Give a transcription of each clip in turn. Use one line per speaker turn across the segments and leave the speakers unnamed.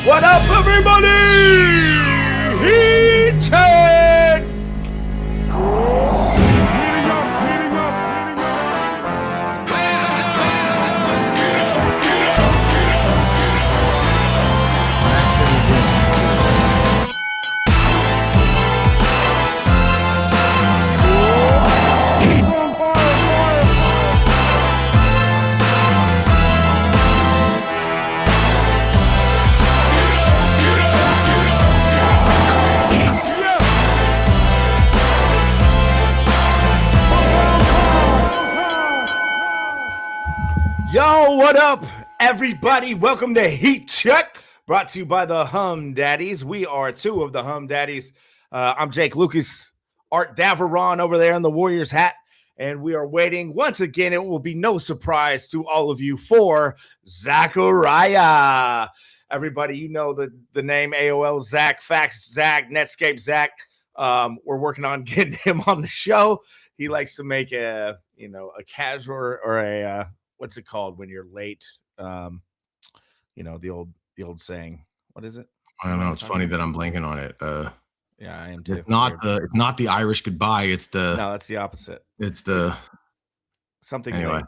What up, everybody? Heat check! Yo, what up, everybody? Welcome to Heat Check, brought to you by the Hum Daddies. We are two of the Hum Daddies. I'm Jake Lucas, Art Daveron over there in the Warriors hat, and we are waiting. Once again, it will be no surprise to all of you for Zakariah. Everybody, you know the name AOL Zach, Fax Zach, Netscape Zach. We're working on getting him on the show. He likes to make a casual or a what's it called when you're late? The old saying. What is it?
I don't know. It's funny that I'm blanking on it.
Yeah, I am too.
It's not the Irish goodbye. It's the
no. That's the opposite.
It's the
something
anyway.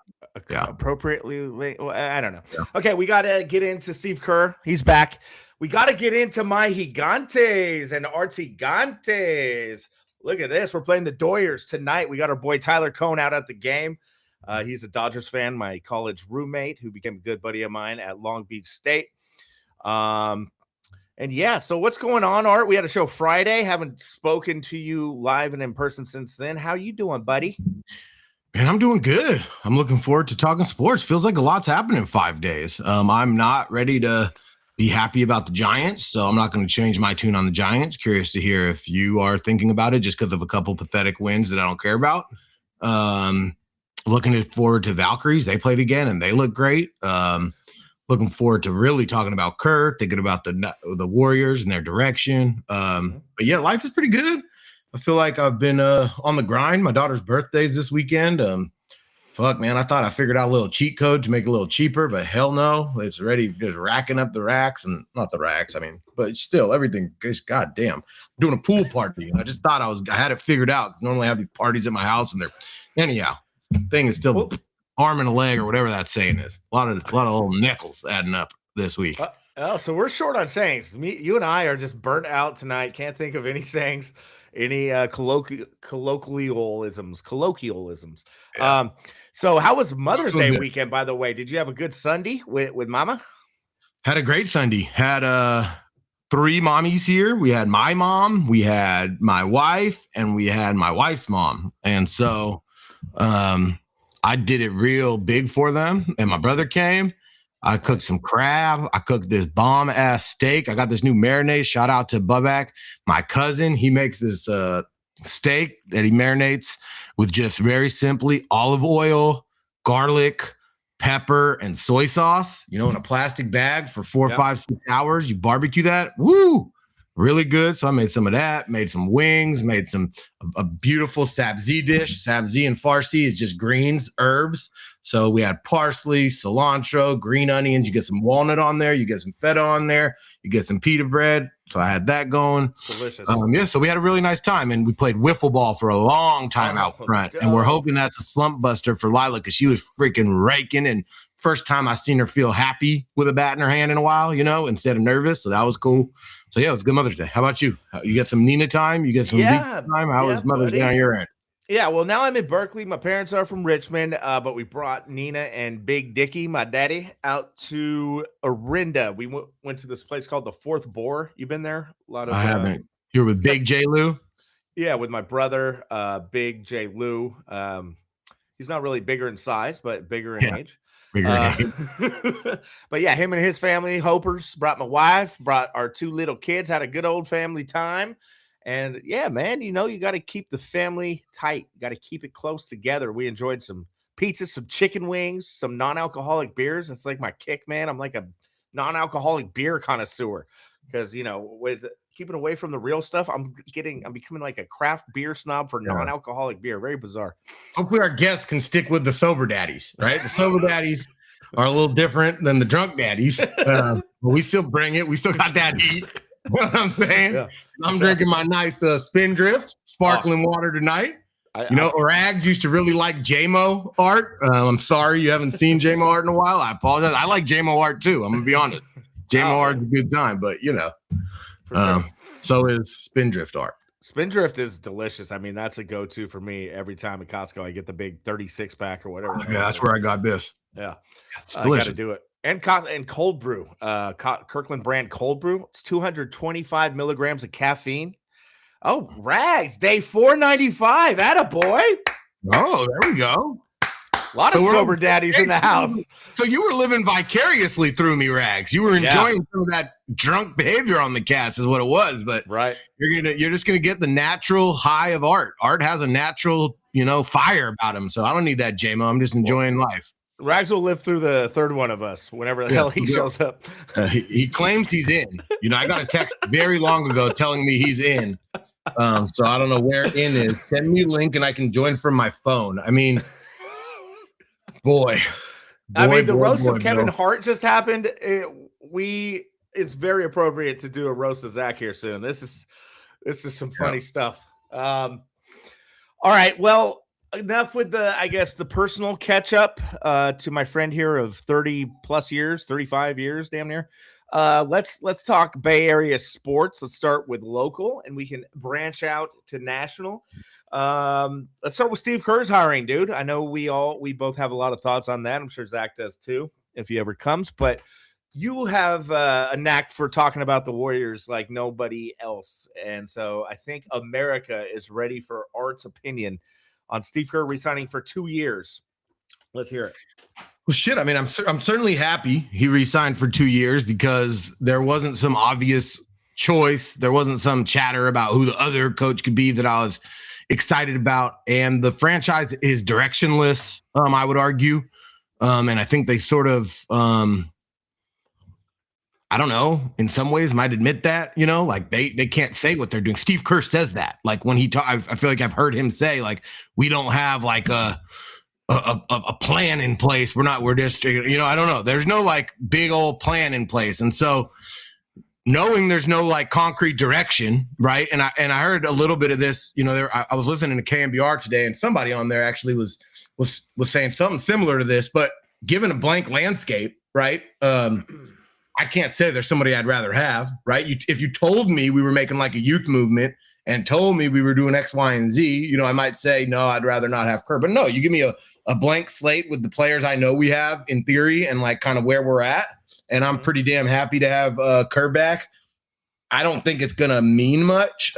Appropriately late. Well, I don't know.
Yeah.
Okay, we got to get into Steve Kerr. He's back. We got to get into my Gigantes and Art's Gigantes. Look at this. We're playing the Doyers tonight. We got our boy Tyler Cohn out at the game. He's a Dodgers fan, my college roommate who became a good buddy of mine at Long Beach State. So what's going on, Art? We had a show Friday. Haven't spoken to you live and in person since then. How you doing, buddy?
Man, I'm doing good. I'm looking forward to talking sports. Feels like a lot's happened in 5 days. I'm not ready to be happy about the Giants, so I'm not going to change my tune on the Giants. Curious to hear if you are thinking about it just because of a couple pathetic wins that I don't care about. Looking forward to Valkyries. They played again and they look great. Looking forward to really talking about Kerr, thinking about the Warriors and their direction. But yeah, life is pretty good. I feel like I've been on the grind. My daughter's birthday's this weekend. Fuck, man, I thought I figured out a little cheat code to make it a little cheaper, but hell no. It's ready, just racking up the racks and not the racks. I mean, but still, everything is goddamn. Doing a pool party. And I just thought I had it figured out because normally I have these parties at my house and they're anyhow. Thing is still arm and a leg or whatever that saying is. A lot of little nickels adding up this week.
So we're short on sayings. You and I are just burnt out tonight. Can't think of any sayings, any colloquialisms.
Yeah.
So how was Mother's Day weekend, by the way? Did you have a good Sunday with Mama?
Had a great Sunday. Had 3 mommies here. We had my mom, we had my wife, and we had my wife's mom. And so I did it real big for them, and my brother came. I cooked some crab. I cooked this bomb ass steak. I got this new marinade. Shout out to Bubak, my cousin. He makes this steak that he marinates with just very simply olive oil, garlic, pepper, and soy sauce, in a plastic bag for 4, 5, 6 hours. You barbecue that. Woo! Really good. So I made some of that, made some wings, made a beautiful sabzi dish. Sabzi in Farsi is just greens, herbs. So we had parsley, cilantro, green onions. You get some walnut on there. You get some feta on there. You get some pita bread. So I had that going.
Delicious.
So we had a really nice time. And we played wiffle ball for a long time out front. And we're hoping that's a slump buster for Lila because she was freaking raking. And first time I seen her feel happy with a bat in her hand in a while, instead of nervous. So that was cool. So yeah, it was a good Mother's Day. How about you? You get some Nina time? You get some time? How was Mother's Day on your end?
Yeah, well, now I'm in Berkeley. My parents are from Richmond, but we brought Nina and Big Dickie, my daddy, out to Orinda. We went to this place called the Fourth Boar. You been there?
I haven't. You're with Big J. Lou?
Yeah, with my brother, Big J. Lou. He's not really bigger in size, but bigger in age. But yeah, him and his family, Hopers, brought my wife, brought our 2 little kids, had a good old family time. And yeah, man, you got to keep the family tight. Got to keep it close together. We enjoyed some pizza, some chicken wings, some non-alcoholic beers. It's like my kick, man. I'm like a non-alcoholic beer connoisseur because, with keeping away from the real stuff, I'm becoming like a craft beer snob for non-alcoholic beer. Very bizarre.
Hopefully our guests can stick with the sober daddies, right? The sober daddies are a little different than the drunk daddies. But we still bring it. We still got that heat. You know what I'm saying?
Yeah.
I'm drinking my nice Spindrift sparkling water tonight. Rags used to really like JMO art. I'm sorry you haven't seen JMO art in a while. I apologize. I like JMO art too. I'm gonna be honest. JMO art is a good time, but sure. So is Spindrift art.
Spindrift is delicious. I mean, that's a go-to for me every time at Costco. I get the big 36 pack or whatever.
Yeah, that's where I got this.
Yeah,
it's delicious.
I got to do it. And cold brew, Kirkland brand cold brew. It's 225 milligrams of caffeine. Oh, Rags, day 495. Attaboy.
Oh, there we go.
A lot of sober daddies in the house.
So you were living vicariously through me, Rags. You were enjoying some of that drunk behavior on the cast is what it was. But
right,
you're just gonna get the natural high of art. Art has a natural, fire about him. So I don't need that JMO. I'm just enjoying life.
Rags will live through the third one of us whenever the hell he shows up.
He claims he's in. I got a text very long ago telling me he's in. So I don't know where in is. Send me a link and I can join from my phone. I mean, boy.
The roast of Kevin Hart just happened. It's very appropriate to do a roast of Zach here soon. This is some funny stuff. All right. Well, enough with the personal catch up to my friend here of 30 plus years, 35 years, damn near. Let's talk Bay Area sports. Let's start with local and we can branch out to national. Let's start with Steve Kerr's hiring, dude. I know we both have a lot of thoughts on that. I'm sure Zach does too, if he ever comes, but you have a knack for talking about the Warriors like nobody else. And so I think America is ready for Art's opinion on Steve Kerr resigning for 2 years. Let's hear it.
Well, shit. I mean, I'm certainly happy he re-signed for 2 years because there wasn't some obvious choice. There wasn't some chatter about who the other coach could be that I was excited about. And the franchise is directionless, I would argue. And I think they sort of, I don't know, in some ways might admit that, like they can't say what they're doing. Steve Kerr says that, like when he I feel like I've heard him say, like, we don't have like a plan in place. We're just, I don't know. There's no like big old plan in place. And so knowing there's no like concrete direction, right? And I heard a little bit of this, I was listening to KMBR today and somebody on there actually was saying something similar to this, but given a blank landscape, right? I can't say there's somebody I'd rather have, right? If you told me we were making like a youth movement and told me we were doing X, Y, and Z, I might say, no, I'd rather not have Kerr. But no, you give me a blank slate with the players I know we have in theory and like kind of where we're at. And I'm pretty damn happy to have Kerr back. I don't think it's going to mean much,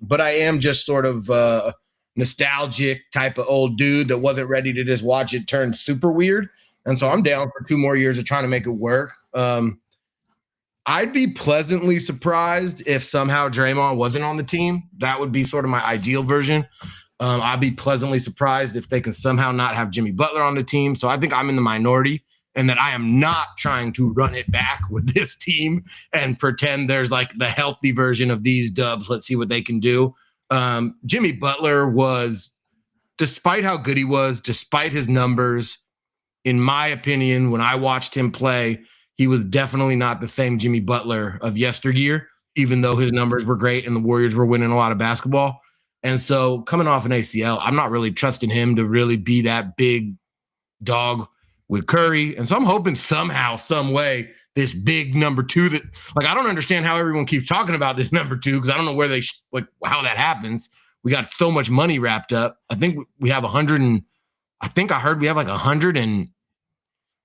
but I am just sort of nostalgic type of old dude that wasn't ready to just watch it turn super weird. And so I'm down for 2 more years of trying to make it work. I'd be pleasantly surprised if somehow Draymond wasn't on the team. That would be sort of my ideal version. I'd be pleasantly surprised if they can somehow not have Jimmy Butler on the team. So I think I'm in the minority and that I am not trying to run it back with this team and pretend there's like the healthy version of these dubs. Let's see what they can do. Jimmy Butler was, despite how good he was, despite his numbers, in my opinion, when I watched him play, he was definitely not the same Jimmy Butler of yesteryear, even though his numbers were great and the Warriors were winning a lot of basketball. And so coming off an ACL, I'm not really trusting him to really be that big dog with Curry. And so I'm hoping somehow, some way, this big number two that, like, I don't understand how everyone keeps talking about this number two because I don't know where they, how that happens. We got so much money wrapped up. I think we have 100 and I think I heard we have like 100 and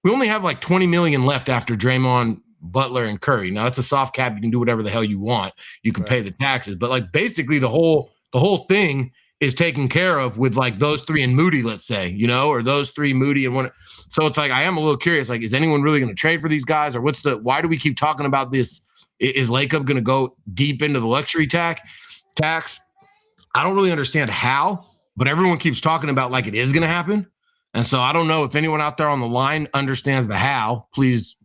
we only have like 20 million left after Draymond, Butler, and Curry. Now it's a soft cap. You can do whatever the hell you want. You can pay the taxes, but like basically the whole thing is taken care of with like those three and Moody, let's say, or those three, Moody and one. So it's like, I am a little curious, like, is anyone really going to trade for these guys or why do we keep talking about this? Is Lacob going to go deep into the luxury tax? I don't really understand how, but everyone keeps talking about like it is going to happen. And so I don't know if anyone out there on the line understands the how. Please,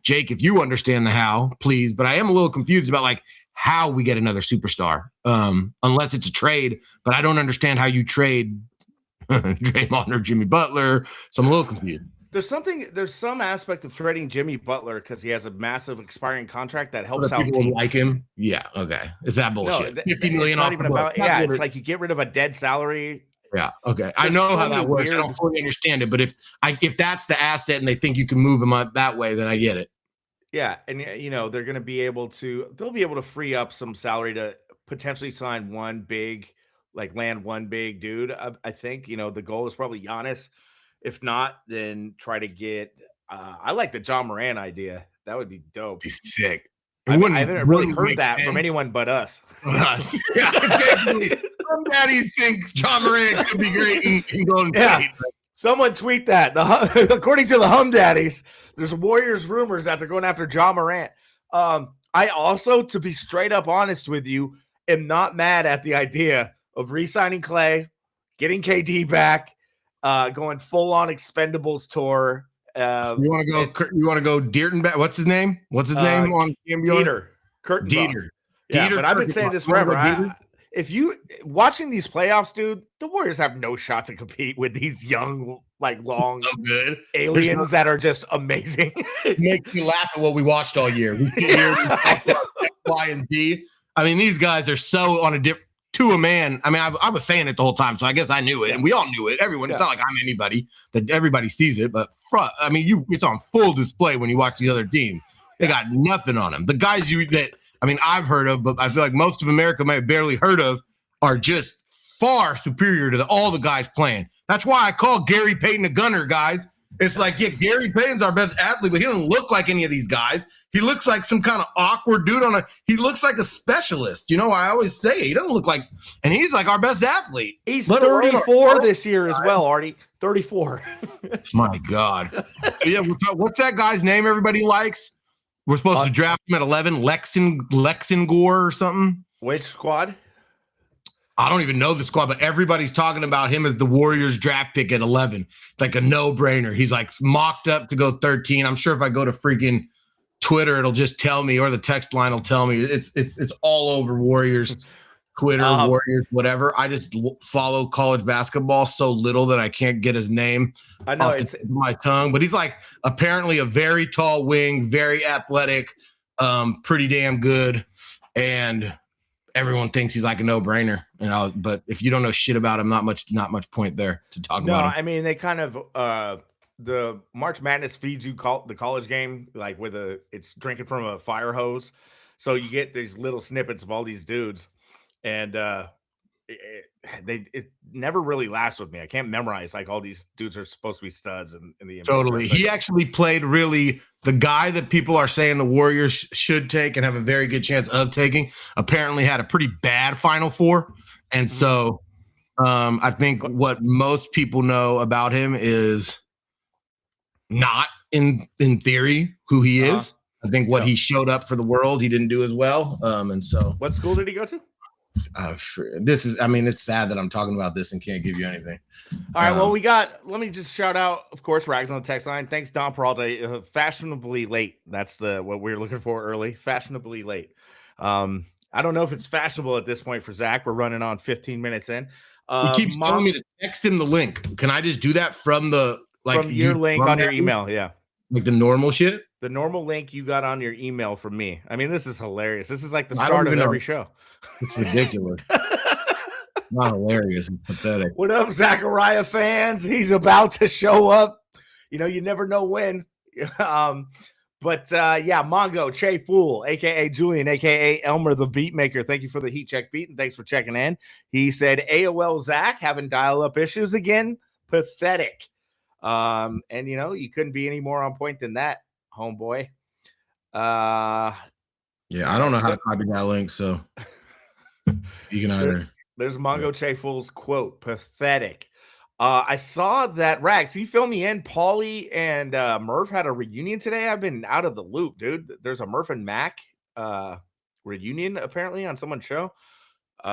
Jake, if you understand the how, please. But I am a little confused about like how we get another superstar, unless it's a trade. But I don't understand how you trade Draymond or Jimmy Butler. So I'm a little confused.
There's some aspect of trading Jimmy Butler because he has a massive expiring contract that helps
Other
out
people
teams.
would like him. Yeah, okay. It's that
No,
bullshit. 50
it's
million
not
off
even
the book.
about. Yeah, it's like you get rid of a dead salary.
Yeah, okay. I
There's
know
so
how
many
that works. I
weird-
don't fully understand it, but if that's the asset and they think you can move him up that way, then I get it.
Yeah, and they're going to be able to. They'll be able to free up some salary to potentially sign one big, land one big dude. I think the goal is probably Giannis. If not, then try to get. I like the John Moran idea. That would be dope.
He's sick.
I haven't really heard that from anyone but us.
Us. Yeah, some daddies think John Moran could be great in Golden State.
Someone tweet that. According to the Hum Daddies, there's Warriors rumors that they're going after John Morant. I also, to be straight up honest with you, am not mad at the idea of re-signing Clay, getting KD back, going full on Expendables tour.
You want to go Dearton back? What's his name? What's his name on
Dieter.
Dieter.
Yeah, but I've been saying this forever. If you watching these playoffs, dude, the Warriors have no shot to compete with these young, long,
so good
aliens that are just amazing.
It makes me laugh at what we watched all year. We sit here, we talk about X, Y, and Z. I mean, these guys are so on a to a man. I mean, I was saying it the whole time, so I guess I knew it, and we all knew it. Everyone. It's not like I'm anybody that everybody sees it, but I mean, it's on full display when you watch the other team. They got nothing on them. The guys I've heard of, but I feel like most of America may have barely heard of, are just far superior to all the guys playing. That's why I call Gary Payton a gunner, guys. It's like, yeah, Gary Payton's our best athlete, but he doesn't look like any of these guys. He looks like some kind of awkward dude he looks like a specialist. I always say it. He doesn't look like, and he's like our best athlete.
He's 34 this year as well, Artie. 34.
My God. Yeah, what's that guy's name everybody likes? We're supposed to draft him at 11, Lexingor or something.
Which squad?
I don't even know the squad, but everybody's talking about him as the Warriors draft pick at 11. Like a no-brainer. He's like mocked up to go 13. I'm sure if I go to freaking Twitter, it'll just tell me, or the text line will tell me. It's all over Warriors, Twitter, Warriors, whatever. I just follow college basketball so little that I can't get his name off the tip of my tongue. But he's like apparently a very tall wing, very athletic, pretty damn good, and everyone thinks he's like a no-brainer. But if you don't know shit about him, not much point there to talk about him.
No, I mean they kind of the March Madness feeds you the college game like it's drinking from a fire hose, so you get these little snippets of all these dudes. And it never really lasts with me. I can't memorize like all these dudes are supposed to be studs in the NBA.
Totally. He actually played really the guy that people are saying the Warriors should take and have a very good chance of taking. Apparently had a pretty bad Final Four, and so I think what most people know about him is not in theory who he is. I think what he showed up for the world, he didn't do as well. And so,
what school did he go to?
It's sad that I'm talking about this and can't give you anything.
All right. Well, let me just shout out, of course, Rags on the text line. Thanks, Don Peralta. Fashionably late. That's what we were looking for early. Fashionably late. I don't know if it's fashionable at this point for Zach. We're running on 15 minutes in.
He keeps telling me to text him the link. Can I just do that from
your link on your email? Yeah.
Like the normal shit?
The normal link you got on your email from me. I mean, this is hilarious. This is like the start of every show.
It's ridiculous. Not hilarious. It's pathetic.
What up, Zakariah fans? He's about to show up. You never know when. But Mongo, Che Fool, a.k.a. Julian, a.k.a. Elmer the Beatmaker. Thank you for the heat check beat, and thanks for checking in. He said, AOL Zach having dial-up issues again. Pathetic. And you couldn't be any more on point than that, homeboy.
I don't know how to copy that link, so you can either.
There's Mongo Che Fool's quote, pathetic. I saw that Rags, he filled me in. Paulie and Murph had a reunion today. I've been out of the loop, dude. There's a Murph and Mac reunion apparently on someone's show.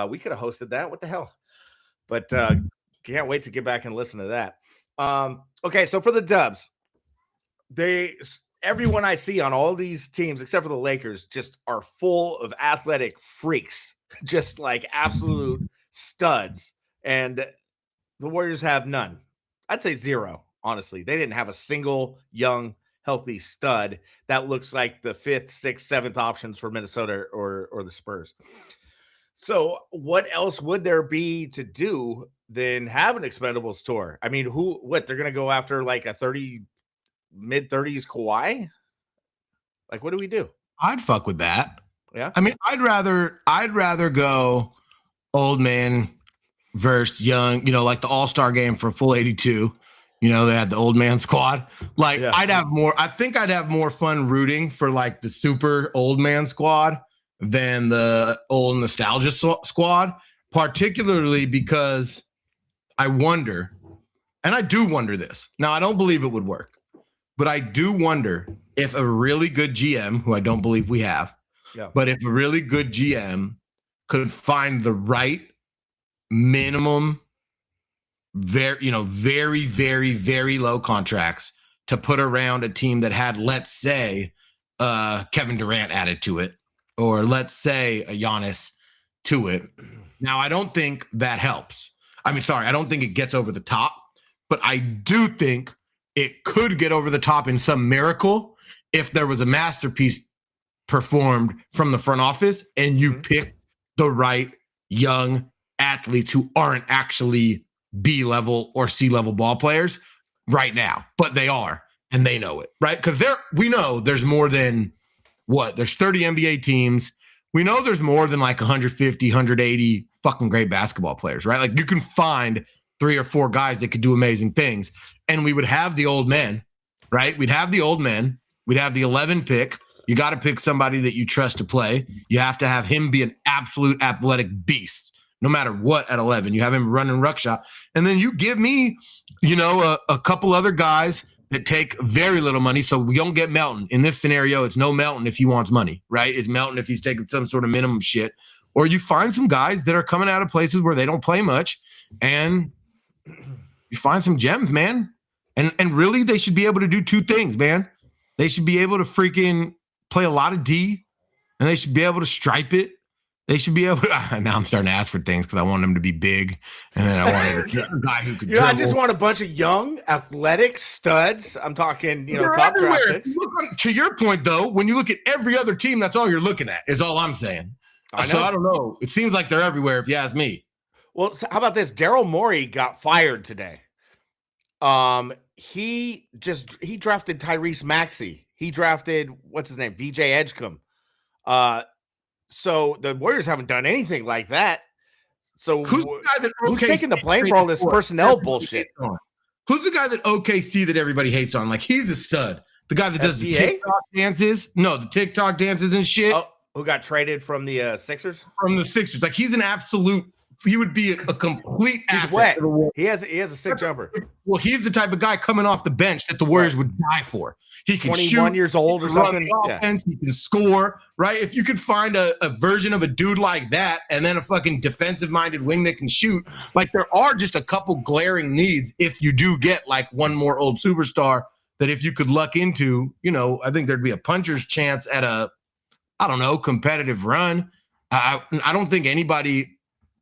We could have hosted that. What the hell? But can't wait to get back and listen to that. Okay, so for the Dubs, everyone I see on all these teams, except for the Lakers, just are full of athletic freaks, just like absolute studs. And the Warriors have none. I'd say zero. Honestly, they didn't have a single young, healthy stud that looks like the 5th, 6th, 7th options for Minnesota or the Spurs. So what else would there be to do than have an Expendables tour? I mean, they're going to go after like a mid-30s Kawhi? Like, what do we do?
I'd fuck with that.
Yeah.
I mean, I'd rather go old man versus young, like the All-Star game for full 82. They had the old man squad. Like, yeah. I think I'd have more fun rooting for like the super old man squad than the old nostalgia squad, particularly because I wonder, and I do wonder this. Now, I don't believe it would work, but I do wonder if a really good GM, who I don't believe we have, but if a really good GM could find the right minimum, very, very, very low contracts to put around a team that had, let's say, Kevin Durant added to it, or let's say a Giannis to it. Now, I don't think that helps. I don't think it gets over the top, but I do think it could get over the top in some miracle if there was a masterpiece performed from the front office and you pick the right young athletes who aren't actually B-level or C-level ball players right now, but they are, and they know it, right? Because we know there's more than there's 30 NBA teams. We know there's more than like 150, 180 fucking great basketball players, right? Like, you can find 3 or 4 guys that could do amazing things. And we would have the old men, right? We'd have the old men. We'd have the 11 pick. You got to pick somebody that you trust to play. You have to have him be an absolute athletic beast, no matter what at 11. You have him running ruck shot. And then you give me, a couple other guys that take very little money, so we don't get Melton. In this scenario, it's no Melton if he wants money, right? It's Melton if he's taking some sort of minimum shit. Or you find some guys that are coming out of places where they don't play much, and you find some gems, man. And really, they should be able to do 2 things, man. They should be able to freaking play a lot of D, and they should be able to stripe it. They should be able to. Now I'm starting to ask for things because I want them to be big, and then I wanted to get a guy who could.
I just want a bunch of young, athletic studs. I'm talking, top draft picks.
To your point, though, when you look at every other team, that's all you're looking at. Is all I'm saying. So I don't know. It seems like they're everywhere, if you ask me.
Well, how about this? Daryl Morey got fired today. He drafted Tyrese Maxey. He drafted what's his name, VJ Edgecombe. So the Warriors haven't done anything like that. So who's taking the blame for all this personnel bullshit?
Who's the guy that OKC that everybody hates on? Like, he's a stud. The guy that does the TikTok dances. No, the TikTok dances and shit.
Oh, who got traded from the Sixers?
From the Sixers. Like, he's an absolute. He would be a complete
asset. He's wet. He has a sick jumper.
Well, he's the type of guy coming off the bench that the Warriors would die for. He can
21
shoot,
years old or something.
Offense, he can score, right? If you could find a version of a dude like that and then a fucking defensive-minded wing that can shoot, like, there are just a couple glaring needs if you do get like one more old superstar that if you could luck into, I think there'd be a puncher's chance at a, competitive run. I don't think anybody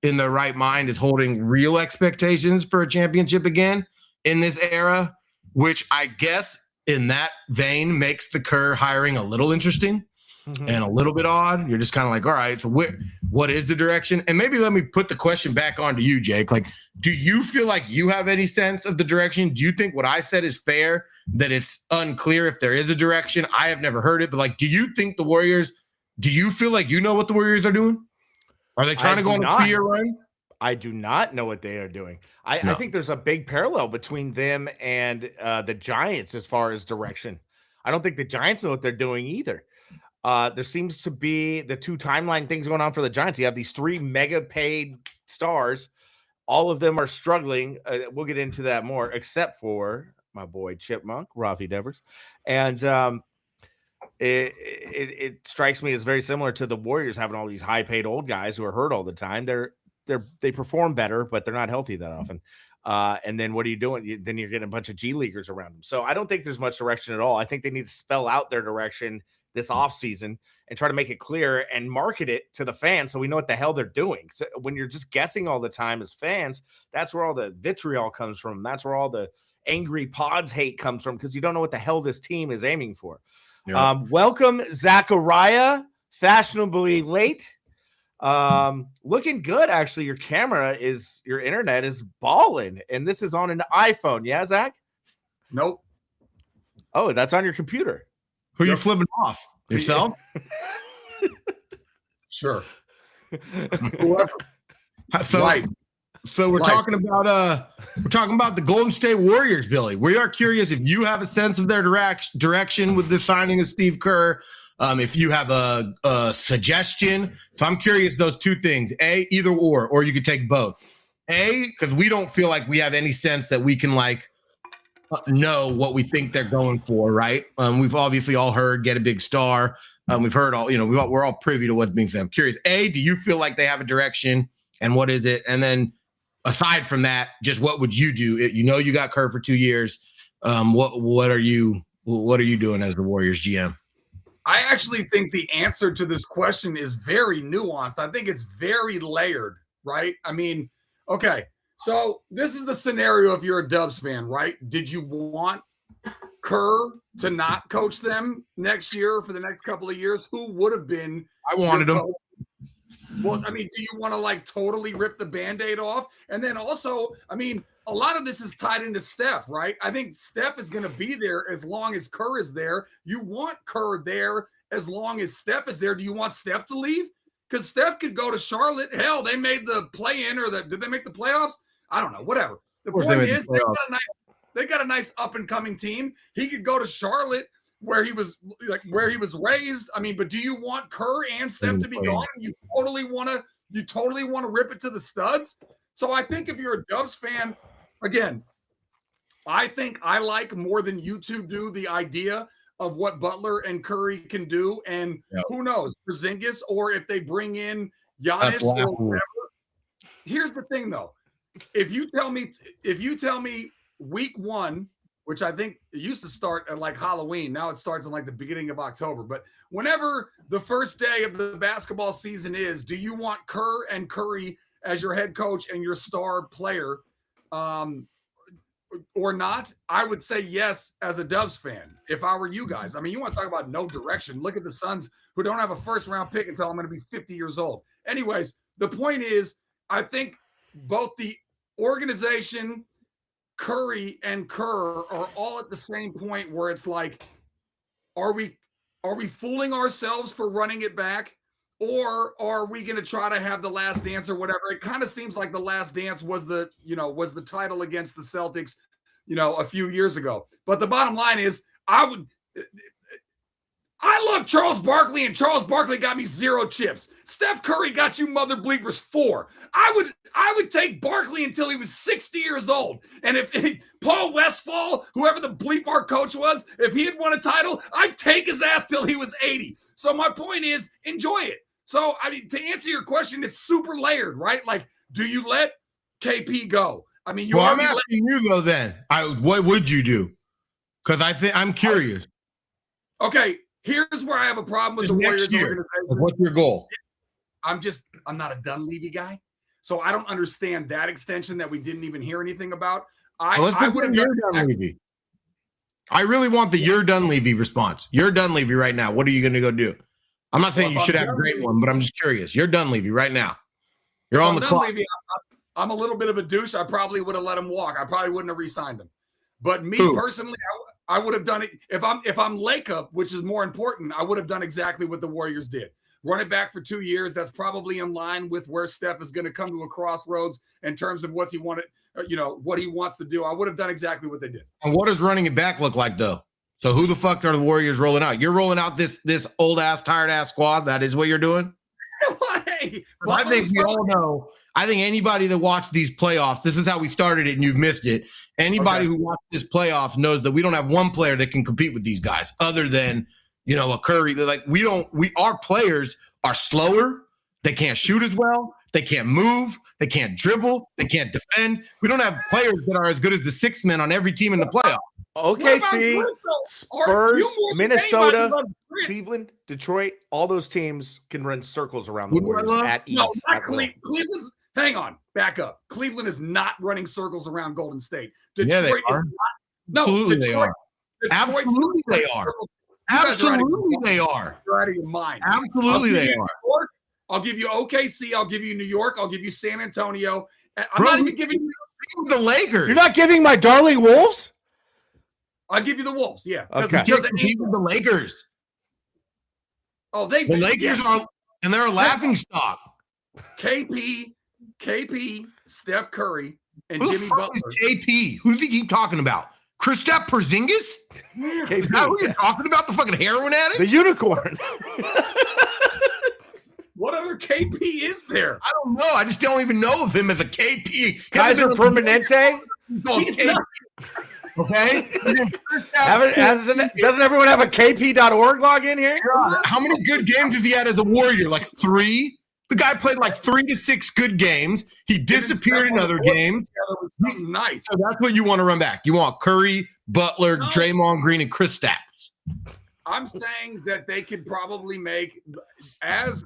in their right mind is holding real expectations for a championship again in this era, which I guess in that vein makes the Kerr hiring a little interesting and a little bit odd. You're just kind of like, all right, so what is the direction? And maybe let me put the question back on to you, Jake. Like, do you feel like you have any sense of the direction? Do you think what I said is fair, that it's unclear if there is a direction? I have never heard it, but like, do you think the Warriors, do you feel like you know what the Warriors are doing? Are they trying to go on a 3-year run?
I do not know what they are doing. I think there's a big parallel between them and the Giants as far as direction. I don't think the Giants know what they're doing either. There seems to be the 2 timeline things going on for the Giants. You have these 3 mega paid stars. All of them are struggling. We'll get into that more, except for my boy Chipmunk, Rafi Devers. And it strikes me as very similar to the Warriors having all these high-paid old guys who are hurt all the time. They perform better, but they're not healthy that often. And then what are you doing? Then you're getting a bunch of G leaguers around them. So I don't think there's much direction at all. I think they need to spell out their direction this offseason and try to make it clear and market it to the fans so we know what the hell they're doing. So when you're just guessing all the time as fans, that's where all the vitriol comes from. That's where all the angry pods hate comes from, because you don't know what the hell this team is aiming for.
Yeah.
Welcome, Zakariah, fashionably late. Looking good, actually. Your internet is balling, and this is on an iPhone. Yeah, Zach?
Nope.
Oh, that's on your computer.
Who are you flipping off? Yourself?
Sure. Whoever.
So we're talking about the Golden State Warriors, Billy. We are curious if you have a sense of their direction with the signing of Steve Kerr. If you have a suggestion. So I'm curious those two things. A, either or you could take both. A, because we don't feel like we have any sense that we can know what we think they're going for, right? We've obviously all heard get a big star. We've heard we're all privy to what's being said. I'm curious. A, do you feel like they have a direction, and what is it? And then aside from that, just what would you do? You got Kerr for 2 years. What are you doing as the Warriors GM?
I actually think the answer to this question is very nuanced. I think it's very layered, right? I mean, okay, so this is the scenario if you're a Dubs fan, right? Did you want Kerr to not coach them next year for the next couple of years? Who would have been?
I wanted him.
Well, I mean, do you want to totally rip the Band-Aid off? And then also, I mean, a lot of this is tied into Steph, right? I think Steph is going to be there as long as Kerr is there. You want Kerr there as long as Steph is there. Do you want Steph to leave? Because Steph could go to Charlotte. Hell, they made the play-in, did they make the playoffs? I don't know. Whatever. The point is, they got a nice up-and-coming team. He could go to Charlotte, where he was raised. I mean, but do you want Kerr and Steph to be gone? You totally want to rip it to the studs. So I think if you're a Dubs fan, again, I think I like more than you two do the idea of what Butler and Curry can do, and who knows, Porzingis, or if they bring in Giannis or whatever. Here's the thing, though: if you tell me week one, which I think it used to start at Halloween. Now it starts in the beginning of October. But whenever the first day of the basketball season is, do you want Kerr and Curry as your head coach and your star player or not? I would say yes as a Dubs fan if I were you guys. I mean, you want to talk about no direction. Look at the Suns, who don't have a first-round pick until I'm going to be 50 years old. Anyways, the point is, I think both the organization, Curry and Kerr, are all at the same point where it's are we fooling ourselves for running it back, or are we going to try to have the last dance or whatever? It kind of seems like the last dance was the title against the Celtics, a few years ago. But the bottom line is, I love Charles Barkley, and Charles Barkley got me 0 chips. Steph Curry got you mother bleepers 4. I would take Barkley until he was 60 years old. And if Paul Westphal, whoever the bleep our coach was, if he had won a title, I'd take his ass till he was 80. So my point is, enjoy it. So, I mean, to answer your question, it's super layered, right? Do you let KP go? I mean,
I'm asking you though. Then, what would you do? Because I'm curious.
Okay. Here's where I have a problem with the Warriors organization.
What's your goal?
I'm not a Dunleavy guy, so I don't understand that extension that we didn't even hear anything about. I would have done
Dunleavy. I really want the "you're Dunleavy" response. You're Dunleavy right now. What are you going to go do? I'm not saying you should have a great one, but I'm just curious. You're Dunleavy right now. You're on the clock.
I'm a little bit of a douche. I probably would have let him walk. I probably wouldn't have re-signed him. But me personally, I would have done it if I'm Lakeup, which is more important. I would have done exactly what the Warriors did. Run it back for 2 years. That's probably in line with where Steph is going to come to a crossroads in terms of what he wants to do. I would have done exactly what they did.
And what does running it back look like, though? So who the fuck are the Warriors rolling out? You're rolling out this old ass, tired ass squad. That is what you're doing.
Hey,
I think we all know. I think anybody that watched these playoffs, this is how we started it, and you've missed it. Anybody who watched this playoffs knows that we don't have one player that can compete with these guys, other than a Curry. Our players are slower. They can't shoot as well. They can't move. They can't dribble. They can't defend. We don't have players that are as good as the sixth man on every team in the playoffs.
OKC, Spurs, Minnesota, Cleveland, Detroit, all those teams can run circles around the Warriors at ease.
No, not Cleveland. Hang on, back up. Cleveland is not running circles around Golden State.
Yeah,
Detroit
they
is
are.
not. No,
Absolutely
Detroit,
they are.
Detroit's
Absolutely
not
they
running
are.
circles.
Absolutely they are.
You're out of your mind.
Absolutely they are.
York, I'll give you OKC. I'll give you New York. I'll give you San Antonio. I'm
Bro,
not even giving you
the Lakers.
You're not giving my darling Wolves?
I'll give you the Wolves. Yeah.
Okay.
Because
the Lakers.
Oh,
The Lakers are, and they're a laughing stock.
KP, Steph Curry, and
Who
Jimmy
the fuck
Butler.
is JP? Who does he keep talking about? Kristaps Porzingis? Is that who you're talking about? The fucking heroin addict?
The unicorn.
What other KP is there?
I don't know. I just don't even know of him as a KP.
Kaiser Permanente?
He's not.
Okay.
Doesn't everyone have a KP.org login here?
How many good games has he had as a Warrior? Like 3? The guy played like 3 to 6 good games. He disappeared in other games.
Nice.
So that's what you want to run back. You want Curry, Butler, Draymond Green, and Kristaps.
I'm saying that they could probably make, as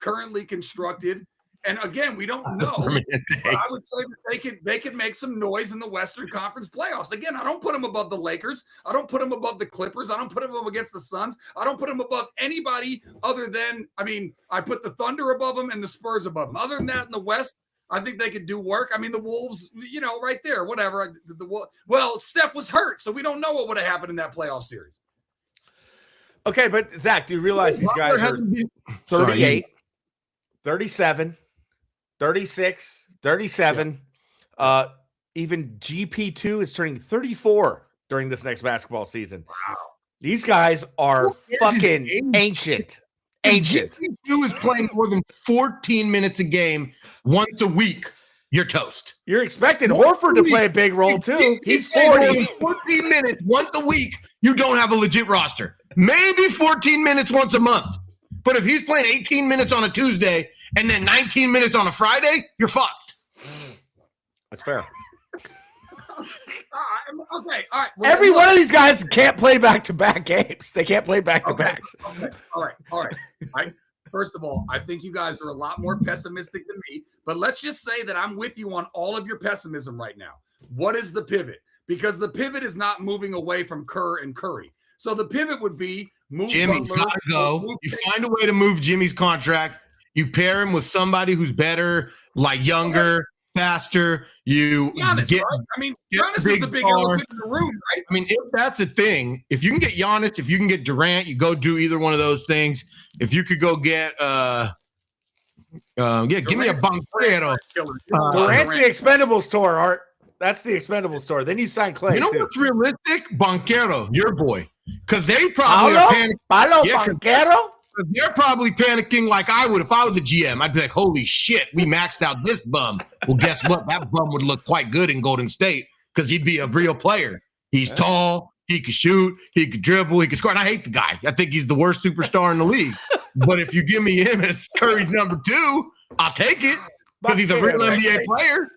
currently constructed, and again, we don't know. But I would say that they could make some noise in the Western Conference playoffs. Again, I don't put them above the Lakers. I don't put them above the Clippers. I don't put them against the Suns. I don't put them above anybody other than, I put the Thunder above them and the Spurs above them. Other than that, in the West, I think they could do work. The Wolves, right there, whatever. Well, Steph was hurt, so we don't know what would have happened in that playoff series.
Okay, but Zach, do you realize these guys are 38, 37, 36, 37. Yeah. Even GP2 is turning 34 during this next basketball season. Wow. These guys are fucking ancient. Ancient.
GP2 is playing more than 14 minutes a game once a week. You're toast.
You're expecting Horford to play a big role too. He's 40.
14 minutes once a week. You don't have a legit roster. Maybe 14 minutes once a month. But if he's playing 18 minutes on a Tuesday and then 19 minutes on a Friday, you're fucked.
That's fair.
Okay, all right.
Well, every one of these guys can't play back-to-back games. They can't play back-to-backs.
Okay. All right. First of all, I think you guys are a lot more pessimistic than me, but let's just say that I'm with you on all of your pessimism right now. What is the pivot? Because the pivot is not moving away from Kerr and Curry. So the pivot would be move
Jimmy's
Butler,
gotta go. You find a way to move Jimmy's contract. You pair him with somebody who's better, like younger, faster. You
Giannis,
get,
right? Giannis is the big elephant in the room, right?
If that's a thing, if you can get Giannis, if you can get Durant, you go do either one of those things. If you could go get give me a Banquero.
Durant's the Expendables tour, Art. That's the Expendables tour. Then you sign Clay.
You know
too.
what's realistic? Banquero, your boy. Because they probably are panicking.
Banquero?
They're probably panicking like I would if I was a GM. I'd be like, holy shit, we maxed out this bum. Well, guess what? That bum would look quite good in Golden State because he'd be a real player. He's tall. He could shoot. He could dribble. He could score. And I hate the guy. I think he's the worst superstar in the league. But if you give me him as Curry's number 2, I'll take it because he's a real NBA player.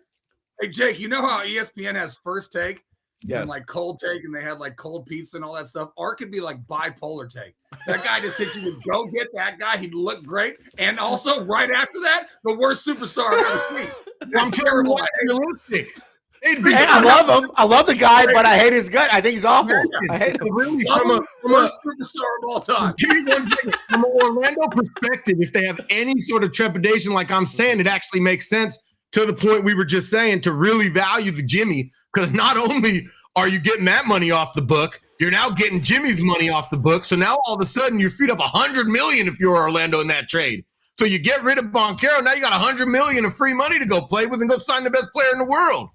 Hey, Jake, you know how ESPN has First Take?
Yes.
And Cold Take, and they had cold pizza and all that stuff. Art could be bipolar take. That guy just hit you with go get that guy. He'd look great. And also, right after that, the worst superstar I've ever seen.
I'm terrible. Realistic.
Hey, I love him. I love the guy, but I hate his gut. I think he's awful. I hate him.
Really, from a superstar of all time.
Give me one second. From an Orlando perspective, if they have any sort of trepidation, like I'm saying, it actually makes sense to the point we were just saying to really value the Jimmy, because not only are you getting that money off the book, you're now getting Jimmy's money off the book. So now all of a sudden you feed up $100 million if you're Orlando in that trade. So you get rid of Banquero. Now you got $100 million of free money to go play with and go sign the best player in the world.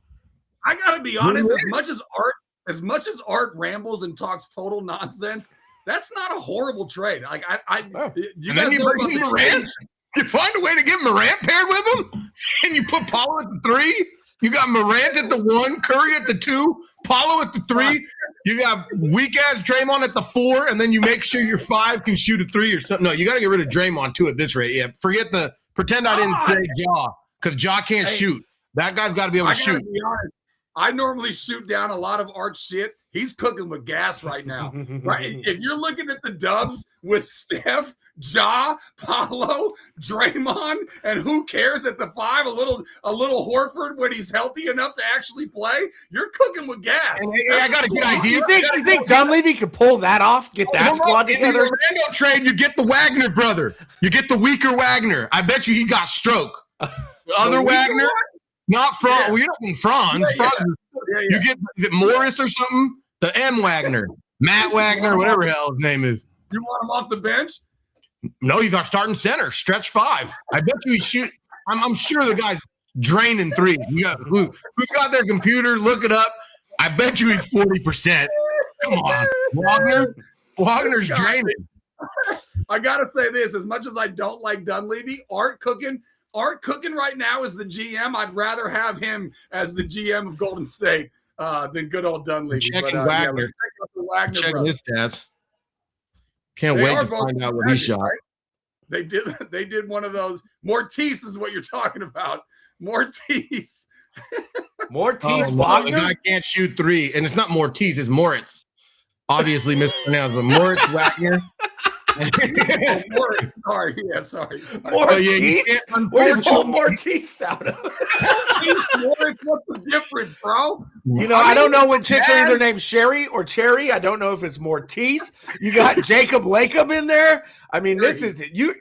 I gotta be honest, as much as Art rambles and talks total nonsense, that's not a horrible trade. You guys know about the trade.
You find a way to get Morant paired with him, and you put Paulo at the 3. You got Morant at the 1, Curry at the 2, Paulo at the 3. You got weak-ass Draymond at the 4, and then you make sure your 5 can shoot a 3 or something. No, you got to get rid of Draymond, too, at this rate. Yeah, pretend I didn't say Ja, because Ja can't shoot. That guy's got to be able to shoot.
Be honest. I normally shoot down a lot of Art shit. He's cooking with gas right now. Right? If you're looking at the Dubs with Steph, Ja, Paolo, Draymond, and who cares at the 5? A little Horford when he's healthy enough to actually play. You're cooking with gas.
I got a good idea.
You think Dunleavy could pull that off? Get that squad together?
In the Orlando trade, you get the Wagner brother. You get the weaker Wagner. I bet you he got stroke. The other Wagner, not Franz. Yeah. Well, you're not in Franz. Franz. You get is it Morris or something? The M Wagner, Matt Wagner, whatever the hell his name is.
You want him off the bench?
No, he's our starting center, stretch 5. I bet you he shoot. I'm sure the guy's draining threes. Who's got their computer? Look it up. I bet you he's 40%. Come on, Wagner's draining.
I gotta say this: as much as I don't like Dunleavy, Art cooking right now is the GM. I'd rather have him as the GM of Golden State than good old Dunleavy.
Checking Wagner. Checking his stats. Can't wait to find out what he shot.
Right? They did one of those. Mortiz is what you're talking about. Mortiz.
Wagner? The guy can't shoot 3. And it's not Mortiz, it's Moritz. Obviously mispronounced, but Moritz Wagner.
Moritz. Sorry.
Mortiz? Where do you pull Mortiz out of?
Moritz, what's the difference, bro?
I don't know when chicks are either named Sherry or Cherry. I don't know if it's Mortiz. You got Jacob Lacob in there. I mean, this is you.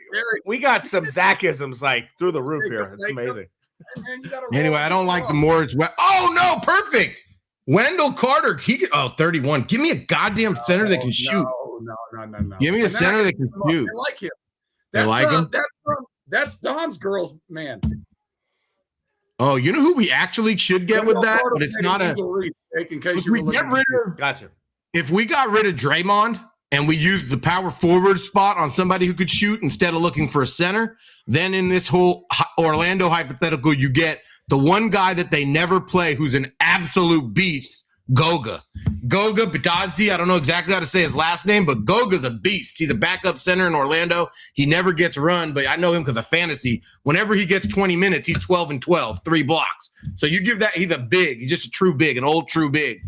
We got some Zachisms like through the roof here. It's amazing.
Anyway, I don't like the Moritz. Oh no, perfect. Wendell Carter, 31. Give me a goddamn center that can shoot.
No.
Give me a center that can shoot.
They like him.
They like him?
That's Dom's girls, man.
Oh, you know who we actually should get with that? But it's not a.
Gotcha.
If we got rid of Draymond and we used the power forward spot on somebody who could shoot instead of looking for a center, then in this whole Orlando hypothetical, you get the one guy that they never play who's an absolute beast, Goga Bitadze. I don't know exactly how to say his last name, but Goga's a beast. He's a backup center in Orlando. He never gets run, but I know him because of fantasy. Whenever he gets 20 minutes, he's 12 and 12, 3 blocks. So you give that, he's a big, he's just a true big, an old true big.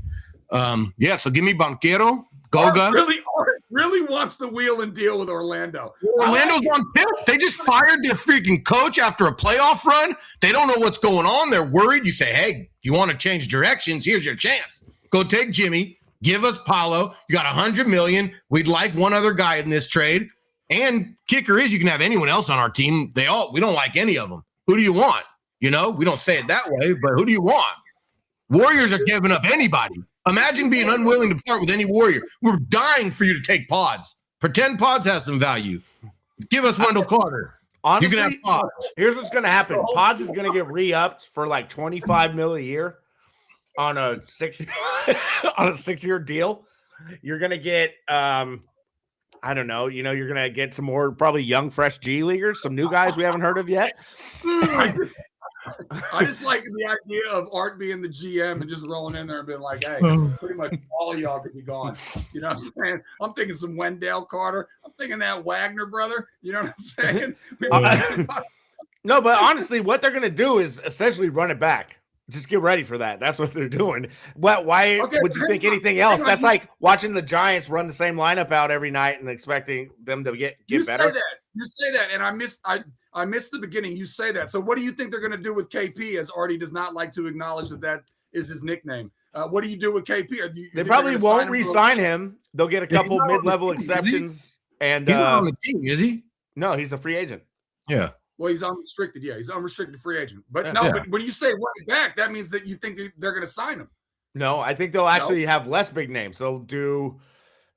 So give me Banchero, Goga.
Art really wants the wheel and deal with Orlando.
Orlando's on tilt. They just fired their freaking coach after a playoff run. They don't know what's going on. They're worried. You say, hey, you want to change directions? Here's your chance. Go take Jimmy. Give us Paolo. You got $100 million. We'd like one other guy in this trade. And kicker is you can have anyone else on our team. We don't like any of them. Who do you want? We don't say it that way, but who do you want? Warriors are giving up anybody. Imagine being unwilling to part with any Warrior. We're dying for you to take Pods. Pretend Pods has some value. Give us Wendell Carter.
Honestly,
you can have Pods.
Here's what's going to happen. Pods is going to get re-upped for like $25 million a year on a 6-year deal. You're going to get, I don't know, you're going to get some more probably young, fresh G leaguers, some new guys we haven't heard of yet.
I just like the idea of Art being the GM and just rolling in there and being like, hey, pretty much all of y'all could be gone. You know what I'm saying? I'm thinking some Wendell Carter. I'm thinking that Wagner brother. You know what I'm saying?
No, but honestly, what they're going to do is essentially run it back. Just get ready for that. That's what they're doing. Why would you think anything else? That's like watching the Giants run the same lineup out every night and expecting them to get better.
You say that, and I missed the beginning. You say that. So what do you think they're going to do with KP, as Artie does not like to acknowledge that is his nickname? What do you do with KP?
They probably won't re-sign him. They'll get a couple mid-level exceptions. And
he's not on the team, is he?
No, he's a free agent.
Yeah.
Well, he's unrestricted. Yeah, he's unrestricted free agent. But but when you say run it back, that means that you think they're going to sign him.
No, I think they'll actually have less big names. They'll do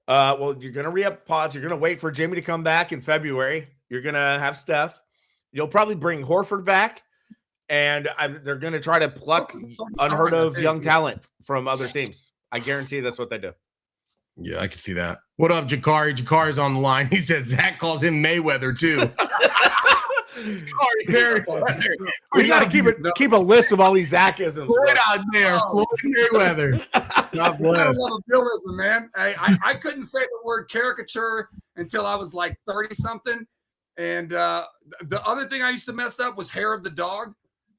you're going to re-up Pods. You're going to wait for Jimmy to come back in February. You're going to have Steph. You'll probably bring Horford back, and they're going to try to pluck unheard of young talent from other teams. I guarantee that's what they do.
Yeah, I can see that. What up, Jakari? Jakari's on the line. He says Zach calls him Mayweather too.
We got to keep a list of all these Zachisms.
Right out there, Floyd Mayweather. God bless.
I love a Billism, man. I couldn't say the word caricature until I was like 30-something. And the other thing I used to mess up was hair of the dog.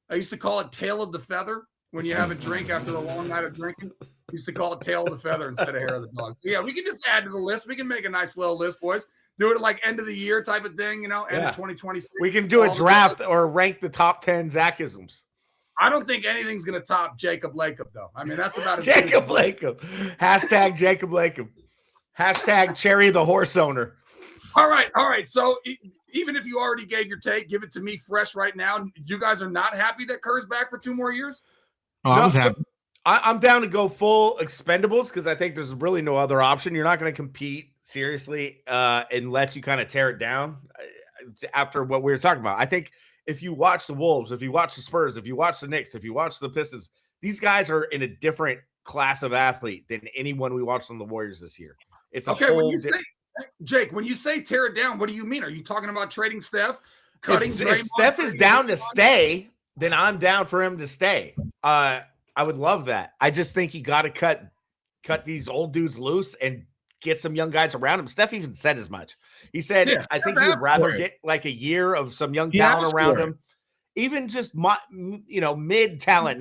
I used to call it tail of the feather when you have a drink after a long night of drinking. I used to call it tail of the feather instead of hair of the dog. So yeah, we can just add to the list. We can make a nice little list, boys. Do it like end of the year type of thing, end of 2026.
We can do a draft or rank the top 10 Zachisms.
I don't think anything's going to top Jacob Lacob, though. I mean, that's about it.
Jacob Lacob. Hashtag Jacob Lacob. Hashtag Cherry the horse owner.
All right. So even if you already gave your take, give it to me fresh right now. You guys are not happy that Kerr's back for 2 more years?
Oh, I was happy.
I'm down to go full expendables because I think there's really no other option. You're not going to compete seriously unless you kind of tear it down after what we were talking about. I think if you watch the Wolves, if you watch the Spurs, if you watch the Knicks, if you watch the Pistons, these guys are in a different class of athlete than anyone we watched on the Warriors this year. It's
okay. Jake, when you say tear it down, what do you mean? Are you talking about trading Steph?
If Steph is down to stay, then I'm down for him to stay. I would love that. I just think you got to cut these old dudes loose and get some young guys around him. Steph even said as much. He said, I think he would rather get like a year of some young talent around him, even just mid talent,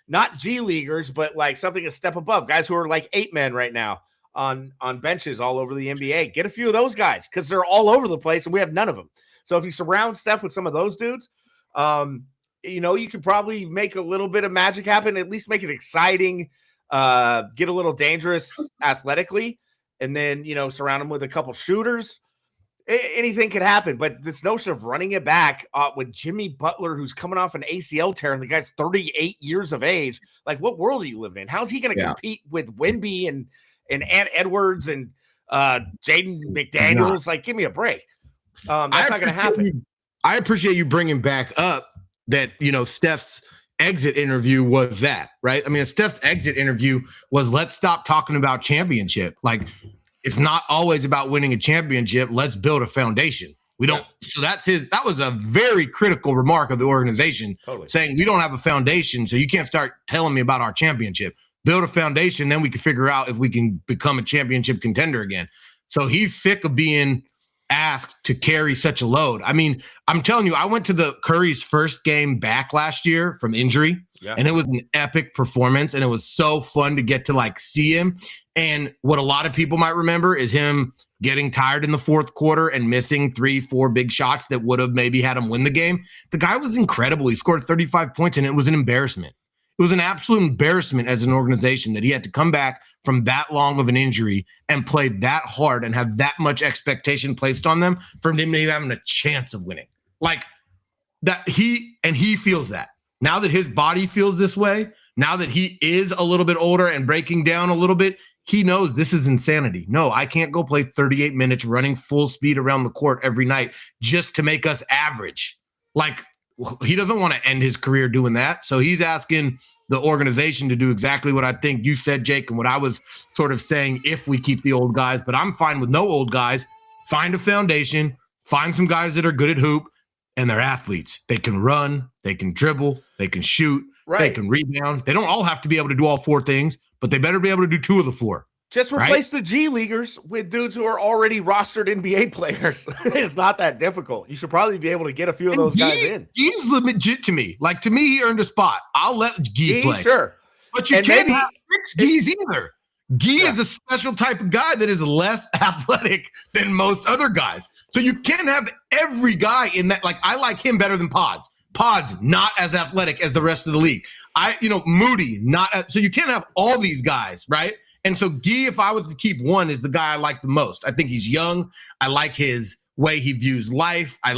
not G leaguers, but like something a step above, guys who are like 8 men right now on benches all over the NBA. Get a few of those guys because they're all over the place and we have none of them. So if you surround Steph with some of those dudes, you could probably make a little bit of magic happen, at least make it exciting, get a little dangerous athletically, and then, surround him with a couple shooters. Anything could happen. But this notion of running it back with Jimmy Butler, who's coming off an ACL tear, and the guy's 38 years of age, like what world are you living in? How's he going to compete with Wemby and Ant Edwards and Jaden McDaniels? Like, give me a break. That's not going to happen.
I appreciate you bringing back up that, Steph's exit interview was that, right? I mean, Steph's exit interview was, let's stop talking about championship. Like, it's not always about winning a championship. Let's build a foundation. We don't. So that was a very critical remark of the organization, saying we don't have a foundation. So you can't start telling me about our championship. Build a foundation. Then we can figure out if we can become a championship contender again. So he's sick of being asked to carry such a load. I mean, I'm telling you, I went to the Curry's first game back last year from injury, and it was an epic performance, and it was so fun to get to like see him. And what a lot of people might remember is him getting tired in the fourth quarter and missing 3-4 big shots that would have maybe had him win the game. The guy was incredible. He scored 35 points, and it was an embarrassment. It was an absolute embarrassment as an organization that he had to come back from that long of an injury and play that hard and have that much expectation placed on them for him to even having a chance of winning. Like that, he feels that. Now that his body feels this way, now that he is a little bit older and breaking down a little bit, he knows this is insanity. No, I can't go play 38 minutes running full speed around the court every night just to make us average. Like, he doesn't want to end his career doing that. So he's asking the organization to do exactly what I think you said, Jake, and what I was sort of saying, if we keep the old guys. But I'm fine with no old guys. Find a foundation, find some guys that are good at hoop, and they're athletes. They can run, they can dribble, they can shoot, they can rebound. They don't all have to be able to do all 4 things, but they better be able to do 2 of the 4.
Just replace the G leaguers with dudes who are already rostered NBA players. It's not that difficult. You should probably be able to get a few of those guys in.
He's legit to me. Like, to me, he earned a spot. I'll let Gee play.
Sure.
But you can't have 6 Gees either. Gee is a special type of guy that is less athletic than most other guys. So you can't have every guy in that. Like, I like him better than Pods. Pods, not as athletic as the rest of the league. Moody, not. So you can't have all these guys, right? And so Gee, if I was to keep one, is the guy I like the most. I think he's young. I like his way he views life. I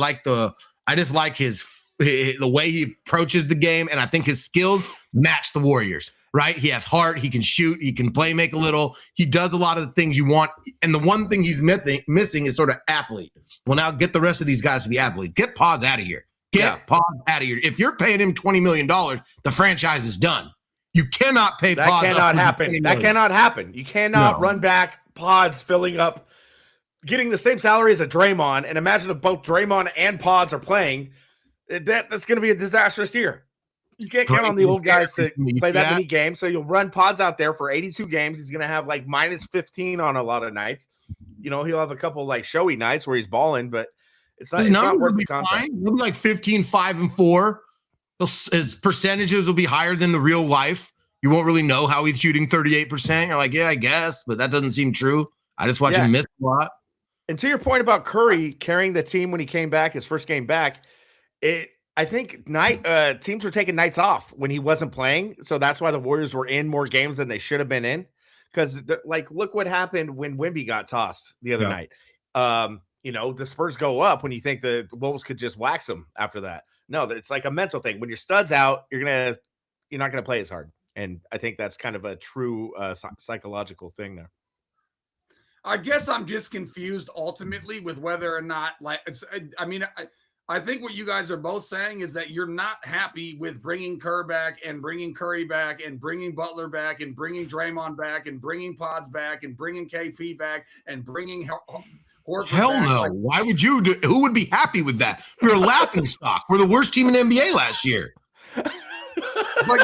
just like the way he approaches the game. And I think his skills match the Warriors, right? He has heart. He can shoot. He can play, make a little. He does a lot of the things you want. And the one thing he's missing is sort of athlete. Well, now get the rest of these guys to be athlete. Get Pods out of here. Get Pods out of here. If you're paying him $20 million, the franchise is done. You cannot pay
that.
Pods.
Cannot happen. That cannot happen. You cannot run back Pods filling up, getting the same salary as a Draymond. And imagine if both Draymond and Pods are playing. That's going to be a disastrous year. You can't count on the old guys to play that many games. So you'll run Pods out there for 82 games. He's going to have like minus 15 on a lot of nights. He'll have a couple like showy nights where he's balling, but it's not worth the contract.
He'll be like 15, 5, and 4. His percentages will be higher than the real life. You won't really know how he's shooting 38%. You're like, yeah, I guess, but that doesn't seem true. I just watch him miss a lot.
And to your point about Curry carrying the team when he came back, his first game back, I think teams were taking nights off when he wasn't playing, so that's why the Warriors were in more games than they should have been in. Because look what happened when Wemby got tossed the other night. The Spurs go up when you think the Wolves could just wax them after that. No, it's like a mental thing. When your stud's out, you're not gonna play as hard, and I think that's kind of a true psychological thing there.
I guess I'm just confused ultimately with whether or not I think what you guys are both saying is that you're not happy with bringing Kerr back and bringing Curry back and bringing Butler back and bringing Draymond back and bringing Pods back and bringing KP back and bringing Horford
Hell
back.
no. Why would you do? Who would be happy with that? We're a laughing stock. We're the worst team in the NBA last year.
But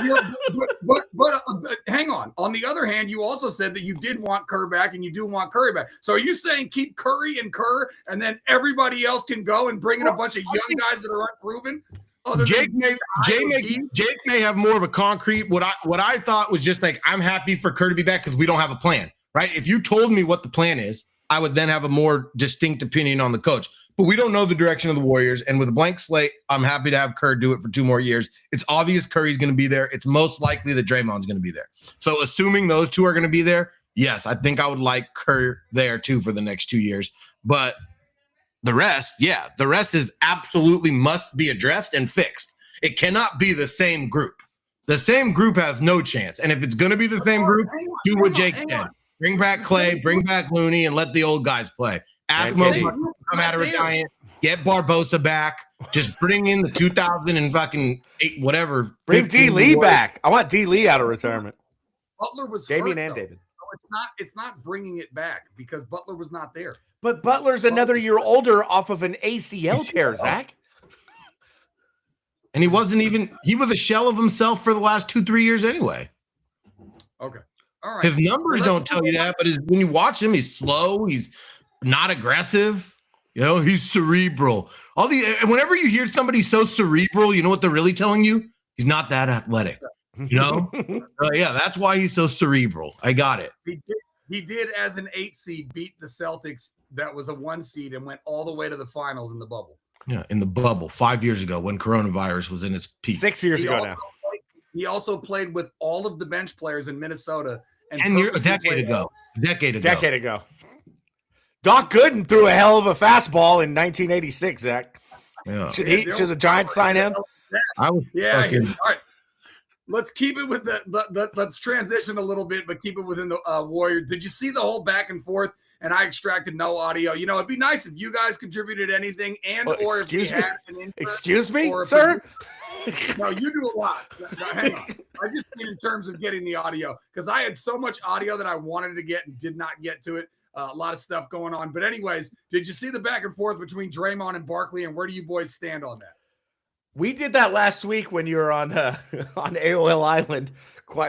hang on. On the other hand, you also said that you did want Kerr back and you do want Curry back. So are you saying keep Curry and Kerr and then everybody else can go and bring in a bunch of young guys that are unproven?
Jake may have more of a concrete. What I thought was just like, I'm happy for Kerr to be back because we don't have a plan, right? If you told me what the plan is, I would then have a more distinct opinion on the coach. But we don't know the direction of the Warriors. And with a blank slate, I'm happy to have Kerr do it for 2 more years. It's obvious Curry's going to be there. It's most likely that Draymond's going to be there. So assuming those two are going to be there, yes, I think I would like Kerr there too for the next 2 years. But the rest is absolutely must be addressed and fixed. It cannot be the same group. The same group has no chance. And if it's going to be the same group, do what Jake said. Bring back Clay, bring back Looney, and let the old guys play. Ask Mo to come out of retirement. Get Barbosa back. Just bring in the 2008 whatever.
Bring D. Lee back. I want D. Lee out of retirement.
Butler was
Damian
hurt,
and
though.
David.
No, it's not bringing it back because Butler was not there.
But Butler's another year older off of an ACL tear, Zach.
And he was a shell of himself for the last 2-3 years anyway.
Okay. All right.
His numbers don't tell you that, but when you watch him, he's slow. He's not aggressive. He's cerebral. Whenever you hear somebody so cerebral, you know what they're really telling you? He's not that athletic. Yeah, that's why he's so cerebral. I got it.
He did as an 8 seed beat the Celtics that was a 1 seed and went all the way to the finals in the bubble.
Yeah, in the bubble 5 years ago when coronavirus was in its peak.
6 years ago now.
He also played with all of the bench players in Minnesota. And
a decade ago.
Doc Gooden threw a hell of a fastball in 1986, Zach.
Yeah.
Should the Giants sign him?
All right. Let's keep it with let's transition a little bit, but keep it within the Warriors. Did you see the whole back and forth? And I extracted no audio. It'd be nice if you guys contributed anything or if you had an intern.
Excuse me, sir?
No, you do a lot. No, hang on. I just mean in terms of getting the audio because I had so much audio that I wanted to get and did not get to it. A lot of stuff going on. But anyways, did you see the back and forth between Draymond and Barkley, and where do you boys stand on that?
We did that last week when you were on AOL Island.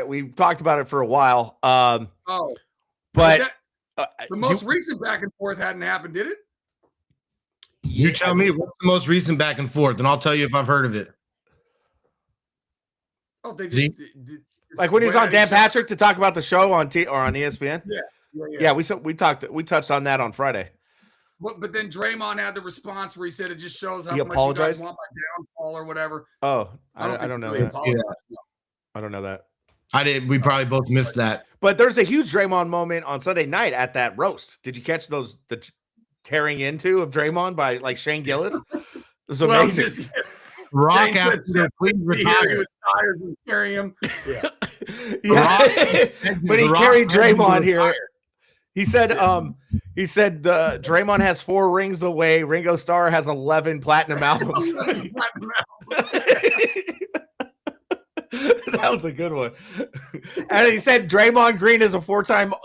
We talked about it for a while. But
the most recent back and forth hadn't happened, did it?
You tell me what's the most recent back and forth, and I'll tell you if I've heard of it.
Oh, they just
like when he was on Dan Patrick to talk about the show on ESPN. Yeah. We touched on that on Friday.
But then Draymond had the response where he said it just shows how
he
much
apologized?
you guys want my downfall or whatever.
Oh, I don't know that.
Yeah.
I don't know that.
I did. We probably both missed that.
But there's a huge Draymond moment on Sunday night at that roast. Did you catch the tearing into of Draymond by like Shane Gillis? It was amazing.
Rock after please retire.
He was tired and carry him. Yeah.
But he carried Draymond here. He said Draymond has 4 rings away. Ringo Starr has 11 platinum albums. That was a good one. And he said Draymond Green is the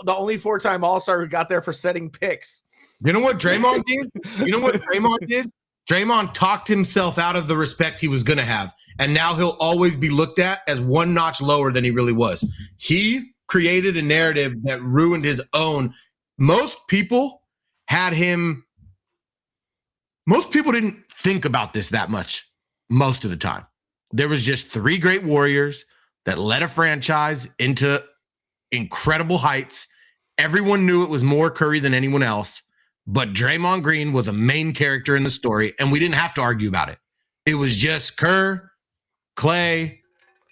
only 4-time All-Star who got there for setting picks.
You know what Draymond did? Draymond talked himself out of the respect he was going to have, and now he'll always be looked at as 1 notch lower than he really was. He created a narrative that ruined his own. Most people didn't think about this that much most of the time. There was just 3 great Warriors that led a franchise into incredible heights. Everyone knew it was more Curry than anyone else. but Draymond Green was a main character in the story, and we didn't have to argue about it. It was just Kerr, Clay,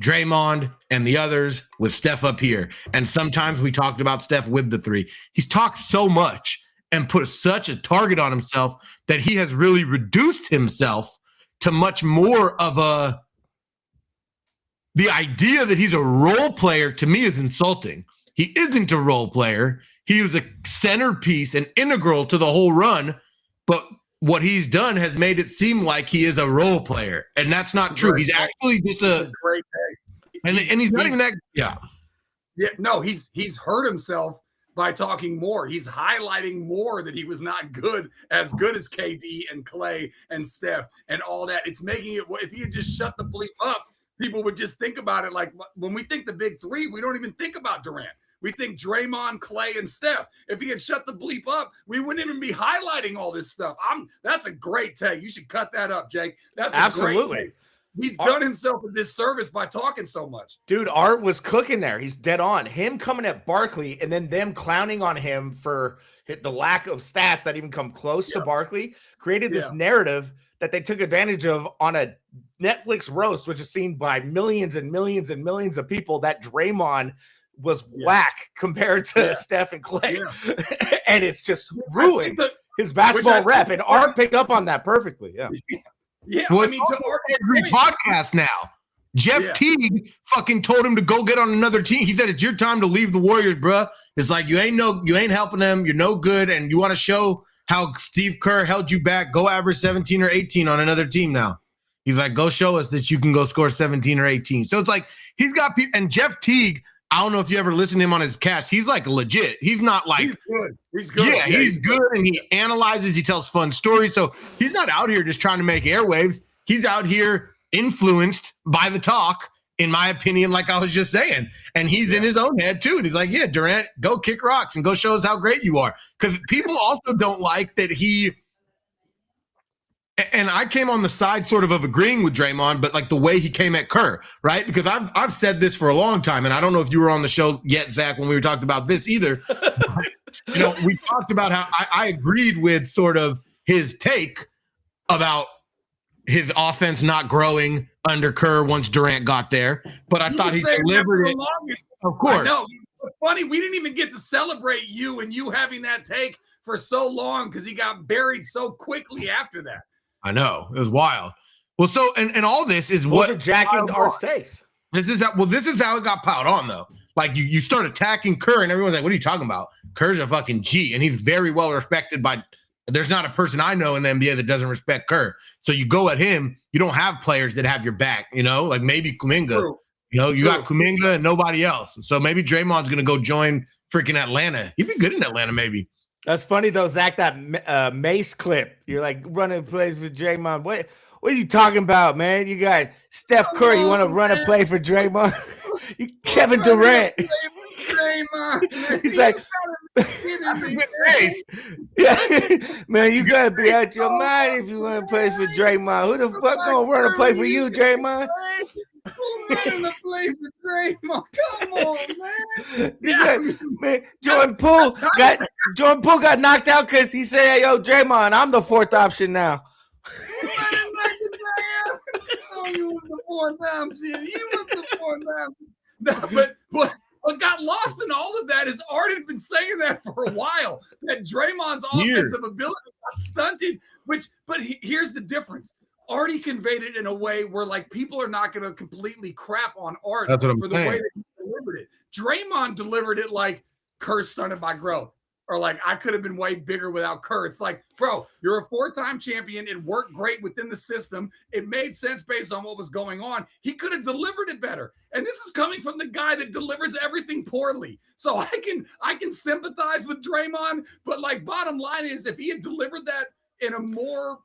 Draymond, and the others with Steph up here. And sometimes we talked about Steph with the three. He's talked so much and put such a target on himself that he has really reduced himself to much more of the idea that he's a role player to me is insulting. He isn't a role player. He was a centerpiece and integral to the whole run, but what he's done has made it seem like he is a role player, and that's not true. He's actually just a
great
and he's not even that. Yeah.
No, he's hurt himself by talking more. He's highlighting more that he was not as good as KD and Clay and Steph and all that. It's making it. If he had just shut the bleep up, people would just think about it like when we think the big three, we don't even think about Durant. We think Draymond, Clay, and Steph. If he had shut the bleep up, we wouldn't even be highlighting all this stuff. That's a great take. You should cut that up, Jake. That's
absolutely.
Great take. He's done himself a disservice by talking so much.
Dude, Art was cooking there. He's dead on. Him coming at Barkley and then them clowning on him for the lack of stats that even come close to Barkley created this narrative that they took advantage of on a Netflix roast, which is seen by millions and millions and millions of people, that Draymond was whack compared to Steph and Clay. And it's just ruined his basketball rep. And Art picked up on that perfectly.
Yeah.
Well, I mean, to every podcast now, Jeff Teague fucking told him to go get on another team. He said, it's your time to leave the Warriors, bro. It's like, you ain't helping them. You're no good. And you want to show how Steve Kerr held you back. Go average 17 or 18 on another team now. He's like, go show us that you can go score 17 or 18. So it's like, he's got people. And Jeff Teague, I don't know if you ever listen to him on his cast. He's like legit. He's not like.
He's good. He's good.
Yeah, he's good. And he analyzes. He tells fun stories. So he's not out here just trying to make airwaves. He's out here influenced by the talk, in my opinion, like I was just saying. And he's in his own head too. And he's like, yeah, Durant, go kick rocks and go show us how great you are. Because people also don't like that he. And I came on the side sort of agreeing with Draymond, but like the way he came at Kerr, right? Because I've said this for a long time, and I don't know if you were on the show yet, Zach, when we were talking about this either. But, we talked about how I agreed with sort of his take about his offense not growing under Kerr once Durant got there, but I thought he delivered it. Of course. I know.
It's funny. We didn't even get to celebrate you and you having that take for so long because he got buried so quickly after that.
I know. It was wild. Well, so and all this is what
jacking our takes.
This is how it got piled on though. Like you start attacking Kerr and everyone's like, what are you talking about? Kerr's a fucking G and he's very well respected by there's not a person I know in the NBA that doesn't respect Kerr. So you go at him, you don't have players that have your back, like maybe Kuminga.
True.
You got Kuminga and nobody else. So maybe Draymond's gonna go join freaking Atlanta. He'd be good in Atlanta, maybe.
That's funny though, Zach. That Mace clip. You're like running plays for Draymond. What are you talking about, man? You got Steph Curry. You want to run a play for Draymond? You Kevin Durant. He's like, man, you gotta be out your mind if you want to play for Draymond. Who the fuck gonna run a play for you, Draymond?
Who's running a play for Draymond? Come on, man.
Like, man, Jordan Poole got knocked out because he said, "Hey, yo, Draymond, I'm the fourth option now."
You was the fourth option. You was the fourth option. No, but what got lost in all of that is Art had been saying that for a while. That Draymond's offensive ability got stunted. But here's the difference. Artie conveyed it in a way where like people are not going to completely crap on Art for the way that he delivered it. Draymond delivered it like Kerr stunted by growth, or like I could have been way bigger without Kerr. It's like, bro, you're a 4-time champion. It worked great within the system. It made sense based on what was going on. He could have delivered it better. And this is coming from the guy that delivers everything poorly. So I can sympathize with Draymond, but like bottom line is if he had delivered that in a more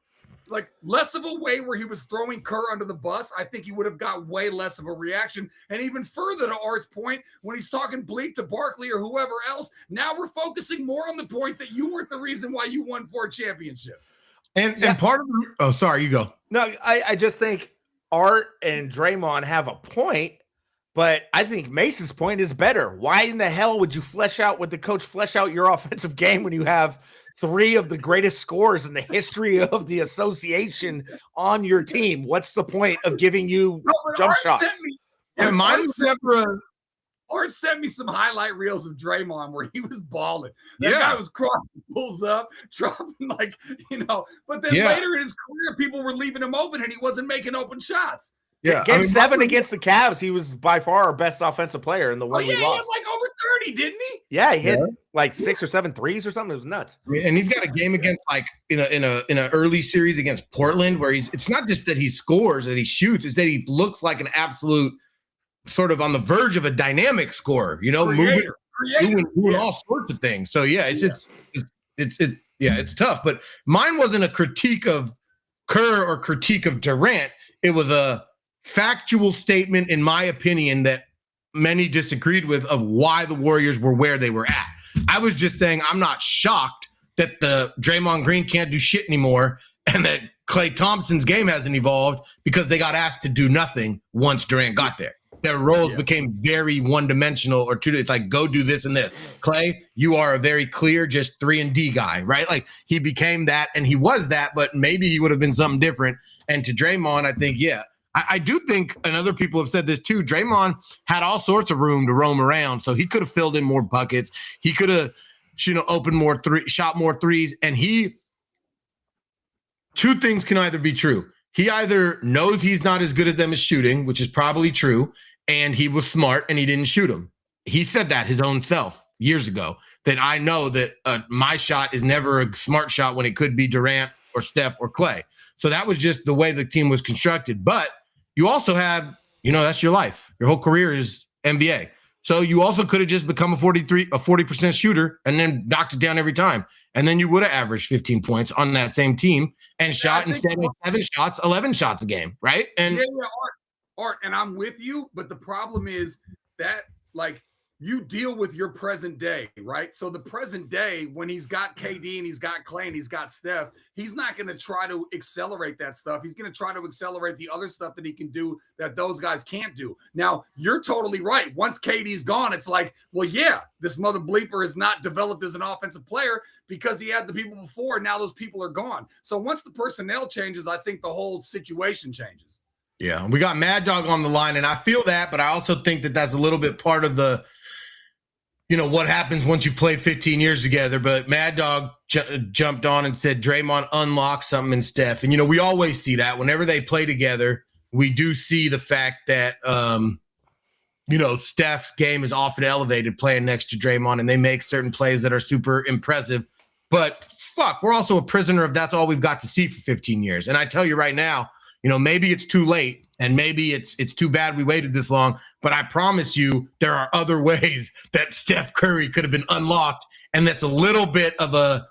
like less of a way where he was throwing Kerr under the bus, I think he would have got way less of a reaction. And even further to Art's point, when he's talking bleep to Barkley or whoever else, now we're focusing more on the point that you weren't the reason why you won 4 championships.
And part of sorry, you go.
No, I just think Art and Draymond have a point, but I think Mason's point is better. Why in the hell would you flesh out your offensive game when you have three of the greatest scorers in the history of the association on your team. What's the point of giving you jump shots?
Mine was never
Art sent me some highlight reels of Draymond where he was balling. That guy was crossing pulls up, dropping but then later in his career, people were leaving him open and he wasn't making open shots.
Yeah, Game 7 against the Cavs, he was by far our best offensive player in the one we lost.
He had like over 30, didn't he?
Yeah, he hit like 6 or 7 threes or something. It was nuts.
And he's got a game against like in a early series against Portland where it's not just that he scores, that he shoots, it's that he looks like an absolute sort of on the verge of a dynamic scorer, moving doing all sorts of things. So it's tough. But mine wasn't a critique of Kerr or critique of Durant. It was a factual statement, in my opinion, that many disagreed with, of why the Warriors were where they were at. I was just saying I'm not shocked that the Draymond Green can't do shit anymore and that Klay Thompson's game hasn't evolved because they got asked to do nothing once Durant got there. Their roles became very one-dimensional or two. It's like, go do this and this. Klay, you are a very clear, just 3-and-D guy, right? Like, he became that, and he was that, but maybe he would have been something different. And to Draymond, I think, I do think, and other people have said this too, Draymond had all sorts of room to roam around, so he could have filled in more buckets. He could have, opened more shot more threes, and two things can either be true. He either knows he's not as good as them as shooting, which is probably true, and he was smart and he didn't shoot him. He said that his own self years ago, that I know that my shot is never a smart shot when it could be Durant or Steph or Klay. So that was just the way the team was constructed. But you also had, that's your life. Your whole career is NBA. So you also could have just become a 40% shooter and then knocked it down every time. And then you would have averaged 15 points on that same team and shot instead of 7 shots, 11 shots a game, right? And
Art, and I'm with you, but the problem is that, like, you deal with your present day, right? So the present day, when he's got KD and he's got Klay and he's got Steph, he's not going to try to accelerate that stuff. He's going to try to accelerate the other stuff that he can do that those guys can't do. Now, you're totally right. Once KD's gone, it's like, well, this mother bleeper is not developed as an offensive player because he had the people before. And now those people are gone. So once the personnel changes, I think the whole situation changes.
Yeah, we got Mad Dog on the line, and I feel that, but I also think that that's a little bit part of the what happens once you've played 15 years together. But Mad Dog jumped on and said Draymond unlocked something in Steph. And, we always see that whenever they play together, we do see the fact that, Steph's game is often elevated playing next to Draymond, and they make certain plays that are super impressive. But we're also a prisoner of that's all we've got to see for 15 years. And I tell you right now, maybe it's too late and maybe it's too bad we waited this long, but I promise you there are other ways that Steph Curry could have been unlocked. And that's a little bit of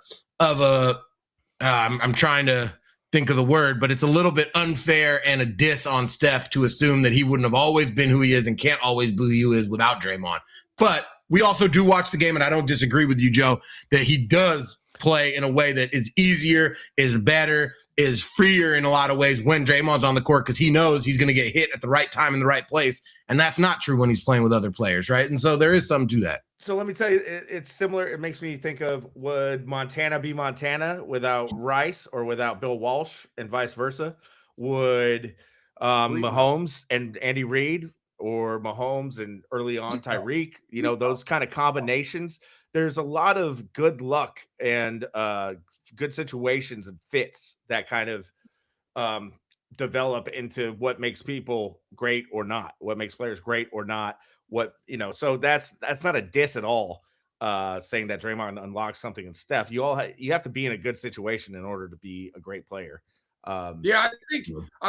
I'm trying to think of the word, but it's a little bit unfair and a diss on Steph to assume that he wouldn't have always been who he is and can't always be who he is without Draymond. But we also do watch the game, and I don't disagree with you, Joe, that he does play in a way that is easier, is better, is freer in a lot of ways when Draymond's on the court, because he knows he's going to get hit at the right time in the right place. And that's not true when he's playing with other players, right? And so there is something to that.
So let me tell you, it's similar. It makes me think of, would Montana be Montana without Rice or without Bill Walsh, and vice versa? Would Mahomes and Andy Reid, or Mahomes and early on Tyreek, those kind of combinations? There's a lot of good luck and good situations and fits that kind of develop into what makes people great or not, what makes players great or not. So that's not a diss at all, saying that Draymond unlocks something in Steph. You have to be in a good situation in order to be a great player.
I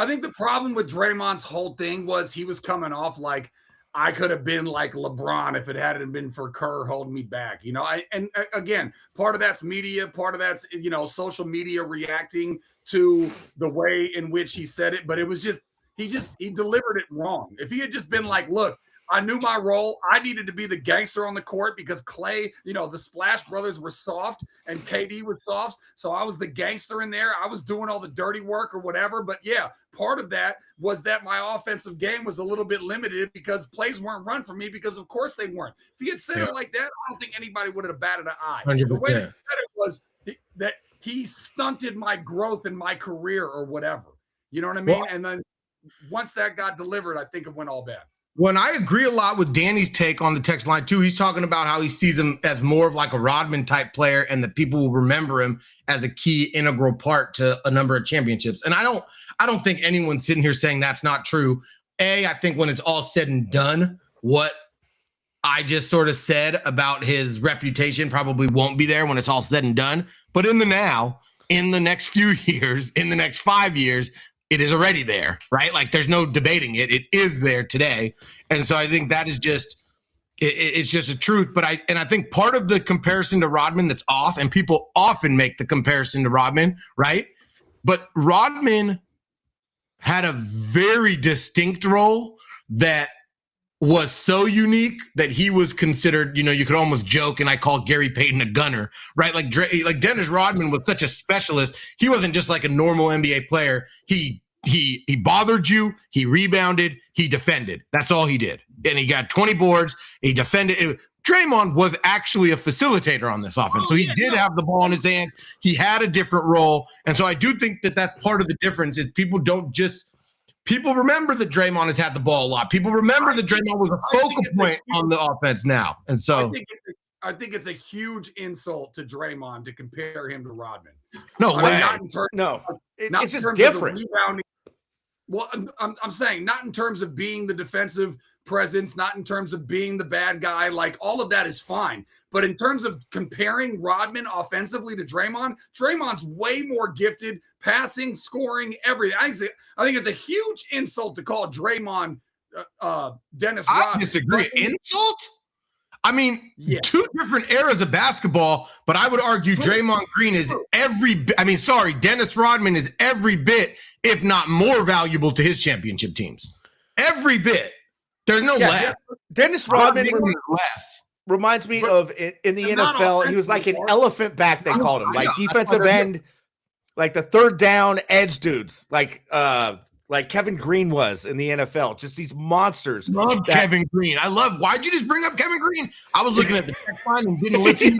think the problem with Draymond's whole thing was he was coming off like, I could have been like LeBron if it hadn't been for Kerr holding me back. And again, part of that's media, part of that's, social media reacting to the way in which he said it. But it was he delivered it wrong. If he had just been like, look, I knew my role. I needed to be the gangster on the court because Klay, the Splash Brothers were soft and KD was soft. So I was the gangster in there. I was doing all the dirty work or whatever. But part of that was that my offensive game was a little bit limited because plays weren't run for me, because of course they weren't. If he had said it like that, I don't think anybody would have batted an eye.
100%.
The way he said it was, that he stunted my growth in my career or whatever. You know what I mean?
Well,
and then once that got delivered, I think it went all bad.
When I agree a lot with Danny's take on the text line too, he's talking about how he sees him as more of like a Rodman type player and that people will remember him as a key integral part to a number of championships. And I don't think anyone's sitting here saying that's not true. I think when it's all said and done, what I just sort of said about his reputation probably won't be there when it's all said and done. But in the now, in the next few years, in the next 5 years, it is already there, right? Like there's no debating it. It is there today. And so I think that is just, it's just a truth. But I think part of the comparison to Rodman that's off, and people often make the comparison to Rodman, right? But Rodman had a very distinct role that was so unique that he was considered, you could almost joke, and I call Gary Payton a gunner, right? Like Dennis Rodman was such a specialist. He wasn't just like a normal NBA player. He bothered you, he rebounded, he defended. That's all he did. And he got 20 boards, he defended. Draymond was actually a facilitator on this offense. So he did have the ball in his hands. He had a different role. And so I do think that that's part of the difference is people remember that Draymond has had the ball a lot. People remember that Draymond was a focal point on the offense now. And so
I think it's a huge insult to Draymond to compare him to Rodman.
No way.
It's just different.
Well, I'm saying not in terms of being the defensive presence, not in terms of being the bad guy. Like all of that is fine. But in terms of comparing Rodman offensively to Draymond, Draymond's way more gifted, passing, scoring, everything. I think it's a huge insult to call Draymond Dennis Rodman.
I disagree. Insult? I mean, two different eras of basketball, but I would argue Draymond Green is Dennis Rodman is every bit, if not more valuable to his championship teams. Every bit. There's no less.
Dennis Rodman reminds me of in the NFL, he was like an elephant back, they called him, like defensive end, like the third down edge dudes, like Kevin Green was in the NFL. Just these monsters.
Kevin Green. Why'd you just bring up Kevin Green? I was looking at the text line and didn't listen.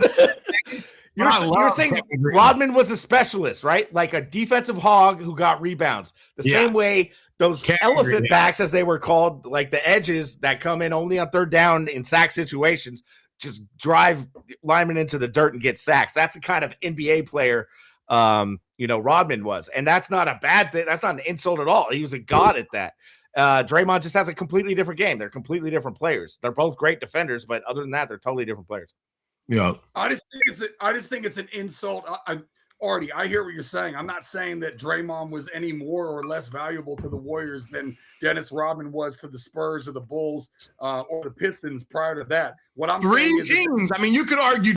You're saying Rodman was a specialist, right? Like a defensive hog who got rebounds. The same way those elephant backs, as they were called, like the edges that come in only on third down in sack situations, just drive linemen into the dirt and get sacks. That's the kind of NBA player Rodman was. And that's not a bad thing. That's not an insult at all. He was a god at that. Draymond just has a completely different game. They're completely different players. They're both great defenders, but other than that, they're totally different players.
Yeah.
I just think it's an insult. Artie, I hear what you're saying. I'm not saying that Draymond was any more or less valuable to the Warriors than Dennis Rodman was to the Spurs or the Bulls or the Pistons prior to that. What I'm saying is
teams. You could argue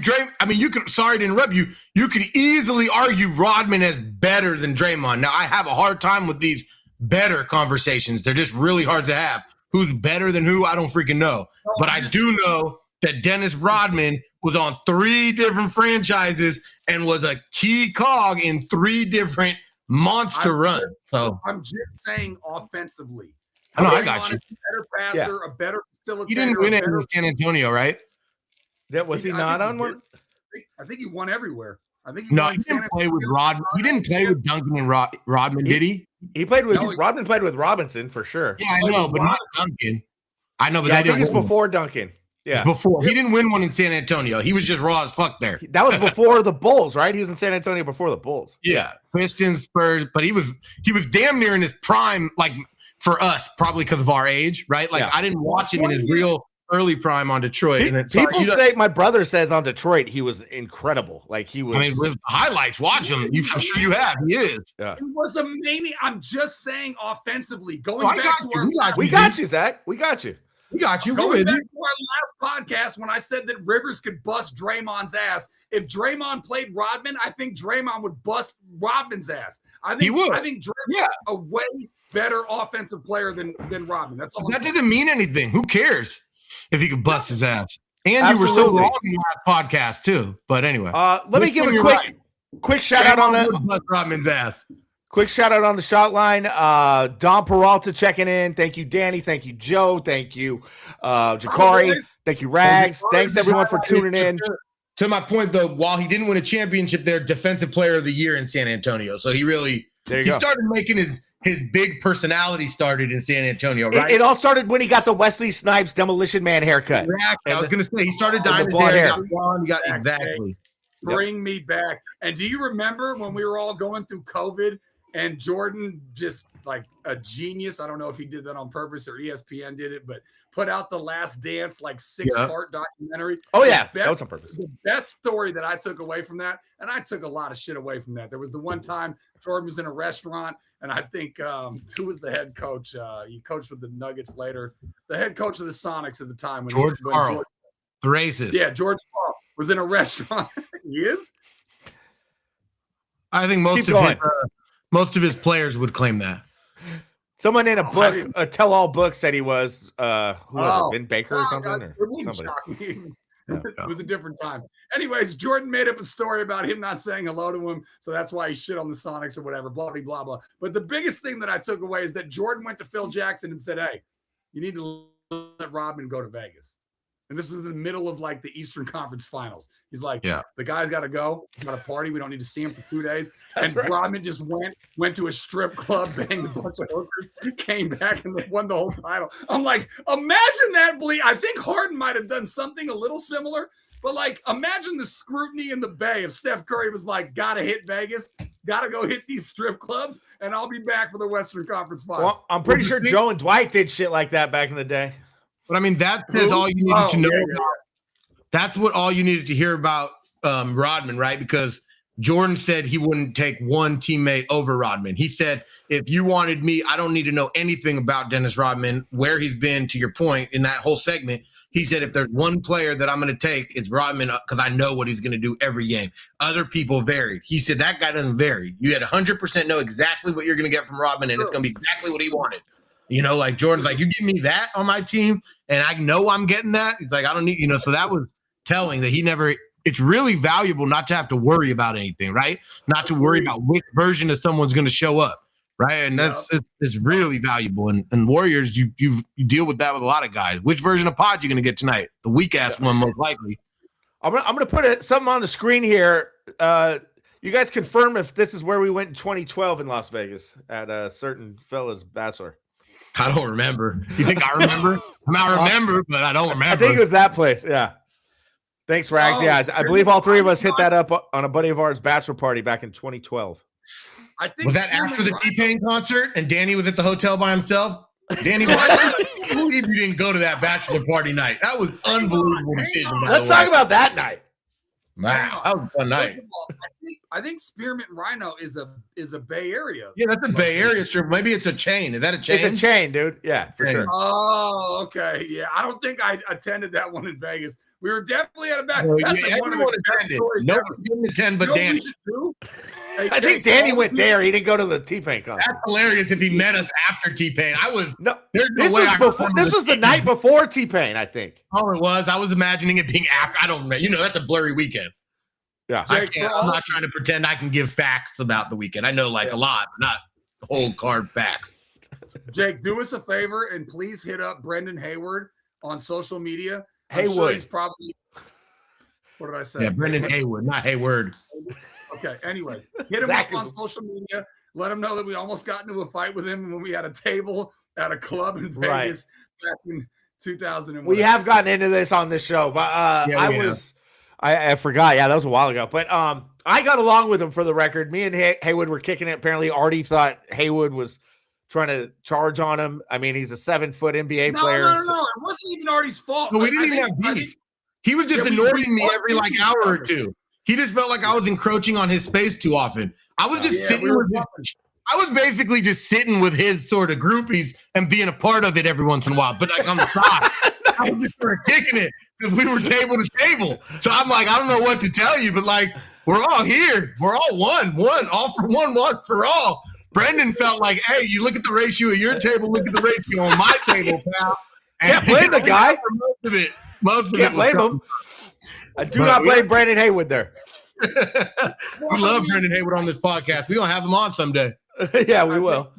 sorry to interrupt you. You could easily argue Rodman as better than Draymond. Now, I have a hard time with these better conversations. They're just really hard to have. Who's better than who? I don't freaking know. But I do know that Dennis Rodman was on 3 different franchises and was a key cog in 3 different monster runs. So
I'm just saying offensively.
I got you.
A better passer, a better facilitator.
He didn't win it in San Antonio, right?
Was he not on one?
I think he won everywhere. I think
he didn't play with Rodman. He didn't play with Duncan and Rodman, did he?
He played with Rodman. Played with Robinson for sure.
Yeah, I know, but not Duncan. I know, but
I think it's before Duncan. Yeah,
before he didn't win one in San Antonio. He was just raw as fuck there.
That was before the Bulls, right? He was in San Antonio before the Bulls.
Yeah, Pistons, Spurs, but he was damn near in his prime, like for us, probably because of our age, right? Like I didn't watch him in his real early prime on Detroit.
People say my brother says on Detroit he was incredible. Like he was.
I mean, with highlights, watch him. I'm sure you have. He is.
Yeah. It was amazing. I'm just saying offensively. Going back to our
we got you, Zach. We got you.
We got you.
Going back to our last podcast when I said that Rivers could bust Draymond's ass. If Draymond played Rodman, I think Draymond would bust Rodman's ass. I think Draymond a way better offensive player than Rodman. That's all.
That doesn't mean anything. Who cares if he could bust his ass? And you were so wrong in the last podcast too. But anyway,
let me give a quick shout out on that.
Bust Rodman's ass.
Quick shout out on the shot line. Don Peralta checking in. Thank you, Danny. Thank you, Joe. Thank you, Jakari. Thank you, Rags. Thanks everyone for tuning in.
to my point, though, while he didn't win a championship there, defensive player of the year in San Antonio. So he started making his big personality started in San Antonio, right?
It all started when he got the Wesley Snipes Demolition Man haircut.
Exactly. I was going to say, he started dyeing his hair. Exactly.
Bring me back. And do you remember when we were all going through COVID and Jordan, just like a genius, I don't know if he did that on purpose or ESPN did it, but put out the Last Dance, like 6-part documentary.
Oh, yeah. That was on purpose.
The best story that I took away from that, and I took a lot of shit away from that. There was the one time Jordan was in a restaurant, and I think who was the head coach? He coached with the Nuggets later. The head coach of the Sonics at the time. When
George Karl, the racist.
Yeah, George Karl was in a restaurant. He is?
I think most of his players would claim that.
Someone in a book, a tell-all book, said he was who was it, Vin Baker or something?
It wouldn't shock me. It was a different time. Anyways, Jordan made up a story about him not saying hello to him, so that's why he shit on the Sonics or whatever, blah, blah, blah, blah. But the biggest thing that I took away is that Jordan went to Phil Jackson and said, hey, you need to let Rodman go to Vegas. And this was in the middle of like the Eastern Conference Finals. He's like, the guy's got to go. He's got a party. We don't need to see him for 2 days. And Rodman just went to a strip club, banged a bunch of hookers, came back, and they won the whole title. I'm like, imagine that, I think Harden might have done something a little similar. But like, imagine the scrutiny in the Bay if Steph Curry was like, gotta hit Vegas, gotta go hit these strip clubs, and I'll be back for the Western Conference Finals.
Well, I'm pretty sure Joe and Dwight did shit like that back in the day.
But I mean, that is all you needed to know. That's what all you needed to hear about Rodman, right? Because Jordan said he wouldn't take one teammate over Rodman. He said, if you wanted me, I don't need to know anything about Dennis Rodman, where he's been, to your point in that whole segment. He said, if there's one player that I'm going to take, it's Rodman, because I know what he's going to do every game. Other people varied. He said, that guy doesn't vary. You had 100% know exactly what you're going to get from Rodman, and it's going to be exactly what he wanted. You know, like Jordan's like, you give me that on my team, and I know I'm getting that. He's like, I don't need, so that was telling that he never, it's really valuable not to have to worry about anything, right? Not to worry about which version of someone's going to show up, right? And that's it's really valuable. And Warriors, you deal with that with a lot of guys. Which version of pod you going to get tonight? The weak ass one, most likely.
I'm gonna put something on the screen here. You guys confirm if this is where we went in 2012 in Las Vegas at a certain fella's bachelor.
I don't remember. You think I remember? I remember, but I don't remember.
I think it was that place. Yeah. Thanks, Rags. I believe all three of us hit that up on a buddy of ours' bachelor party back in 2012.
I think
was that after the T-Pain concert and Danny was at the hotel by himself? Danny, I believe you didn't go to that bachelor party night. That was unbelievable decision.
Let's talk about that night.
Wow, that was a fun night.
All, I think Spearmint Rhino is a Bay Area.
Yeah, that's a Bay Area strip. Maybe it's a chain. Is that a chain?
It's a chain, dude. Yeah, for sure.
Oh, okay. Yeah, I don't think I attended that one in Vegas. We were definitely at a back.
That's like one of the best stories. Nobody didn't attend, but Danny.
I think Danny went there. He didn't go to the T-Pain concert.
That's hilarious if he met us after T-Pain.
This was the night before T-Pain, I think.
Oh, it was. I was imagining it being after. I don't know. That's a blurry weekend.
Yeah.
I'm not trying to pretend I can give facts about the weekend. I know a lot, but not whole card facts.
Jake, do us a favor and please hit up Brendan Hayward on social media.
Haywood.
Sure he's probably. What did I say?
Yeah, Brendan Haywood, not Hayward.
Okay. Anyways, hit him up on social media. Let him know that we almost got into a fight with him when we had a table at a club in Vegas back in 2001.
We have gotten into this on this show, but I forgot. Yeah, that was a while ago. But I got along with him for the record. Me and Haywood were kicking it. Apparently, Artie thought Haywood was trying to charge on him. I mean, he's a 7-foot NBA player.
No. It wasn't even Artie's fault.
No, we didn't even have beef. He was just annoying me every hour or two. He just felt like I was encroaching on his space too often. I was just sitting with I was basically just sitting with his sort of groupies and being a part of it every once in a while. But like on the side, I was just sort of kicking it because we were table to table. So I'm like, I don't know what to tell you, but like, we're all here. We're all one, all for one for all. Brendan felt like, hey, you look at the ratio of your table, look at the ratio on my table, pal.
Can't blame the guy.
For most of it. Can't
blame him. I do not blame Brandon Haywood there.
We love Brendan Haywood on this podcast. We're going to have him on someday.
Yeah, we will.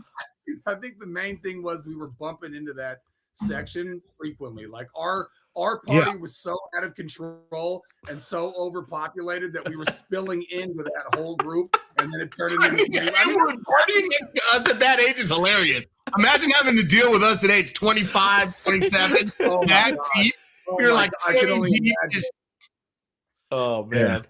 I think the main thing was we were bumping into that section frequently. Like our party was so out of control and so overpopulated that we were spilling into that whole group, and then it turned into.
Partying us at that age is hilarious. Imagine having to deal with us at age 25, 27.
Oh my God.
You're like,
I can only imagine.
Oh man.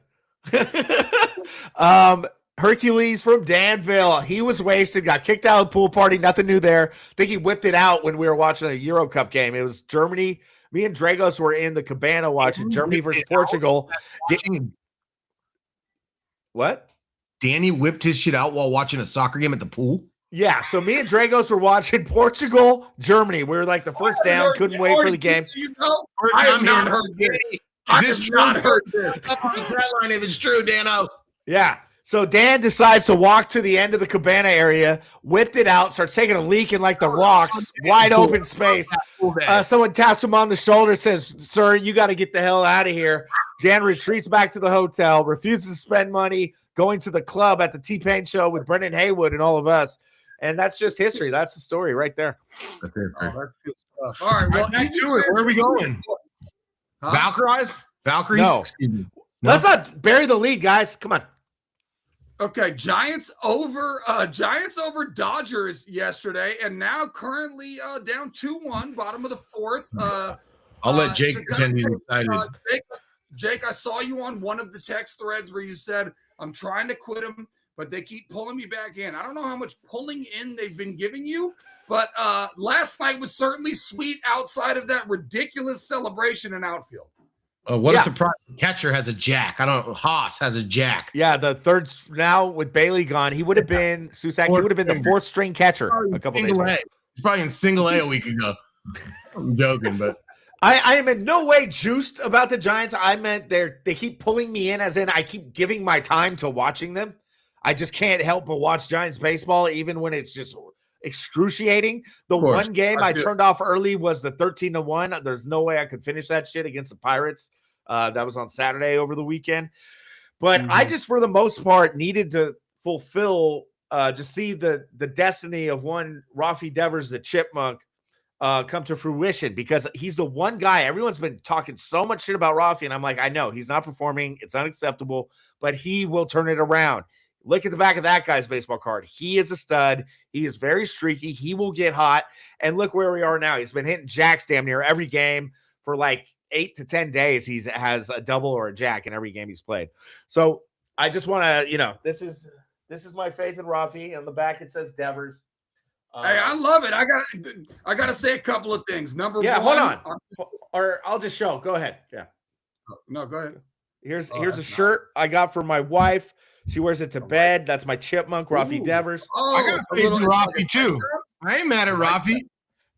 Hercules from Danville. He was wasted, got kicked out of the pool party, nothing new there. I think he whipped it out when we were watching a Euro Cup game. It was Germany. Me and Dragos were in the cabana watching Germany versus Portugal. What?
Danny whipped his shit out while watching a soccer game at the pool?
Yeah, so me and Dragos were watching Portugal, Germany. We were like the first down, couldn't wait for the game.
I have not heard this. I have not heard this.
Up on the thread line if it's true, Dano.
Yeah. So Dan decides to walk to the end of the cabana area, whipped it out, starts taking a leak in like the rocks, wide open space. Someone taps him on the shoulder, says, "Sir, you got to get the hell out of here." Dan retreats back to the hotel, refuses to spend money, going to the club at the T-Pain show with Brendan Haywood and all of us. And that's just history. That's the story right there.
That's good stuff. All right. Well,
back to it. Where are we going? Valkyries? Valkyries?
No. Let's not bury the lead, guys. Come on.
Okay, Giants over Dodgers yesterday, and now currently down 2-1, bottom of the fourth.
I'll let Jake pretend he's excited.
Jake, I saw you on one of the text threads where you said, "I'm trying to quit him, but they keep pulling me back in." I don't know how much pulling in they've been giving you, but last night was certainly sweet outside of that ridiculous celebration in outfield.
What a surprise. The catcher has a jack. I don't know. Haas has a jack.
Yeah, the third now with Bailey gone, he would have been Susak. He would have been the fourth string catcher a couple days ago.
He's probably in single A week ago. I'm joking, but
I am in no way juiced about the Giants. I meant they keep pulling me in, as in I keep giving my time to watching them. I just can't help but watch Giants baseball, even when it's just excruciating. The one game I turned off early was the 13-1. There's no way I could finish that shit against the Pirates. That was on Saturday over the weekend. But I just, for the most part, needed to fulfill, just see the destiny of one Rafi Devers, the Chipmunk, come to fruition, because he's the one guy. Everyone's been talking so much shit about Rafi, and I'm like, I know he's not performing. It's unacceptable, but he will turn it around. Look at the back of that guy's baseball card. He is a stud. He is very streaky. He will get hot. And look where we are now. He's been hitting jacks damn near every game for like 8 to 10 days. He has a double or a jack in every game he's played. So I just want to, this is my faith in Rafi. On the back it says Devers.
Hey, I love it. I got to say a couple of things. Number one.
Hold on. Or I'll just show. Go ahead. Yeah.
No, go ahead.
Here's a shirt I got for my wife. She wears it to bed. That's my Chipmunk, Rafi Devers.
I got faith in Rafi too. I ain't mad at Rafi.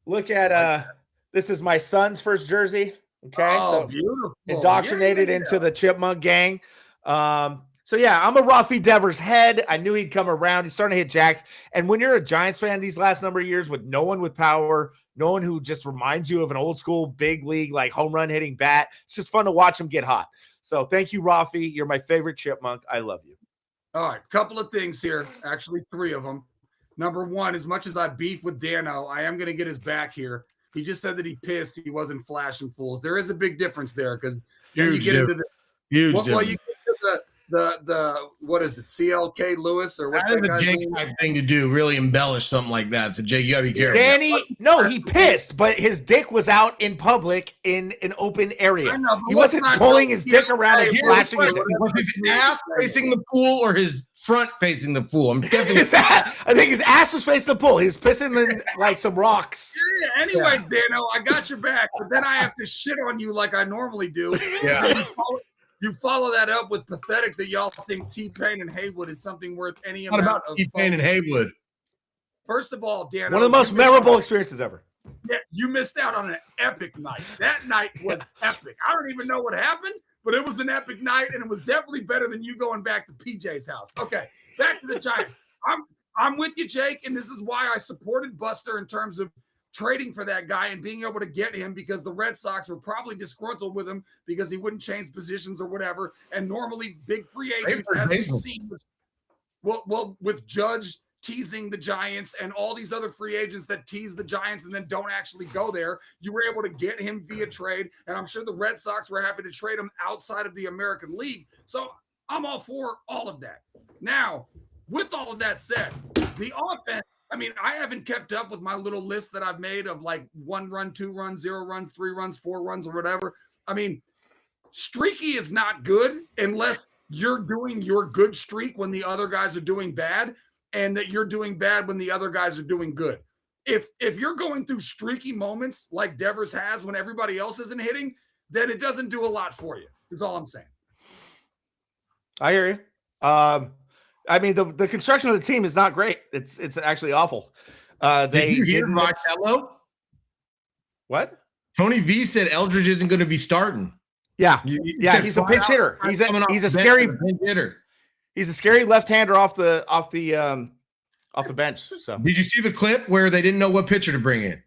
Look at this is my son's first jersey. Okay, so
beautiful.
Indoctrinated into the Chipmunk gang. So yeah, I'm a Rafi Devers head. I knew he'd come around. He's starting to hit jacks. And when you're a Giants fan these last number of years with no one with power, no one who just reminds you of an old school big league like home run hitting bat, it's just fun to watch him get hot. So thank you, Rafi. You're my favorite Chipmunk. I love you.
All right, couple of things here. Actually, 3 of them. Number one, as much as I beef with Dano, I am going to get his back here. He just said that he pissed. He wasn't flashing fools. There is a big difference there, because you get into the
huge.
Well, you get to the what is it? CLK Lewis or what's that
guy's Jake type thing to do? Really embellish something like that. So Jake, you gotta be careful.
Danny, no, he pissed, but his dick was out in public in an open area. He wasn't pulling his dick around and flashing his.
Was his ass facing the pool or his front facing the pool? I'm guessing
I think his ass was facing the pool. He was pissing in like some rocks.
Yeah, anyways, Dano, I got your back, but then I have to shit on you like I normally do.
Yeah.
You follow that up with pathetic that y'all think T-Pain and Haywood is something worth any amount
of T-Pain and Haywood?
First of all, Dan,
one of the most memorable experiences ever.
Yeah, you missed out on an epic night. That night was epic. I don't even know what happened, but it was an epic night, and it was definitely better than you going back to PJ's house. Okay, back to the Giants. I'm with you, Jake, and this is why I supported Buster in terms of trading for that guy and being able to get him, because the Red Sox were probably disgruntled with him because he wouldn't change positions or whatever. And normally big free agents, as we've seen, well, with Judge teasing the Giants and all these other free agents that tease the Giants and then don't actually go there. You were able to get him via trade, and I'm sure the Red Sox were happy to trade him outside of the American League. So I'm all for all of that. Now, with all of that said, the offense, I mean, I haven't kept up with my little list that I've made of like 1 run, 2 runs, 0 runs, 3 runs, 4 runs, or whatever. I mean, streaky is not good unless you're doing your good streak when the other guys are doing bad, and that you're doing bad when the other guys are doing good. If you're going through streaky moments like Devers has when everybody else isn't hitting, then it doesn't do a lot for you, is all I'm saying.
I hear you. I mean, the construction of the team is not great. It's actually awful.
Did you hear Marcello?
What?
Tony V said Eldridge isn't going to be starting.
Yeah, he's a pinch hitter. He's a scary
pinch hitter.
He's a scary left-hander off the bench. So,
did you see the clip where they didn't know what pitcher to bring in?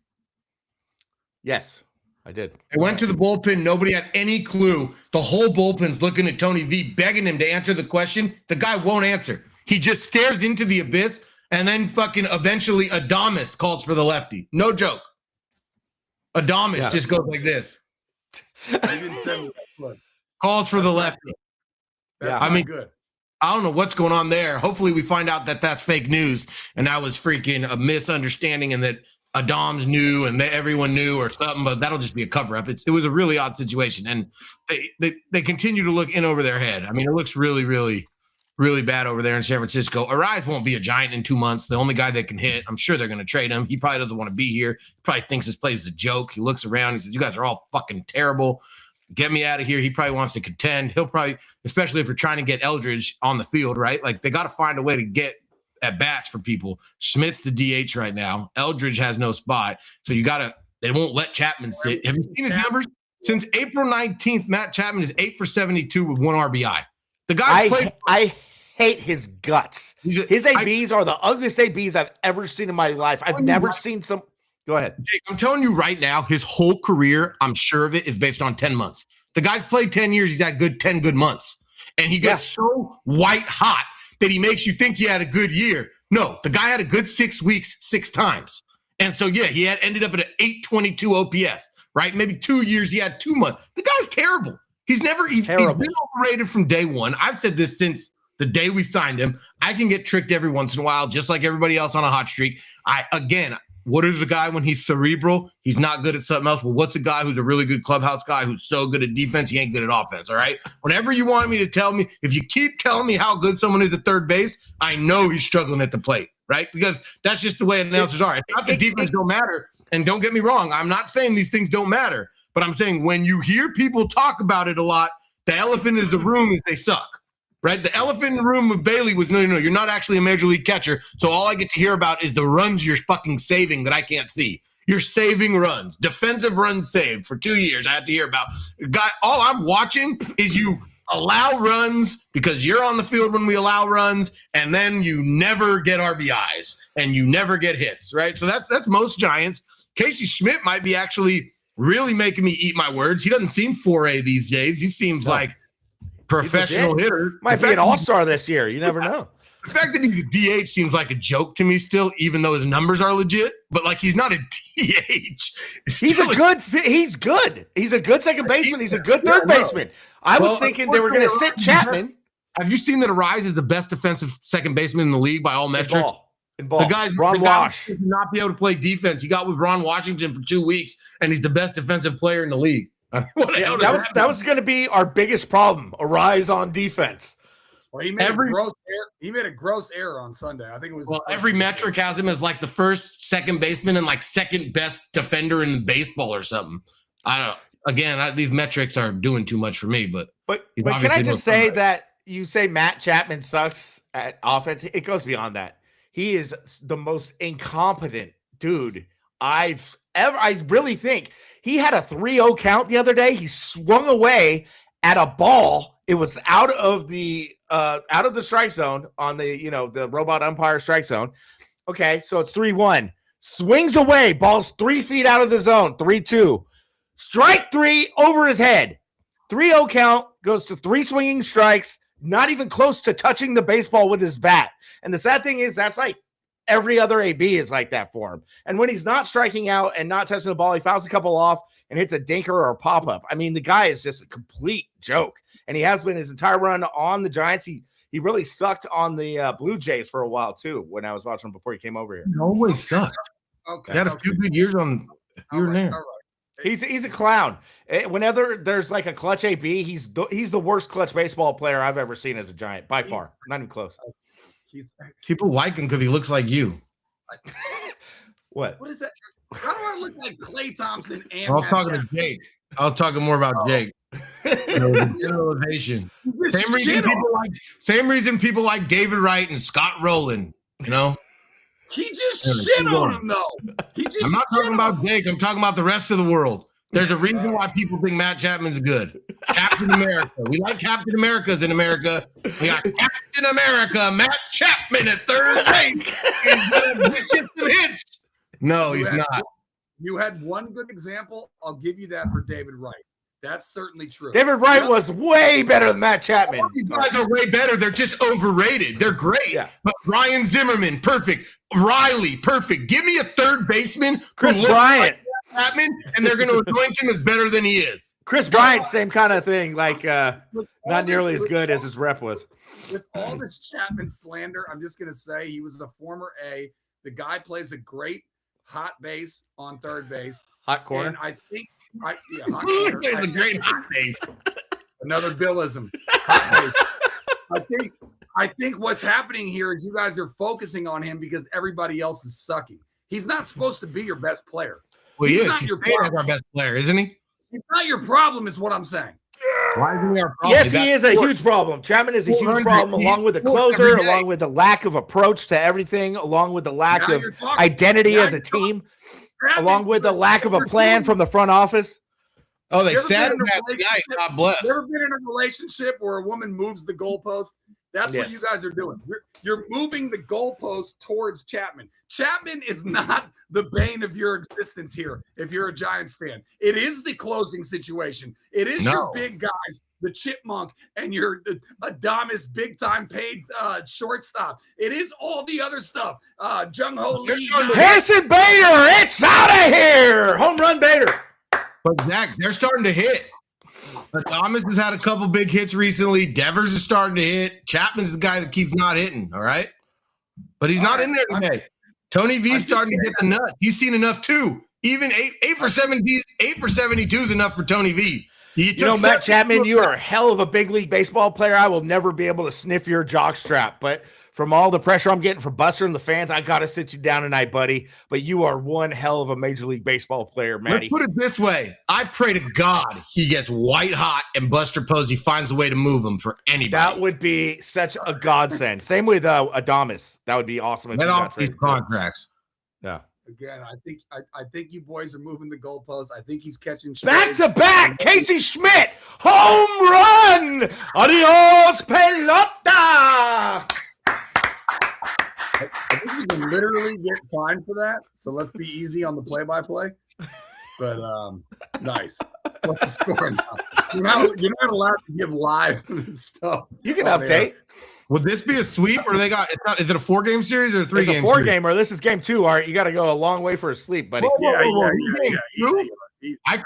Yes, I did.
They went to the bullpen. Nobody had any clue. The whole bullpen's looking at Tony V, begging him to answer the question. The guy won't answer. He just stares into the abyss, and then fucking eventually Adames calls for the lefty. No joke. Adames just goes like this. Calls for the lefty.
I mean, good.
I don't know what's going on there. Hopefully we find out that that's fake news and that was freaking a misunderstanding and that Adams knew and that everyone knew or something, but that'll just be a cover-up. It was a really odd situation, and they continue to look in over their head. I mean, it looks really, really, really bad over there in San Francisco. Arias won't be a Giant in 2 months. The only guy that can hit, I'm sure they're going to trade him. He probably doesn't want to be here. He probably thinks this place is a joke. He looks around. He says, you guys are all fucking terrible. Get me out of here. He probably wants to contend. He'll probably, especially if you're trying to get Eldridge on the field, right? Like, they got to find a way to get at bats for people. Schmidt's the DH right now. Eldridge has no spot. So they won't let Chapman sit. Have you seen his numbers? Since April 19th, Matt Chapman is 8 for 72 with 1 RBI. The guy
I hate his guts. His ABs are the ugliest ABs I've ever seen in my life. I've never seen some. Go ahead.
Jake, I'm telling you right now, his whole career, I'm sure of it, is based on 10 months. The guy's played 10 years. He's had 10 good months. And he gets so white hot that he makes you think he had a good year. No, the guy had a good 6 weeks, 6 times. And so, yeah, he had ended up at an 822 OPS, right? Maybe 2 years, he had 2 months. The guy's terrible. He's been overrated from day one. I've said this since the day we signed him. I can get tricked every once in a while, just like everybody else on a hot streak. What is the guy when he's cerebral? He's not good at something else. Well, what's a guy who's a really good clubhouse guy who's so good at defense, he ain't good at offense, all right? Whenever you want me to tell me, if you keep telling me how good someone is at third base, I know he's struggling at the plate, right? Because that's just the way announcers are. It's not that defense don't matter. And don't get me wrong, I'm not saying these things don't matter. But I'm saying when you hear people talk about it a lot, the elephant in the room is they suck. Right? The elephant in the room with Bailey was, no, you're not actually a major league catcher. So all I get to hear about is the runs you're fucking saving that I can't see. You're saving runs, defensive runs saved for 2 years. I have to hear about. Guy, all I'm watching is you allow runs because you're on the field when we allow runs, and then you never get RBIs and you never get hits, right? So that's most Giants. Casey Schmidt might be actually really making me eat my words. He doesn't seem 4A these days. He seems like professional hitter.
Might be an all-star this year. You never know.
The fact that he's a DH seems like a joke to me still, even though his numbers are legit. But like, he's not a DH.
He's good. He's a good second baseman. He's a good third baseman. I was thinking they were going to sit Chapman.
Have you seen that Arias is the best defensive second baseman in the league by all metrics?
In ball.
The guy's not be able to play defense. He got with Ron Washington for 2 weeks, and he's the best defensive player in the league.
That was going to be our biggest problem. Arise on defense.
Well, he made a gross error on Sunday. I think it was.
Well, every metric has him as like the first second baseman and like second best defender in baseball or something. I don't know. Again, these metrics are doing too much for me. But
can I just say that you say Matt Chapman sucks at offense? It goes beyond that. He is the most incompetent dude I really think. He had a 3-0 count the other day. He swung away at a ball. It was out of the strike zone on the robot umpire strike zone. Okay, so it's 3-1. Swings away. Ball's 3 feet out of the zone. 3-2. Strike 3 over his head. 3-0 count goes to 3 swinging strikes. Not even close to touching the baseball with his bat. And the sad thing is that's like Every other AB is like that for him. And when he's not striking out and not touching the ball, he fouls a couple off and hits a dinker or a pop-up. I mean, the guy is just a complete joke. And he has been his entire run on the Giants. He really sucked on the Blue Jays for a while, too, when I was watching him before he came over here.
He always sucked.
Okay.
He had a few good years on here and there.
All right.
He's a clown. Whenever there's like a clutch AB, he's the worst clutch baseball player I've ever seen as a Giant, by far. Not even close.
People like him because he looks like you.
What
is that? How do I look like Klay Thompson? And
I was talking to Jake. I was talking more about Jake. Generalization. Same reason people like David Wright and Scott Rowland. You know.
He just shit on him though.
I'm not talking about Jake. I'm talking about the rest of the world. There's a reason why people think Matt Chapman's good. Captain America. We like Captain Americas in America. We got Captain America, Matt Chapman at third base. Hits. No, he's not.
You had one good example. I'll give you that for David Wright. That's certainly true.
David Wright was way better than Matt Chapman.
These guys are way better. They're just overrated. They're great.
Yeah.
But Ryan Zimmerman, perfect. Riley, perfect. Give me a third baseman.
Chris Bryant.
Chapman, and they're going to anoint him as better than he is.
Chris Bryant, same kind of thing. Like not nearly as good as his rep was.
With all this Chapman slander, I'm just going to say he was a former A. The guy plays a great hot base on third base.
Hot corner.
And I think hot corner.
He plays a great hot base.
Another Billism. Hot base. I think what's happening here is you guys are focusing on him because everybody else is sucking. He's not supposed to be your best player.
Well,
he's
is.
not
He's
your
our best player, isn't he?
He's not your problem, is what I'm saying.
Why isn't he our problem?
Yes, he is a huge problem. Chapman is a huge problem, along with the closer, along with the lack of approach to everything, along with the lack of identity as a team, along with the lack of a plan from the front office.
Oh, they said that night. God bless.
You ever been in a relationship where a woman moves the goalpost? That's what you guys are doing. You're moving the goalpost towards Chapman. Chapman is not the bane of your existence here if you're a Giants fan. It is the closing situation. It is your big guys, the Chipmunk, and your Adamas big-time paid shortstop. It is all the other stuff. Jung-Ho Lee.
Harrison Bader, it's out of here. Home run Bader.
But, Zach, they're starting to hit. Thomas has had a couple big hits recently. Devers is starting to hit. Chapman's the guy that keeps not hitting, all right? But he's not in there today. Tony V's starting to hit the nuts. He's seen enough, too. Even 8 for 72 is enough for Tony V.
You know, Matt Chapman, you are a hell of a big league baseball player. I will never be able to sniff your jockstrap, but from all the pressure I'm getting from Buster and the fans, I got to sit you down tonight, buddy. But you are one hell of a Major League Baseball player, Matty.
Let's put it this way. I pray to God he gets white hot and Buster Posey finds a way to move him for anybody.
That would be such a godsend. Same with Adamas. That would be awesome.
Let off these contracts.
Yeah.
Again, I think you boys are moving the goalposts. I think he's catching
back to back. Casey Schmidt, home run. Adios, pelota.
I think you can literally get fined for that. So let's be easy on the play-by-play. But nice. What's the score now? You're not allowed to give live stuff.
You can update.
Would this be a sweep, or they got? Is it a 4-game series or a 3-game?
It's a 4-gamer. This is game 2. Art, you got to go a long way for a sleep, buddy.
I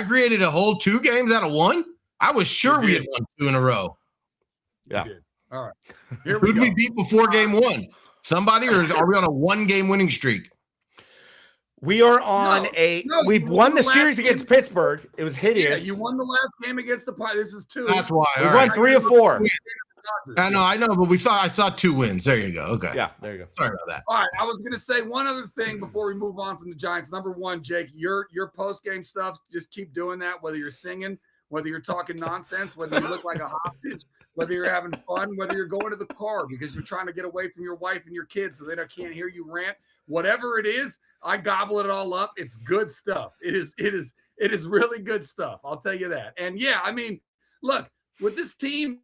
created a whole 2 games out of 1. I was sure we had won 2 in a row.
Yeah.
All right.
Who did we beat before game 1? Somebody, or are we on a 1-game winning streak?
We are on we won the series against Pittsburgh. It was hideous.
Yeah, you won the last game against the Pirates. This is 2.
That's why.
We won 3 of 4.
I know, but I saw 2 wins. There you go. Okay.
Yeah, there you go.
Sorry about that.
All right. I was going to say one other thing before we move on from the Giants. Number 1, Jake, your post-game stuff, just keep doing that, whether you're singing, whether you're talking nonsense, whether you look like a hostage, whether you're having fun, whether you're going to the car because you're trying to get away from your wife and your kids so they can't hear you rant. Whatever it is, I gobble it all up. It's good stuff. It is really good stuff. I'll tell you that. And yeah, I mean, look, with this team,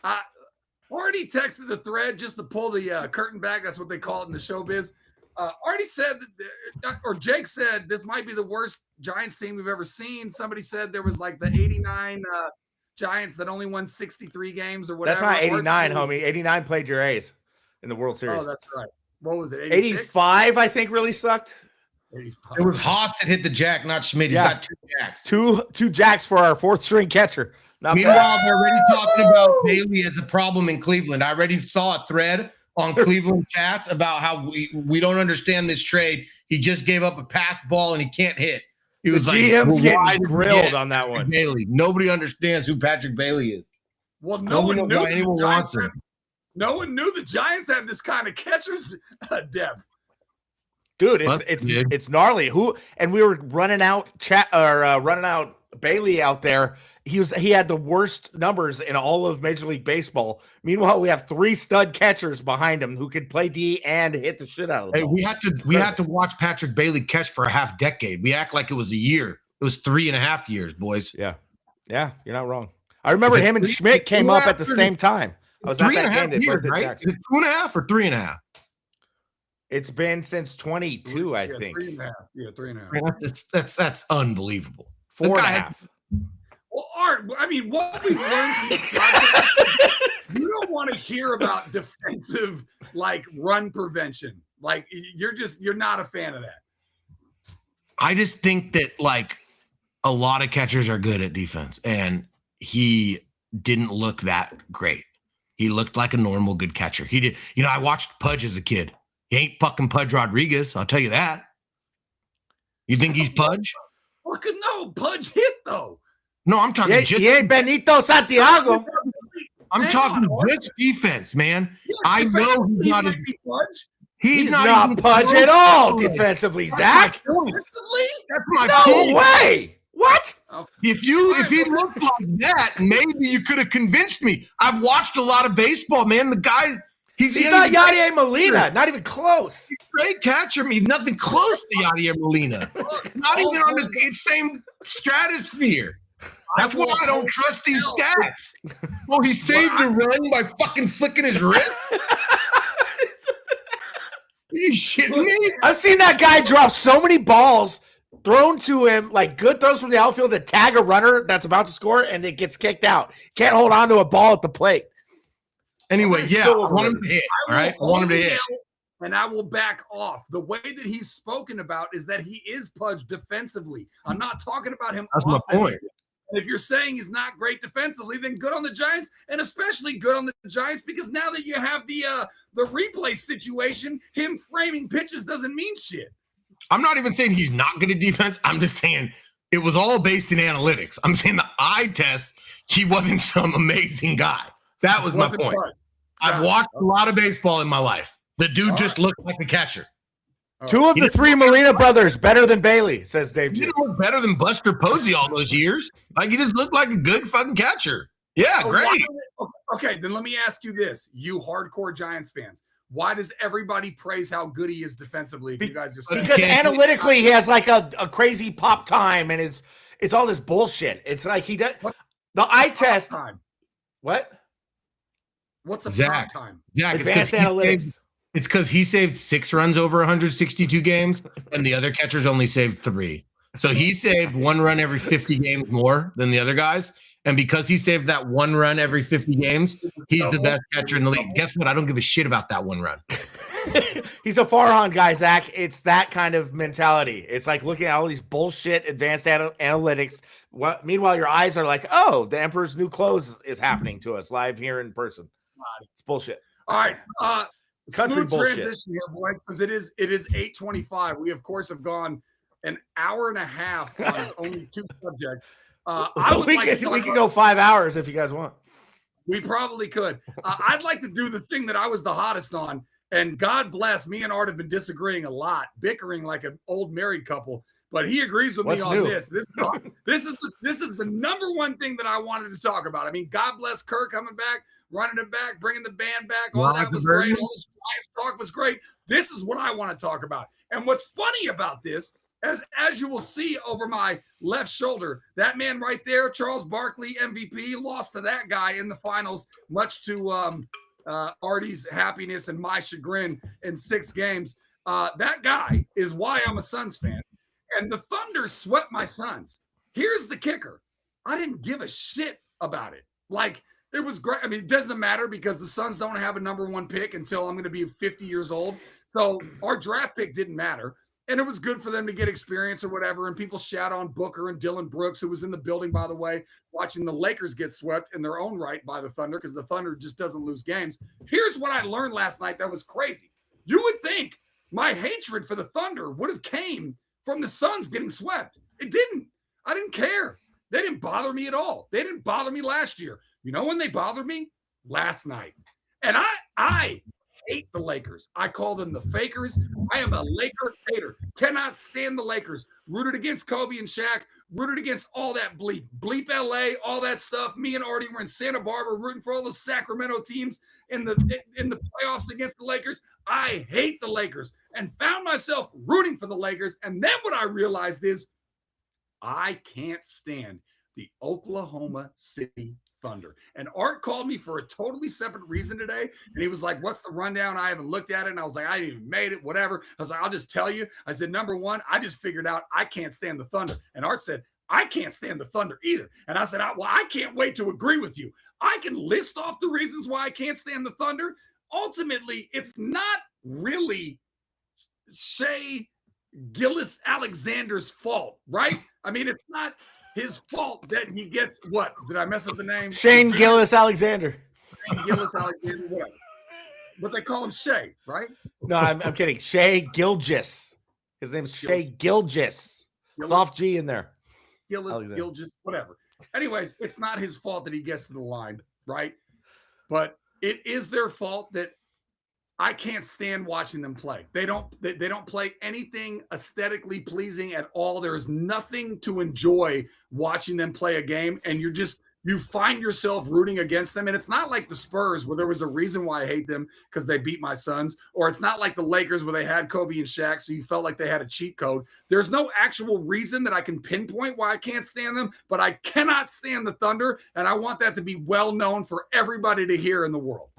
I already texted the thread just to pull the curtain back. That's what they call it in the showbiz. Already said that, or Jake said, this might be the worst Giants team we've ever seen. Somebody said there was like the 89 Giants that only won 63 games or whatever.
That's not 89, homie. 89 played your A's. in the World Series.
Oh, that's right. What was it?
85, I think, really sucked.
85.
It was Haas that hit the jack, not Schmidt. He's got 2 jacks.
Two jacks for our 4th string catcher.
Meanwhile, they're already talking about Bailey as a problem in Cleveland. I already saw a thread on Cleveland chats about how we don't understand this trade. He just gave up a pass ball and he can't hit. He was
GM's getting grilled on that one.
Bailey. Nobody understands who Patrick Bailey is.
Well, no one knew
anyone wants him.
No one knew the Giants had this kind of catcher's depth.
Dude, it's gnarly. And we were running out Bailey out there. He had the worst numbers in all of Major League Baseball. Meanwhile, we have 3 stud catchers behind him who could play D and hit the shit out of the ball.
We had to watch Patrick Bailey catch for a half decade. We act like it was a year. It was 3.5 years, boys.
Yeah, you're not wrong. I remember him and Schmidt came up at the same time. I was at that game.
Years, right? Is it 2.5 or 3.5?
It's been since 22, I think.
3.5. Yeah, 3.5.
That's unbelievable.
4.5.
Well, Art, I mean, what we've learned from this podcast, you don't want to hear about defensive, run prevention. You're not a fan of that.
I just think that, a lot of catchers are good at defense, and he didn't look that great. He looked like a normal good catcher. He did. I watched Pudge as a kid. He ain't fucking Pudge Rodriguez. I'll tell you that. You think he's Pudge?
Look, no, Pudge hit though.
No, I'm talking
he ain't Benito Santiago.
I'm talking just defense, man. I know he's not a
Pudge.
He's not Pudge at all defensively, Zach.
That's my
point.
No
way. What?
If he looked like that, maybe you could have convinced me. I've watched a lot of baseball, man. The guy, he's
not Yadier Molina. Not even close.
He's a great catcher. He's nothing close to Yadier Molina. Not even on the same stratosphere. That's why I don't trust these stats. Well, he saved a run by fucking flicking his wrist. You shitting me?
I've seen that guy drop so many balls thrown to him, good throws from the outfield to tag a runner that's about to score, and it gets kicked out. Can't hold on to a ball at the plate.
Anyway, I want him to hit. All right, I want him to hit.
And I will back off. The way that he's spoken about is that he is Pudge defensively. I'm not talking about him.
That's my point.
If you're saying he's not great defensively, then good on the Giants, and especially good on the Giants, because now that you have the replay situation, him framing pitches doesn't mean shit.
I'm not even saying he's not good at defense. I'm just saying it was all based in analytics. I'm saying the eye test, he wasn't some amazing guy. That was my point. I've watched a lot of baseball in my life. The dude just looked like a catcher.
2 of the 3 Molina brothers better than Bailey, says Dave.
He didn't look better than Buster Posey all those years. He just looked like a good fucking catcher. Yeah, great.
Okay, then let me ask you this. You hardcore Giants fans, why does everybody praise how good he is defensively? If you guys are saying
because analytically he has a crazy pop time and it's all this bullshit. It's like he does the eye test.
Time?
What?
What's a pop time?
Zach,
advanced analytics.
It's because he saved 6 runs over 162 games, and the other catchers only saved 3. So he saved 1 run every 50 games more than the other guys. And because he saved that 1 run every 50 games, he's the best catcher in the league. Guess what? I don't give a shit about that 1 run.
He's a Farhan guy, Zach. It's that kind of mentality. It's like looking at all these bullshit advanced analytics. Meanwhile, your eyes are like, oh, the Emperor's New Clothes is happening to us live here in person. It's bullshit.
All right.
Country
smooth
bullshit.
Transition here, boys, because it is 8:25. We of course have gone an hour and a half on only 2 subjects.
We could go 5 hours if you guys want.
We probably could. I'd like to do the thing that I was the hottest on, and God bless, me and Art have been disagreeing a lot, bickering like an old married couple. But he agrees with me on this. This is the number one thing that I wanted to talk about. I mean, God bless Kerr coming back, running it back, bringing the band back. All that was great. All this Giants talk was great. This is what I want to talk about. And what's funny about this, as you will see over my left shoulder, that man right there, Charles Barkley, MVP, lost to that guy in the finals, much to Artie's happiness and my chagrin in 6 games. That guy is why I'm a Suns fan. And the Thunder swept my Suns. Here's the kicker. I didn't give a shit about it. Like, It was great. I mean, it doesn't matter because the Suns don't have a number 1 pick until I'm going to be 50 years old. So our draft pick didn't matter. And it was good for them to get experience or whatever. And people shout on Booker and Dylan Brooks, who was in the building, by the way, watching the Lakers get swept in their own right by the Thunder because the Thunder just doesn't lose games. Here's what I learned last night that was crazy. You would think my hatred for the Thunder would have came from the Suns getting swept. It didn't. I didn't care. They didn't bother me at all. They didn't bother me last year. You know when they bothered me? Last night. And I hate the Lakers. I call them the fakers. I am a Laker hater. Cannot stand the Lakers. Rooted against Kobe and Shaq. Rooted against all that bleep. Bleep LA, all that stuff. Me and Artie were in Santa Barbara rooting for all those Sacramento teams in the playoffs against the Lakers. I hate the Lakers and found myself rooting for the Lakers. And then what I realized is I can't stand the Oklahoma City Thunder. And Art called me for a totally separate reason today. And he was like, what's the rundown? I haven't looked at it. And I was like, I didn't even made it, whatever. I was like, I'll just tell you. I said, number one, I just figured out I can't stand the Thunder. And Art said, I can't stand the Thunder either. And I said, well, I can't wait to agree with you. I can list off the reasons why I can't stand the Thunder. Ultimately, it's not really Shea Gilgeous-Alexander's fault, right? I mean, it's not his fault that he gets what? Did I mess up the name?
Shane Gilgeous-Alexander.
Shane Gilgeous-Alexander, whatever. But they call him Shea, right?
No, I'm kidding. Shea Gilgeous. His name's Shea Gilgeous. Soft G in there.
Gilgeous, whatever. Anyways, it's not his fault that he gets to the line, right? But it is their fault that I can't stand watching them play. They don't play anything aesthetically pleasing at all. There is nothing to enjoy watching them play a game, and you find yourself rooting against them. And it's not like the Spurs where there was a reason why I hate them because they beat my Suns, or it's not like the Lakers where they had Kobe and Shaq, so you felt like they had a cheat code. There's no actual reason that I can pinpoint why I can't stand them, but I cannot stand the Thunder, and I want that to be well known for everybody to hear in the world.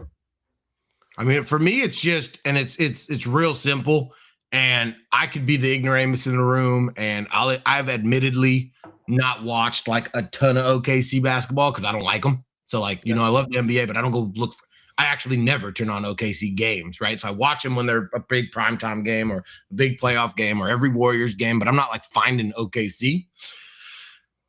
I mean, for me, it's just, and it's real simple. And I could be the ignoramus in the room, and I've admittedly not watched like a ton of OKC basketball because I don't like them. So like, I love the NBA, but I don't go look for. I actually never turn on OKC games, right? So I watch them when they're a big primetime game or a big playoff game or every Warriors game, but I'm not like finding OKC.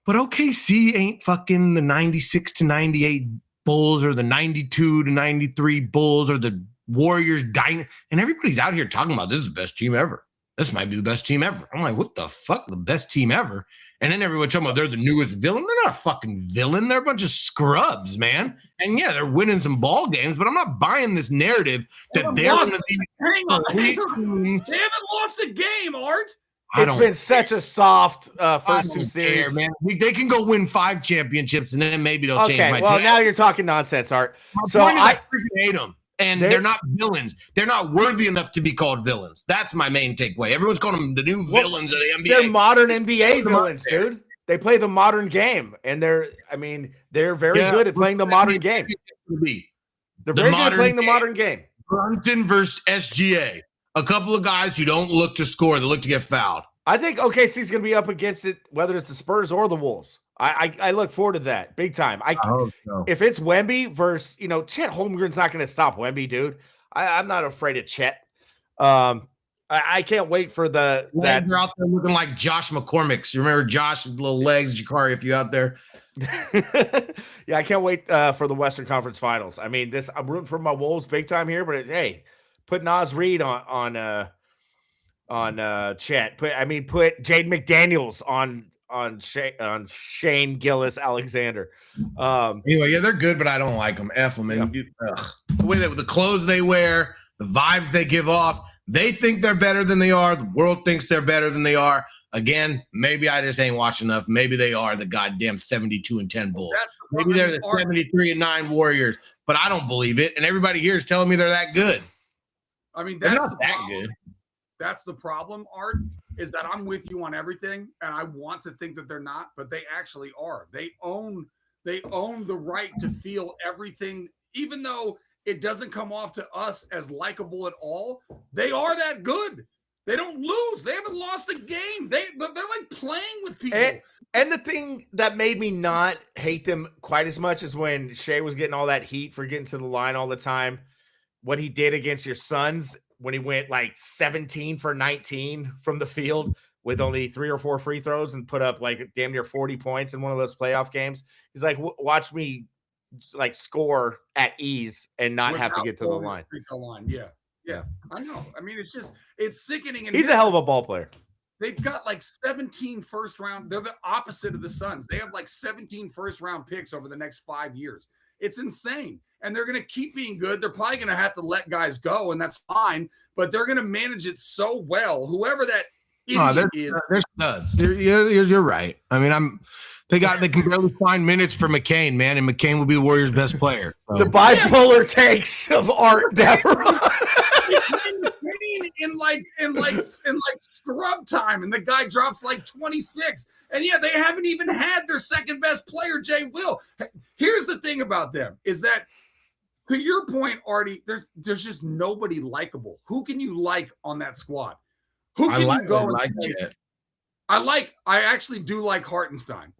But OKC ain't fucking the 96 to 98 Bulls or the 92 to 93 Bulls or the Warriors and everybody's out here talking about this is the best team ever. This might be the best team ever. I'm like, what the fuck? The best team ever? And then everyone talking about they're the newest villain. They're not a fucking villain. They're a bunch of scrubs, man. And yeah, they're winning some ball games, but I'm not buying this narrative that they're going to be.
Hang on. They haven't lost a game, Art.
It's been such a soft first two series,
man. They can go win 5 championships, and then maybe they'll change my
well,
plan.
now you're talking nonsense, Art.
So I freaking hate them, and they're not villains. They're not worthy enough to be called villains. That's my main takeaway. Everyone's calling them the new villains of the NBA.
They're modern NBA villains, dude. They play the modern game, and they're very good at playing the modern game. They're very good at playing the modern game.
Brunson versus SGA. A couple of guys who don't look to score, they look to get fouled.
I think OKC's going to be up against it, whether it's the Spurs or the Wolves. I look forward to that big time. I hope so. If it's Wemby versus, Chet Holmgren's not going to stop Wemby, dude. I'm not afraid of Chet. I can't wait for that.
You're out there looking like Josh McCormick's. You remember Josh with little legs, Zakariah, if you're out there.
Yeah, I can't wait for the Western Conference Finals. I mean, I'm rooting for my Wolves big time here, but hey, put Naz Reid on Chet. Put Jaden McDaniels on Shane Gilgeous-Alexander.
Anyway, yeah, they're good, but I don't like them. F them. And the way the clothes they wear, the vibes they give off, they think they're better than they are. The world thinks they're better than they are. Again, maybe I just ain't watching enough. Maybe they are the goddamn 72-10 Bulls. Maybe they're the 73-9 Warriors, but I don't believe it. And everybody here is telling me they're that good.
I mean, that's not that good. That's the problem, Art, is that I'm with you on everything, and I want to think that they're not, but they actually are. They own the right to feel everything, even though it doesn't come off to us as likable at all. They are that good. They don't lose. They haven't lost a game. They're like playing with people.
And the thing that made me not hate them quite as much is when Shea was getting all that heat for getting to the line all the time. What he did against your Suns when he went like 17 for 19 from the field with only 3 or 4 free throws and put up like damn near 40 points in one of those playoff games. He's like, watch me like score at ease and not have to get to the line.
Yeah. I know. I mean, it's sickening. And
he's a hell of a ball player.
They've got like 17 first round. They're the opposite of the Suns. They have like 17 first round picks over the next 5 years. It's insane. And they're going to keep being good. They're probably going to have to let guys go, and that's fine. But they're going to manage it so well. Whoever that idiot is.
They're studs. You're right. I mean, they can barely find minutes for McCain, man, and McCain will be the Warriors' best player. So.
The bipolar takes of Art Devereaux.
in like scrub time, and the guy drops like 26, and they haven't even had their second best player, Jay Will. Here's the thing about them is that, to your point, Artie, there's just nobody likable. Who can you like on that squad? Who can you go and like? I actually do like Hartenstein.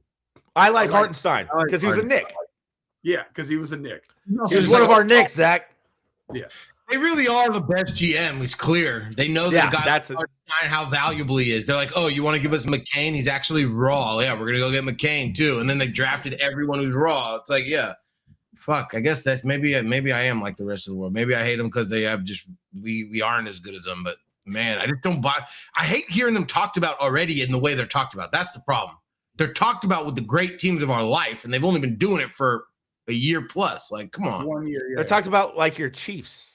I like Hartenstein because he was a Knick.
Yeah, because he was a Knick.
He was one of our Knicks, Zach.
Yeah.
They really are the best GM. It's clear. They know how valuable he is. They're like, oh, you want to give us McCain? He's actually raw. Yeah, we're going to go get McCain too. And then they drafted everyone who's raw. It's like, yeah, fuck. I guess that's maybe I am like the rest of the world. Maybe I hate them because they have we aren't as good as them. But man, I just don't buy. I hate hearing them talked about already in the way they're talked about. That's the problem. They're talked about with the great teams of our life, and they've only been doing it for a year plus. Like, come on.
1 year. Yeah.
They're talked about like your Chiefs.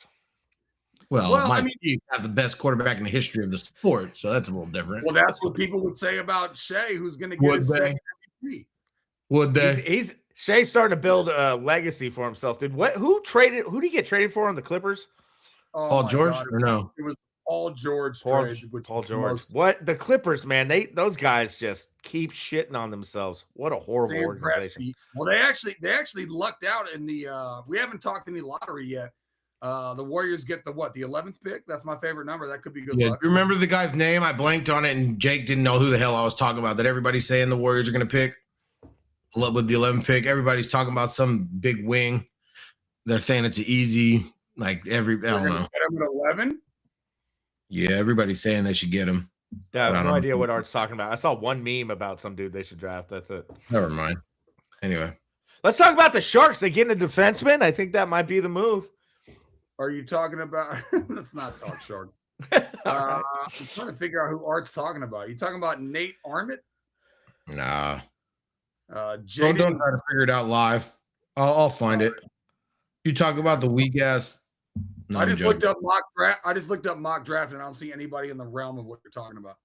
Well, Chiefs have the best quarterback in the history of the sport, so that's a little different.
Well, that's what people would say about Shea, who's going to get his second MVP.
Would they?
Shea's starting to build a legacy for himself. Who did he get traded for on the Clippers?
Paul George or no?
It was Paul George.
Paul George. What the Clippers, man? Those guys just keep shitting on themselves. What a horrible organization.
Well, they actually lucked out in the. We haven't talked any lottery yet. The Warriors get the 11th pick. That's my favorite number. That could be good luck.
Remember the guy's name? I blanked on it, and Jake didn't know who the hell I was talking about. That everybody's saying the Warriors are going to pick with the 11th pick. Everybody's talking about some big wing. They're saying it's easy. Like I don't know.
Get him at 11.
Yeah, everybody's saying they should get him.
Yeah, I have no idea what Art's talking about. I saw one meme about some dude they should draft. That's it.
Never mind. Anyway,
let's talk about the Sharks. They get a defenseman. I think that might be the move.
Are you talking about? Let's not talk Sharks. I'm trying to figure out who Art's talking about. You talking about Nate Armit?
Nah.
Don't
try to figure it out live. I'll find it. You talk about the weak ass. No,
I just looked up mock draft, and I don't see anybody in the realm of what you're talking about.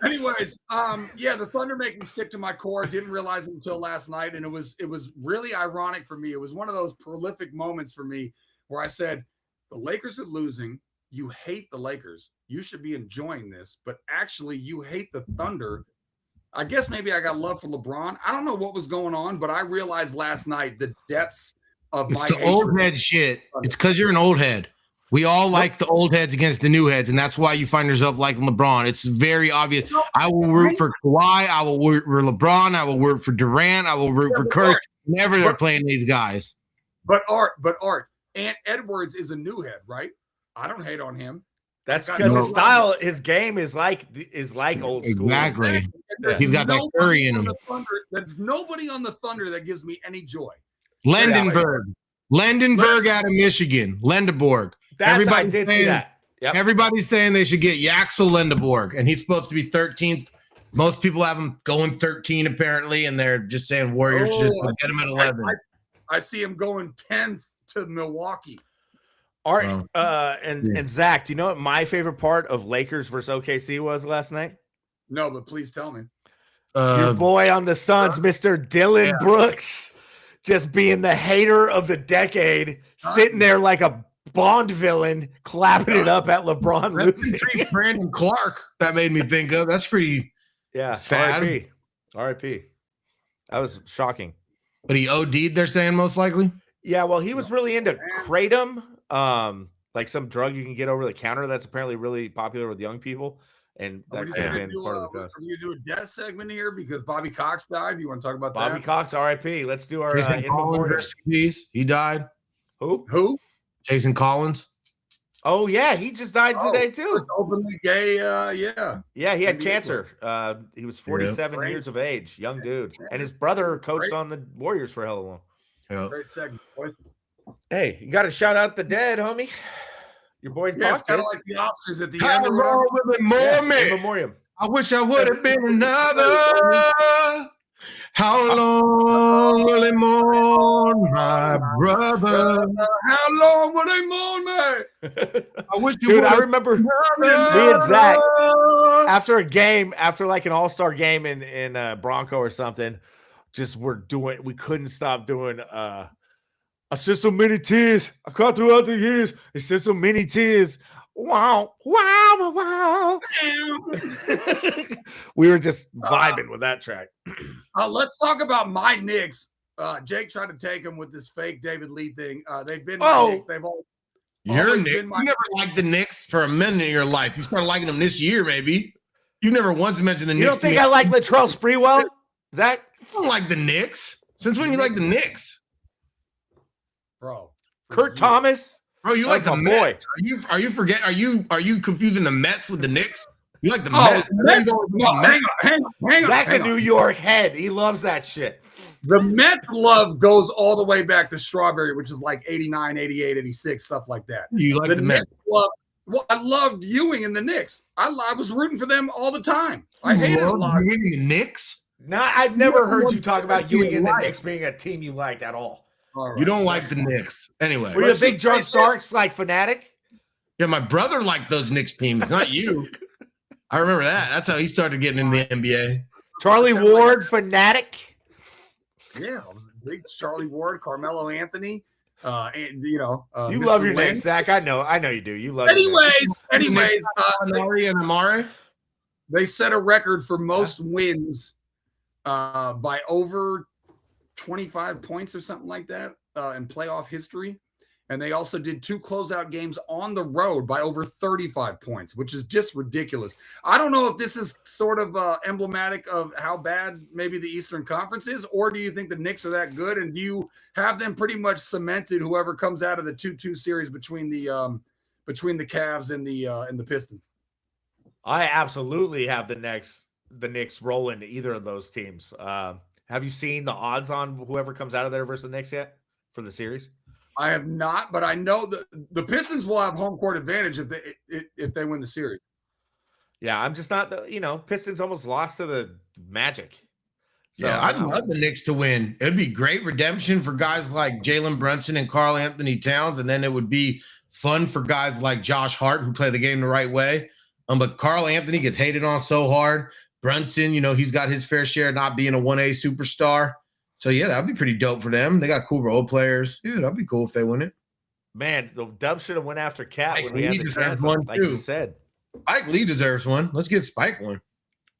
Anyways, the Thunder make me sick to my core. Didn't realize it until last night, and it was really ironic for me. It was one of those prolific moments for me where I said, the Lakers are losing. You hate the Lakers. You should be enjoying this, but actually you hate the Thunder. I guess maybe I got love for LeBron. I don't know what was going on, but I realized last night the depths of my
hatred. Old head shit. It's because you're an old head. We all like the old heads against the new heads, and that's why you find yourself liking LeBron. It's very obvious. I will root for Kawhi. I will root for LeBron. I will root for Durant. I will root for Kerr. Never they're playing these guys.
But Art, Ant Edwards is a new head, right? I don't hate on him.
That's because his style, his game is like old school.
Exactly. He's got that Curry in him.
There's nobody on the Thunder that gives me any joy.
Lendenberg out of Michigan. Lendeborg.
I did see that. Yep.
Everybody's saying they should get Yaxel Lendeborg, and he's supposed to be 13th. Most people have him going 13, apparently, and they're just saying Warriors just get him at 11.
I see him going 10th to Milwaukee.
Art and Zach, do you know what my favorite part of Lakers versus OKC was last night?
No, but please tell me.
Your boy on the Suns, Mr. Dylan Brooks, just being the hater of the decade, sitting there like a Bond villain, clapping it up at LeBron losing.
Brandon Clark, that made me think of. That's pretty sad.
R.I.P. That was shocking.
But he OD'd, they're saying, most likely?
Yeah, well, he was really into kratom, like some drug you can get over the counter that's apparently really popular with young people. and
Are
that
we
could have
gonna
been part of the cause.
Are we gonna do a death segment here because Bobby Cox died? You want to talk about
Bobby
that?
Cox, R.I.P. Let's do our
Jason
in
Collins,
memoriam.
rest in peace. He died.
Who?
Jason Collins.
Oh yeah, he just died today too.
Openly gay. Yeah.
Yeah, he had
NBA
cancer. He was 47 years of age, young dude, and his brother coached on the Warriors for hell of a long.
Yeah.
Great segment, boys.
Hey, you got to shout out the dead, homie. Your boy
Yeah, it's
Pac
kind
did.
of like the Oscars at the
How
end or whatever.
long will it more
Yeah,
me?
in memoriam.
I wish I would have been another. How long will it mourn my brother?
How long will they mourn me?
I wish you
Dude, I
would've
remember
been
me and Zach
another.
after a game, after like an all-star game in Bronco or something, we couldn't stop doing I shed so many tears. I cried throughout the years. I shed so many tears. Wow, wow, wow. We were just vibing with that track.
Let's talk about my Knicks. Jake tried to take him with this fake David Lee thing. They've been my Knicks. They've all
You're
always
Knicks.
been my
You never liked the Knicks for a minute in your life. You started liking them this year, maybe. You never once mentioned the
You
Knicks.
don't think I like Latrell Sprewell? Zach?
You don't like the Knicks? Since when you like the Knicks?
bro.
Kurt Thomas?
Bro, you
That's
like the
my boy.
Mets? Are you confusing the Mets with the Knicks? You like the
Oh,
Mets?
Mets?
You go with
No,
the Mets?
hang on.
Zach's a
hang on.
New York head. He loves that shit.
The Mets love goes all the way back to Strawberry, which is like 89, 88, 86, stuff like that.
You like the Mets?
Love, well, I loved Ewing and the Knicks. I was rooting for them all the time. I hated a lot.
You the Knicks?
No, I've never heard you talk about
You
Ewing and the
like.
Knicks being a team you liked at all.
All right.
You don't like the Knicks. Anyway.
Were you a big John Starks like fanatic?
Yeah, my brother liked those Knicks teams, not you. I remember that. That's how he started getting in the NBA.
Charlie Ward fanatic?
Yeah, I was a big Charlie Ward, Carmelo Anthony. And
you
Mr.
love your
Lynn.
Knicks, Zach. I know you do. You love your Knicks.
Anyways,
Amari and Amari.
they set a record for most wins by over 25 points or something like that in playoff history. And they also did 2 closeout games on the road by over 35 points, which is just ridiculous. I don't know if this is sort of emblematic of how bad maybe the Eastern Conference is, or do you think the Knicks are that good? And do you have them pretty much cemented whoever comes out of the 2-2 series between the Cavs and the Pistons?
I absolutely have the Knicks rolling either of those teams. Have you seen the odds on whoever comes out of there versus the Knicks yet for the series?
I have not, but I know that the Pistons will have home court advantage if they win the series.
Yeah, I'm just not Pistons almost lost to the Magic. So
Yeah, I'd love the Knicks to win. It'd be great redemption for guys like Jalen Brunson and Karl Anthony Towns, and then it would be fun for guys like Josh Hart who play the game the right way. But Karl Anthony gets hated on so hard. Brunson, he's got his fair share of not being a 1A superstar. So, yeah, that'd be pretty dope for them. They got cool role players. Yeah, that'd be cool if they win it.
Man, the Dubs should have went after Cat when we
Lee
had the
deserves
chance,
one,
like
too.
you said.
Spike Lee deserves one. Let's get Spike one.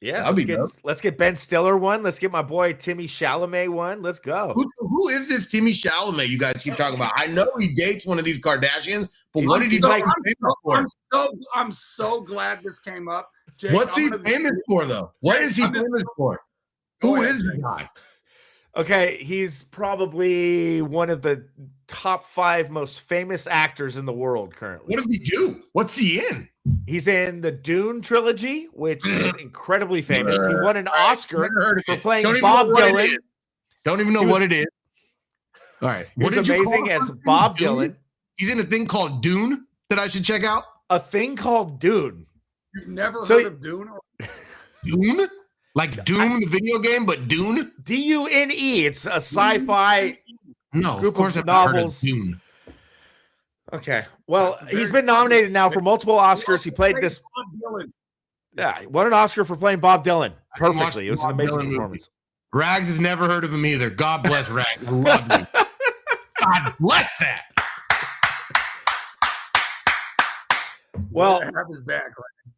Yeah,
that'd be dope.
Let's get Ben Stiller one. Let's get my boy Timmy Chalamet one. Let's go.
Who is this Timmy Chalamet you guys keep talking about? I know he dates one of these Kardashians, but what did he like famous for?
I'm so glad this came up. Jake,
What's he famous for, though? What is he famous for? Who is the guy?
Okay, he's probably one of the top 5 most famous actors in the world currently.
What does he do? What's he in?
He's in the Dune trilogy, which is incredibly famous. He won an Oscar for playing Bob Dylan.
Don't even know what it is. All right.
What is amazing as Bob Dylan.
He's in a thing called Dune that I should check out.
A thing called Dune.
You've never heard of Dune?
Dune? Like Doom, the video game, but Dune?
D-U-N-E. It's a sci-fi
group
of course
of
novels.
Dune.
Okay. Well, he's been nominated now for multiple Oscars. He played this. Yeah, he won an Oscar for playing Bob Dylan perfectly. It was an amazing performance.
Rags has never heard of him either. God bless Rags. Lovely. God bless that.
Well, have his back, right?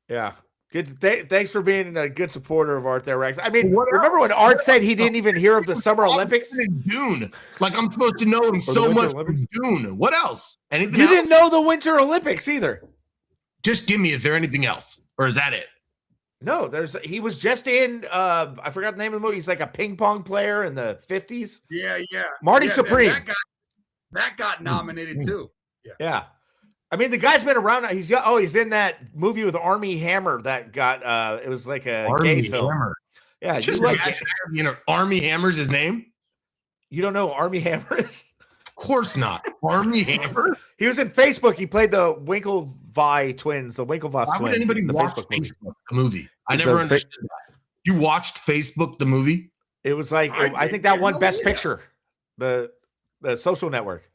Yeah. Good. Thanks for being a good supporter of Art there, Rex. I mean, remember when Art said he didn't even hear of the Summer Olympics?
Dune. Like, I'm supposed to know him so much from Dune. What else? Anything
You
else?
didn't know the Winter Olympics either.
Just give me, is there anything else? Or is that it?
No, he was just in I forgot the name of the movie. He's like a ping pong player in the 50s.
Yeah.
Marty Supreme.
That got nominated too.
Yeah. I mean, the guy's been around now. He's in that movie with Army Hammer that got it was like a
Army
gay film.
Hammer.
Yeah,
Just like Army Hammer's his name?
You don't know who Army Hammer is?
Of course not. Army Hammer?
He was in Facebook. He played the Winklevi twins, the Winklevoss twins.
Why would anybody watch Facebook the movie? I never understood that. You watched Facebook the movie?
It was like I think that won Best Picture. The Social Network.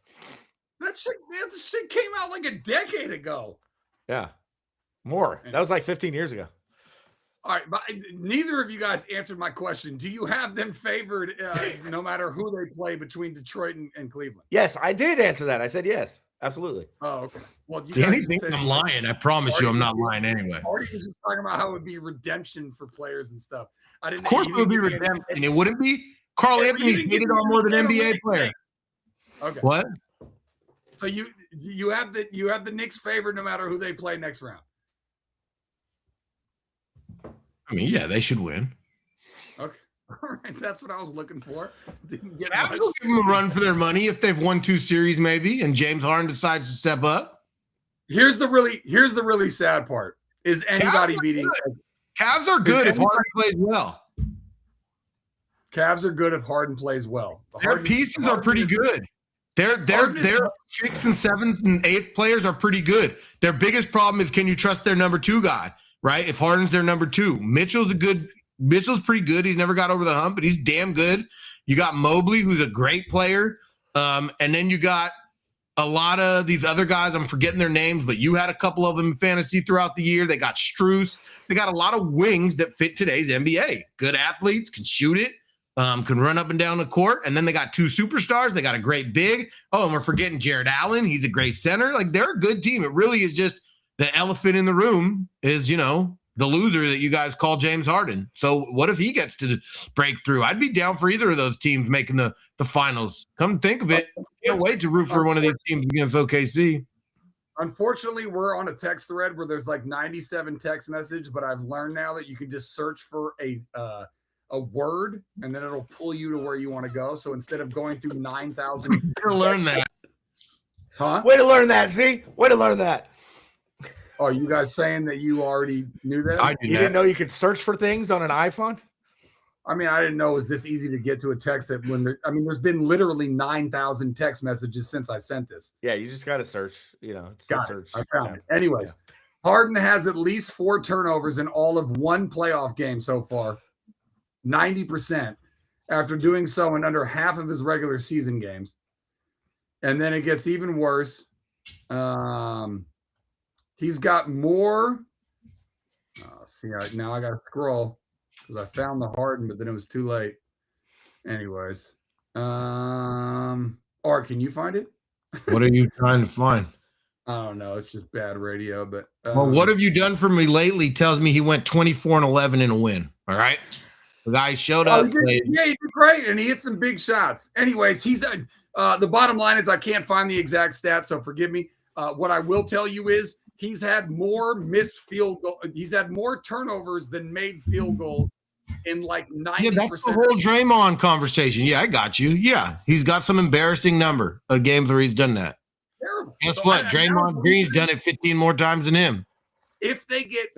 That shit came out like a decade ago.
Yeah. More. That was like 15 years ago.
All right, but neither of you guys answered my question. Do you have them favored no matter who they play between Detroit and Cleveland?
Yes, I did answer that. I said yes. Absolutely.
Oh, okay. Well, you
Danny thinks I'm lying. I promise you I'm not lying anyway.
Marty was just talking about how it would be redemption for players and stuff.
Of course it would be redemption. It wouldn't be. Carl Anthony's hated on more than NBA players.
Okay.
What?
So you have the Knicks favored no matter who they play next round.
I mean, yeah, they should win.
Okay. All right. That's what I was looking for. Didn't get
Cavs will give them a run for their money if they've won 2 series, maybe, and James Harden decides to step up.
Here's the really sad part. Is anybody beating
Cavs are good if Harden plays well.
Cavs are good if Harden plays well.
Their pieces are pretty good. Their 6th and 7th and 8th players are pretty good. Their biggest problem is, can you trust their number 2 guy, right? If Harden's their number 2. Mitchell's pretty good. He's never got over the hump, but he's damn good. You got Mobley, who's a great player. And then you got a lot of these other guys. I'm forgetting their names, but you had a couple of them in fantasy throughout the year. They got Strus. They got a lot of wings that fit today's NBA. Good athletes, can shoot it. Can run up and down the court. And then they got 2 superstars. They got a great big. Oh, and we're forgetting Jared Allen. He's a great center. Like, they're a good team. It really is just the elephant in the room is, the loser that you guys call James Harden. So what if he gets to break through? I'd be down for either of those teams making the finals. Come think of it. Can't wait to root for one of these teams against OKC.
Unfortunately, we're on a text thread where there's like 97 text messages, but I've learned now that you can just search for a word, and then it'll pull you to where you want to go. So instead of going through 9,000,
learn that.
Huh?
Way to learn that. See? Way to learn that.
Are you guys saying that you already knew that?
You didn't know you could search for things on an iPhone?
I mean, I didn't know it was this easy to get to a text that there's been literally 9,000 text messages since I sent this.
Yeah, you just got to search. It's the search.
I found it. Anyways, Harden has at least 4 turnovers in all of 1 playoff game so far. 90% after doing so in under half of his regular season games. And then it gets even worse. He's got more. Now I got to scroll because I found the Harden, but then it was too late. Anyways. Art, can you find it?
What are you trying to find?
I don't know. It's just bad radio, but.
Well, what have you done for me lately tells me he went 24-11 in a win. All right. The guy showed up.
He did great, and he hit some big shots. Anyways, he's the bottom line is I can't find the exact stats, so forgive me. What I will tell you is he's had more missed field goal. He's had more turnovers than made field goal in like 90%.
Yeah, that's the whole Draymond conversation. Yeah, I got you. Yeah, he's got some embarrassing number of games where he's done that.
Terrible.
Guess what? Draymond Green's done it 15 more times than him.
If they get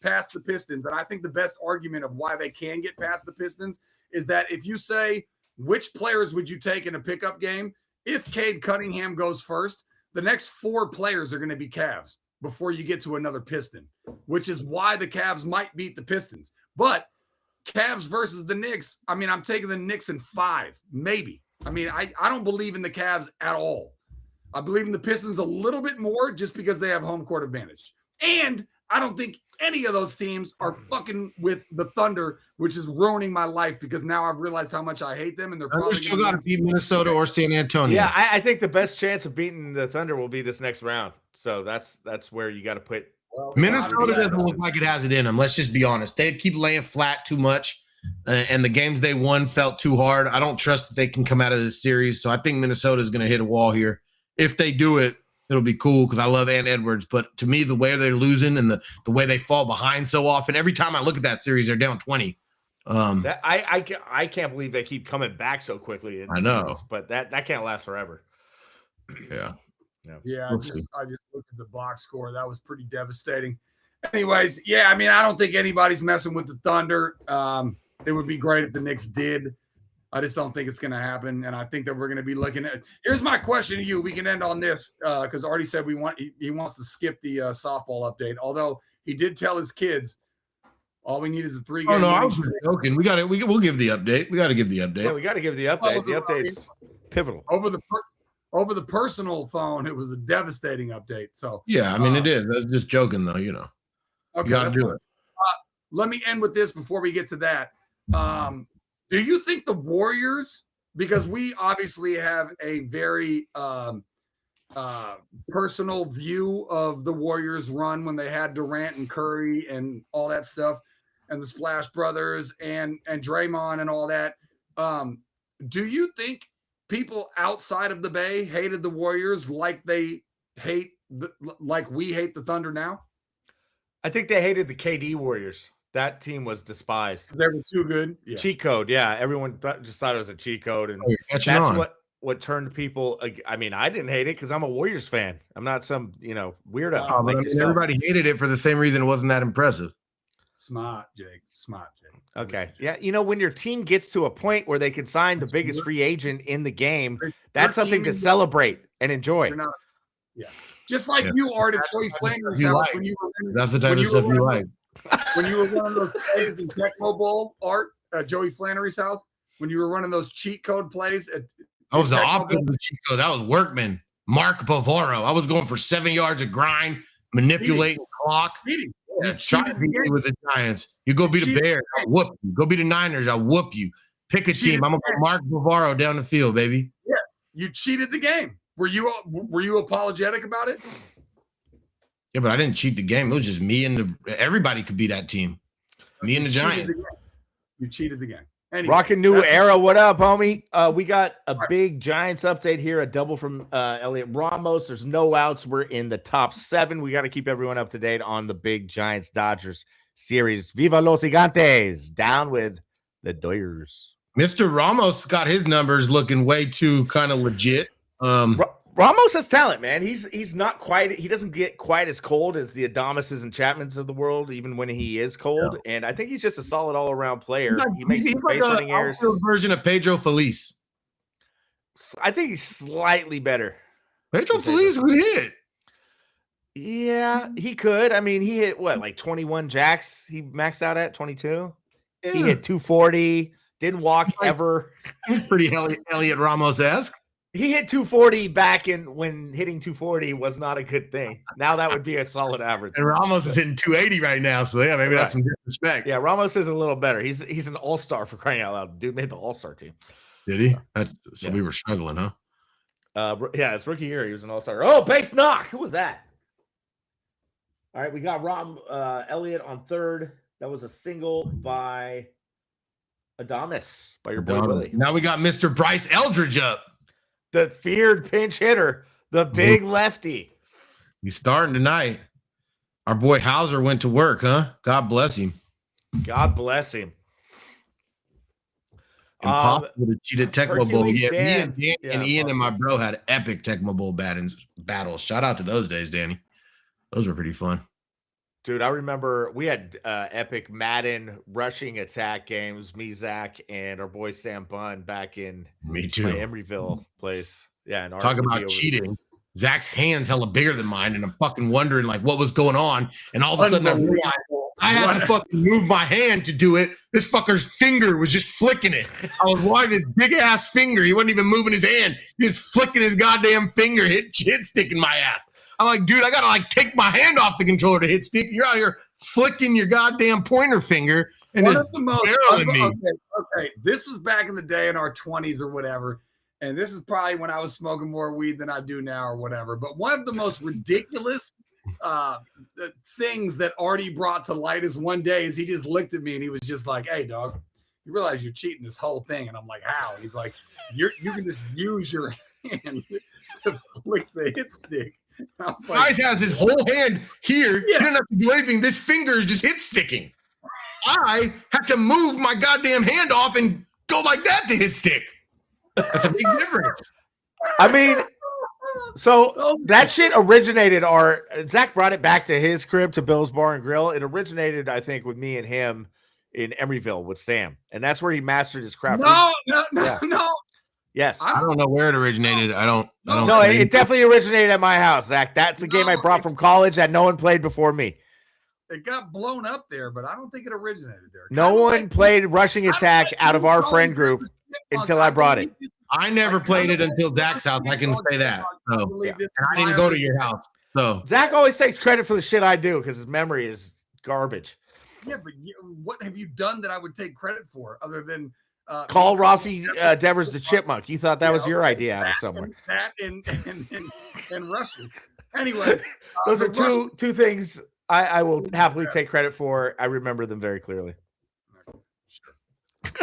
past the Pistons, and I think the best argument of why they can get past the Pistons is that if you say which players would you take in a pickup game, if Cade Cunningham goes first, the next 4 players are going to be Cavs before you get to another Piston, which is why the Cavs might beat the Pistons. But Cavs versus the Knicks, I mean, I'm taking the Knicks in 5, maybe. I mean, I don't believe in the Cavs at all. I believe in the Pistons a little bit more just because they have home court advantage. And I don't think any of those teams are fucking with the Thunder, which is ruining my life because now I've realized how much I hate them, and they're probably
still got to beat Minnesota or San Antonio.
Yeah, I think the best chance of beating the Thunder will be this next round. So that's where you got to put.
Minnesota doesn't look like it has it in them. Let's just be honest. They keep laying flat too much, and the games they won felt too hard. I don't trust that they can come out of this series, so I think Minnesota is going to hit a wall here. If they do it, it'll be cool because I love Ant Edwards. But to me, the way they're losing and the way they fall behind so often, every time I look at that series, they're down 20.
That I can't believe they keep coming back so quickly.
I know,
but that can't last forever.
Yeah.
I just looked at the box score. That was pretty devastating. Anyways, yeah, I mean, I don't think anybody's messing with the Thunder. It would be great if the Knicks did. I just don't think it's going to happen, and I think that we're going to be looking at. Here's my question to you. We can end on this because Artie said he wants to skip the softball update. Although he did tell his kids, all we need is a 3-game.
Oh no, I was joking. We'll give the update. We got to give the update.
Yeah, we got to give the update. The update's pivotal.
Over the personal phone, it was a devastating update. So
yeah, I mean it is. That's just joking though, you know.
Okay,
you got to do it.
Let me end with this before we get to that. Do you think the Warriors, because we obviously have a very personal view of the Warriors run when they had Durant and Curry and all that stuff, and the Splash Brothers and Draymond and all that, do you think people outside of the Bay hated the Warriors like they hate like we hate the Thunder now?
I think they hated the KD Warriors. That team was despised.
They were too good.
Yeah. Cheat code. Yeah. Everyone just thought it was a cheat code. And that's what turned people. I mean, I didn't hate it because I'm a Warriors fan. I'm not some, weirdo.
Everybody hated it for the same reason it wasn't that impressive.
Smart, Jake. Smart, Jake.
Okay. Yeah. When your team gets to a point where they can sign the biggest free agent in the game, that's something to celebrate and enjoy.
Just like you are to Joey Flannery's house when you were in,
that's the type of stuff you like.
When you were running those plays in Tecmo Bowl, Art, at Joey Flannery's house, when you were running those cheat code plays.
I was the opposite of the cheat code. That was workman. Mark Bavaro. I was going for 7 yards of grind, manipulating clock.
You
trying to beat me with the Giants. You go beat the Bears, I'll whoop you. Go beat the Niners, I'll whoop you. Pick a team. I'm going to put Mark Bavaro down the field, baby.
Yeah, you cheated the game. Were you apologetic about it?
Yeah, but I didn't cheat the game. It was just me and everybody could be that team. Me and the Giants.
You cheated the game.
Anyway, Rockin' new era. What up, homie? We got a big Giants update here. A double from Elliot Ramos. There's no outs. We're in the top 7. We got to keep everyone up to date on the big Giants Dodgers series. Viva los Gigantes. Down with the Doyers.
Mr. Ramos got his numbers looking way too kind of legit.
Ramos has talent, man. He's not quite. He doesn't get quite as cold as the Adamises and Chapmans of the world, even when he is cold. Yeah. And I think he's just a solid all around player. He makes some base running errors.
Version of Pedro Feliz.
I think he's slightly better.
Pedro Feliz would hit.
Yeah, he could. I mean, he hit like 21 jacks. He maxed out at 22. Yeah. He hit 240. Didn't walk ever.
He's pretty Elliot Ramos-esque.
He hit 240 back when hitting 240 was not a good thing. Now that would be a solid average.
And Ramos is hitting 280 right now, so yeah, maybe that's some disrespect.
Yeah, Ramos is a little better. He's an all-star for crying out loud. Dude made the all-star team.
Did he? We were struggling, huh?
Yeah, it's rookie year. He was an all-star. Oh, base knock. Who was that? All right, we got Elliott on third. That was a single by Adames, by your boy Willie.
Now we got Mr. Bryce Eldridge up.
The feared pinch hitter, the big lefty.
He's starting tonight. Our boy Hauser went to work, huh? God bless him.
God bless him.
Impossible to cheat at Tecmo Bowl. Yeah, me and Ian and my bro had epic Tecmo Bowl battles. Shout out to those days, Danny. Those were pretty fun.
Dude, I remember we had epic Madden rushing attack games, me, Zach, and our boy Sam Bunn back in
my
Emeryville place. Yeah, and
talk about cheating. Zach's hands hella bigger than mine, and I'm fucking wondering like what was going on. And all of a sudden I realized I had to fucking move my hand to do it. This fucker's finger was just flicking it. I was watching his big ass finger. He wasn't even moving his hand. He was flicking his goddamn finger, hit stick in my ass. I'm like, dude, I gotta take my hand off the controller to hit stick. You're out here flicking your goddamn pointer finger, and
one of the most. Okay, this was back in the day in our 20s or whatever, and this is probably when I was smoking more weed than I do now or whatever. But one of the most ridiculous things that Artie brought to light is one day is he just looked at me and he was just like, "Hey, dog, you realize you're cheating this whole thing?" And I'm like, "How?" He's like, "You can just use your hand to flick the hit stick." I was like,
Guy has his whole hand here.
Yeah.
He didn't have to do anything. This finger is just hit sticking. I had to move my goddamn hand off and go like that to his stick. That's a big difference.
I mean, so that shit originated. Zach brought it back to his crib, to Bill's Bar and Grill. It originated, I think, with me and him in Emeryville with Sam, and that's where he mastered his craft.
No.
Yes.
I don't know where it originated. I don't.
No, it definitely originated at my house, Zach. That's a game I brought from college that no one played before me.
It got blown up there, but I don't think it originated there.
No one played rushing attack out of our friend group until I brought it.
I never played it until Zach's house. I can say that. So, and I didn't go to your house. So
Zach always takes credit for the shit I do because his memory is garbage.
Yeah, but what have you done that I would take credit for other than
call Rafi Devers the chipmunk? You thought that was your idea out of somewhere.
That and rushes. Anyways,
those are two things I will happily take credit for. I remember them very clearly.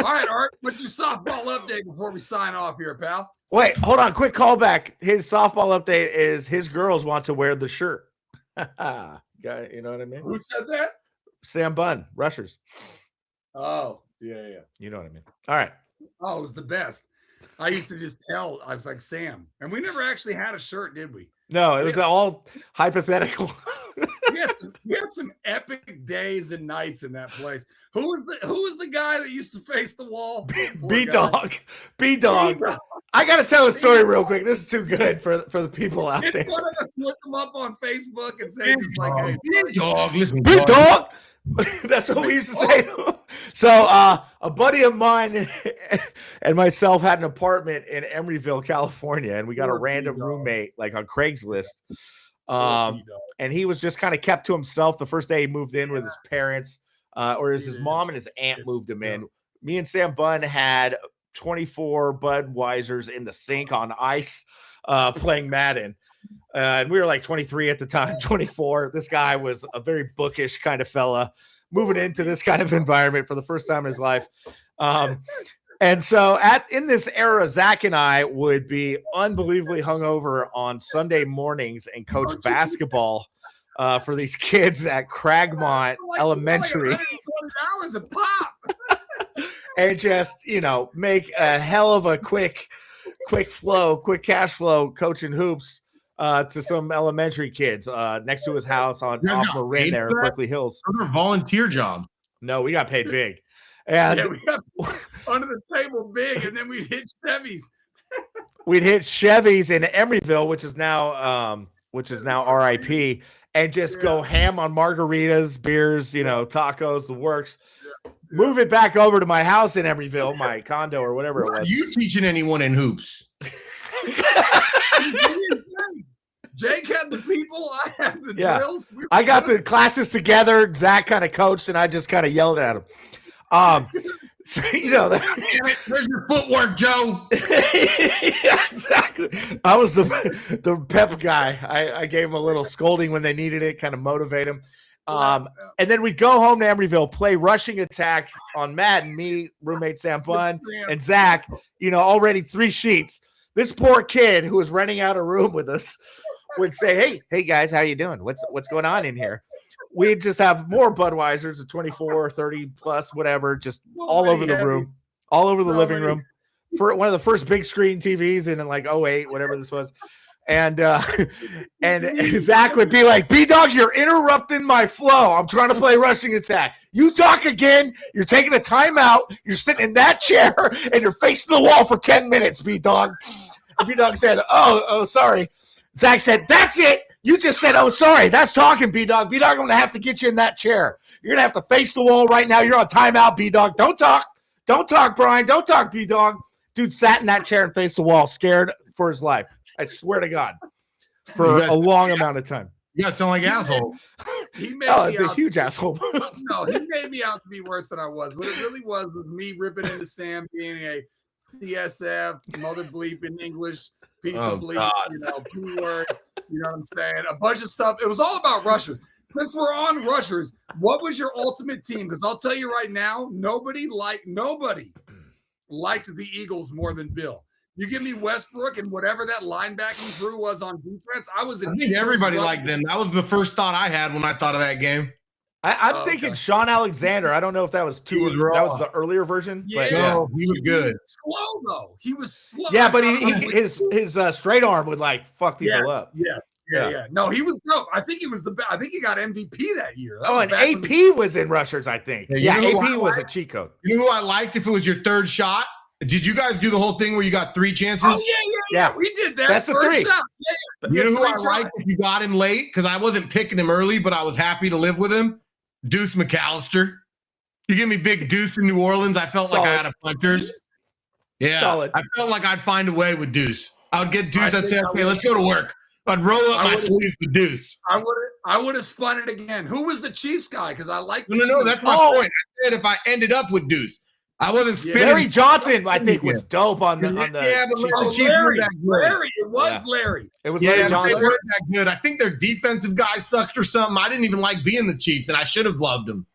All right, Art, what's your softball update before we sign off here, pal?
Wait, hold on. Quick callback. His softball update is his girls want to wear the shirt. You know what I mean?
Who said that?
Sam Bunn, Rushers.
Oh, yeah.
You know what I mean? All right.
Oh, it was the best. I used to just tell. I was like, Sam. And we never actually had a shirt, did we?
No, it was all hypothetical.
we had some epic days and nights in that place. Who was the guy that used to face the wall?
B-Dog. I got to tell a story real quick. This is too good for the people out there.
One of us look him up on Facebook and say, just like, hey,
B-Dog, listen,
B-Dog. That's what we used to say. So a buddy of mine and myself had an apartment in Emeryville, California, and we got a random roommate like on Craigslist. And he was just kind of kept to himself the first day he moved in with his parents, or his mom and his aunt moved him in. Me and Sam Bunn had 24 Budweisers in the sink on ice playing Madden. And we were like 23 at the time, 24. This guy was a very bookish kind of fella moving into this kind of environment for the first time in his life. And so in this era, Zach and I would be unbelievably hungover on Sunday mornings and coach basketball for these kids at Cragmont Elementary.
Like $120 a pop.
And just, make a hell of a quick cash flow coaching hoops to some elementary kids next to his house off Marin there in Berkeley Hills.
Those are volunteer jobs.
No, we got paid big. And
we got under the table big, and then we'd hit Chevys.
We'd hit Chevys in Emeryville, which is now RIP, and just go ham on margaritas, beers, tacos, the works. Move it back over to my house in Emeryville, my condo or whatever it was.
Are you teaching anyone in hoops?
Jake had the people. I had the drills.
I got the classes together. Zach kind of coached, and I just kind of yelled at him. So
there's your footwork, Joe.
Yeah, exactly. I was the pep guy. I gave him a little scolding when they needed it, kind of motivate him. And then we'd go home to Emeryville, play rushing attack on Madden. Me, roommate Sam Bunn, and Zach. Already 3 sheets. This poor kid who was renting out a room with us would say, hey guys, how you doing? What's going on in here? We'd just have more Budweisers at 24, 30 plus, whatever, just all over the room, all over the living room. For one of the first big screen TVs in like 08, whatever this was. And Zach would be like, B-Dog, you're interrupting my flow. I'm trying to play rushing attack. You talk again. You're taking a timeout. You're sitting in that chair, and you're facing the wall for 10 minutes, B-Dog. And B-Dog said, oh, sorry. Zach said, that's it. You just said, oh, sorry. That's talking, B-Dog. B-Dog, I'm going to have to get you in that chair. You're going to have to face the wall right now. You're on timeout, B-Dog. Don't talk. Don't talk, Brian. Don't talk, B-Dog. Dude sat in that chair and faced the wall, scared for his life. I swear to God, for a long amount of time.
You guys sound like asshole.
It's a huge asshole.
No, he made me out to be worse than I was. What it really was me ripping into Sam being a CSF, mother bleep in English, piece of bleep, P-word, you know what I'm saying? A bunch of stuff. It was all about rushers. Since we're on rushers, what was your ultimate team? Because I'll tell you right now, nobody liked the Eagles more than Bill. You give me Westbrook and whatever that linebacking crew was on defense. I
think everybody liked them. That was the first thought I had when I thought of that game.
I'm thinking Sean Alexander. I don't know if that was that was the earlier version.
Yeah,
but
no, he was good.
He was slow though. He was slow.
Yeah, but his straight arm would like fuck people up.
Yeah. No, he was dope. I think he was the best. I think he got MVP that year.
And AP was in rushers, I think. Yeah, AP was a cheat code.
You know who I liked if it was your third shot? Did you guys do the whole thing where you got 3 chances?
Oh, yeah. We did that.
That's the 3.
Shot. Yeah.
You know who I liked if you got him late? Because I wasn't picking him early, but I was happy to live with him. Deuce McAllister. You give me big Deuce in New Orleans, I felt like I had a punchers. Yeah.
Solid.
I felt like I'd find a way with Deuce. I would get Deuce. I'd say, okay, let's go to work. I'd roll up my sleeves with Deuce.
I would have spun it again. Who was the Chiefs guy? Because I like
No, that's my point. I said if I ended up with Deuce. I wasn't spinning.
Larry Johnson, I think, was dope on the
but
Chiefs.
Chiefs weren't that good.
Larry, it was Larry.
It was Larry Johnson.
They weren't that good. I think their defensive guys sucked or something. I didn't even like being the Chiefs, and I should have loved them.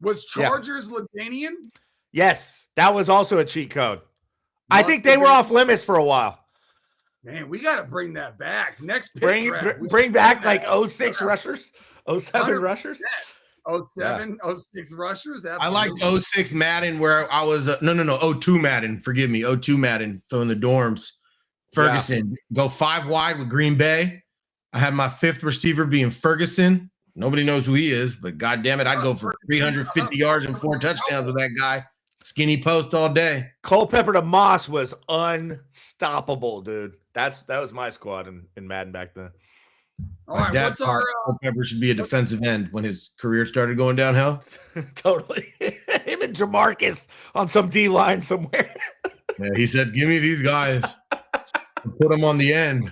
Was Chargers LaDainian?
Yes, that was also a cheat code. I think they were off limits for a while.
Man, we got to bring that back. Next pick
bring back like 06 rushers, 07 rushers.
07, 06 rushers. Absolutely.
I liked 06 Madden where I was 02 Madden. Forgive me, 02 Madden. So in the dorms, Ferguson go 5 wide with Green Bay. I had my 5th receiver being Ferguson. Nobody knows who he is, but God damn it, I'd go for 350 yards and 4 touchdowns with that guy. Skinny post all day.
Culpepper to Moss was unstoppable, dude. That was my squad in Madden back then.
All right, what's our
Culpepper should be a defensive end when his career started going downhill.
Totally. Him and Jamarcus on some D line somewhere.
Yeah, he said, "Give me these guys, put them on the end."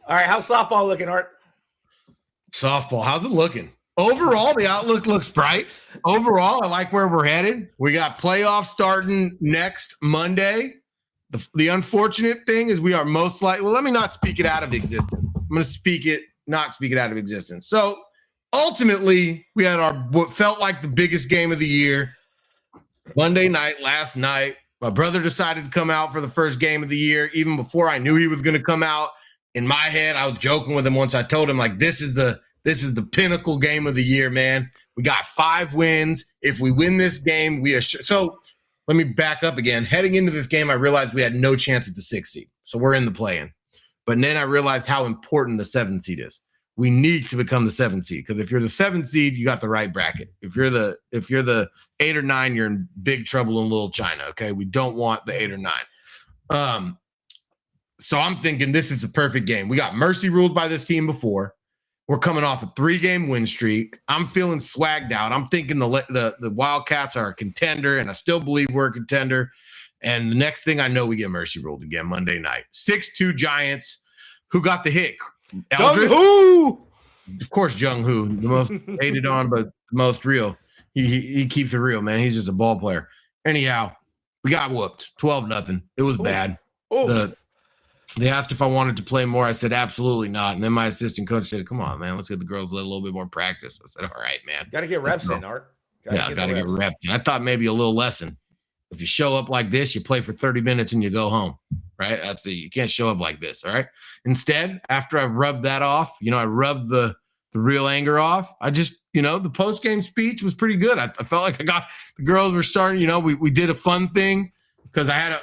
All right, how's softball looking, Art?
Softball, how's it looking? Overall, the outlook looks bright. Overall, I like where we're headed. We got playoffs starting next Monday. The unfortunate thing is we are most likely, well, let me not speak it out of existence. I'm going to not speak it out of existence. So ultimately, we had what felt like the biggest game of the year. Monday night, last night, my brother decided to come out for the first game of the year. Even before I knew he was going to come out, in my head, I was joking with him once I told him, like, this is the pinnacle game of the year, man. We got 5 wins. If we win this game, so let me back up again. Heading into this game, I realized we had no chance at the 6th seed. So we're in the play-in. But then I realized how important the 7th seed is. We need to become the 7th seed, because if you're the 7th seed, you got the right bracket. If you're the 8 or 9, you're in big trouble in Little China. Okay, we don't want the 8 or 9. So I'm thinking this is a perfect game. We got mercy ruled by this team before. We're coming off a 3-game win streak. I'm feeling swagged out. I'm thinking the Wildcats are a contender, and I still believe we're a contender. And the next thing I know, we get mercy ruled again Monday night. 6-2 Giants. Who got the hit?
Jung-Hoo!
Of course, Jung-Hoo, the most hated on, but the most real. He keeps it real, man. He's just a ball player. Anyhow, we got whooped 12-0. It was bad. They asked if I wanted to play more. I said, absolutely not. And then my assistant coach said, come on, man, let's get the girls a little bit more practice. I said, all right, man.
Got to get reps in, Art.
Got to get reps in. I thought maybe a little lesson. If you show up like this, you play for 30 minutes and you go home, right? You can't show up like this, all right? Instead, after I rubbed that off, I rubbed the real anger off. I just, the post-game speech was pretty good. I felt like the girls were starting, we did a fun thing because I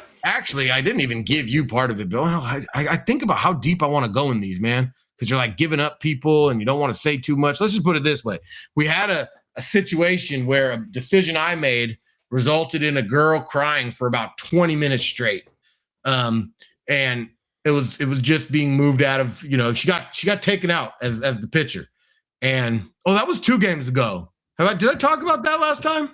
didn't even give you part of it, Bill. I think about how deep I want to go in these, man, because you're like giving up people and you don't want to say too much. Let's just put it this way. We had a situation where a decision I made resulted in a girl crying for about 20 minutes straight. And it was just being moved out of, she got taken out as the pitcher. And, that was 2 games ago. Did I talk about that last time?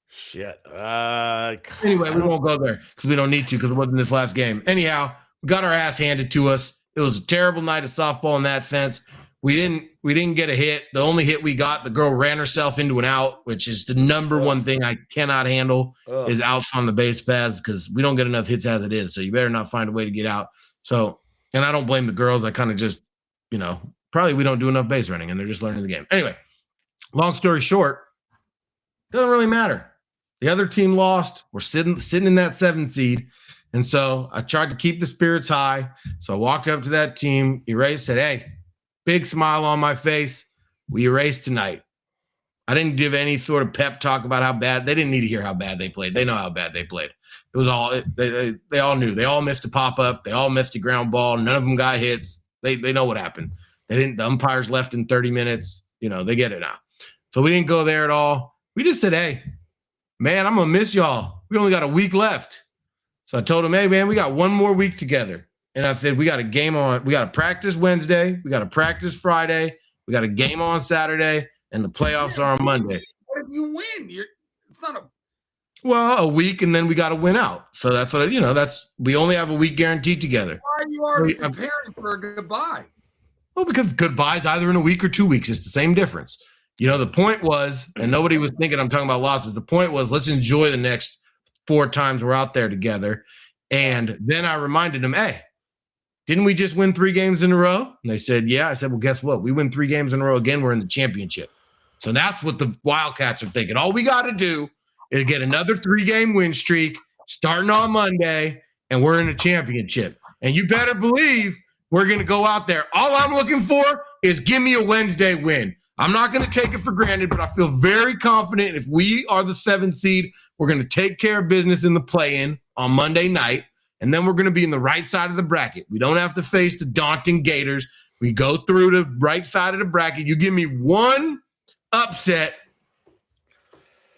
Shit.
Anyway, we won't go there because we don't need to, because it wasn't this last game. Anyhow, we got our ass handed to us. It was a terrible night of softball in that sense. We didn't get a hit. The only hit we got, the girl ran herself into an out, which is the number one thing I cannot handle is outs on the base paths, because we don't get enough hits as it is. So you better not find a way to get out. So, and I don't blame the girls. I kind of just, probably we don't do enough base running and they're just learning the game. Anyway, long story short, doesn't really matter. The other team lost. We're sitting in that 7th seed. And so I tried to keep the spirits high. So I walked up to that team, erased, said, hey, big smile on my face. We erased tonight. I didn't give any sort of pep talk about how bad. They didn't need to hear how bad they played. They know how bad they played. It was all they all knew. They all missed a pop-up. They all missed a ground ball. None of them got hits. They know what happened. The umpires left in 30 minutes. They get it now. So we didn't go there at all. We just said, hey, man, I'm going to miss y'all. We only got a week left. So I told him, hey, man, we got one more week together. And I said, we got a game on. We got to practice Wednesday. We got to practice Friday. We got a game on Saturday. And the playoffs are on Monday.
What if you win? It's not
a week, and then we got to win out. So that's what we only have a week guaranteed together.
Why are you already preparing for a goodbye?
Well, because goodbye's either in a week or 2 weeks. It's the same difference. The point was, and nobody was thinking I'm talking about losses. The point was, let's enjoy the next 4 times we're out there together. And then I reminded them, hey, didn't we just win 3 games in a row? And they said, yeah. I said, well, guess what? We win 3 games in a row again. We're in the championship. So that's what the Wildcats are thinking. All we got to do is get another 3-game win streak starting on Monday, and we're in a championship. And you better believe we're going to go out there. All I'm looking for is give me a Wednesday win. I'm not going to take it for granted, but I feel very confident if we are the 7th seed, we're going to take care of business in the play-in on Monday night, and then we're going to be in the right side of the bracket. We don't have to face the daunting Gators. We go through the right side of the bracket. You give me one upset,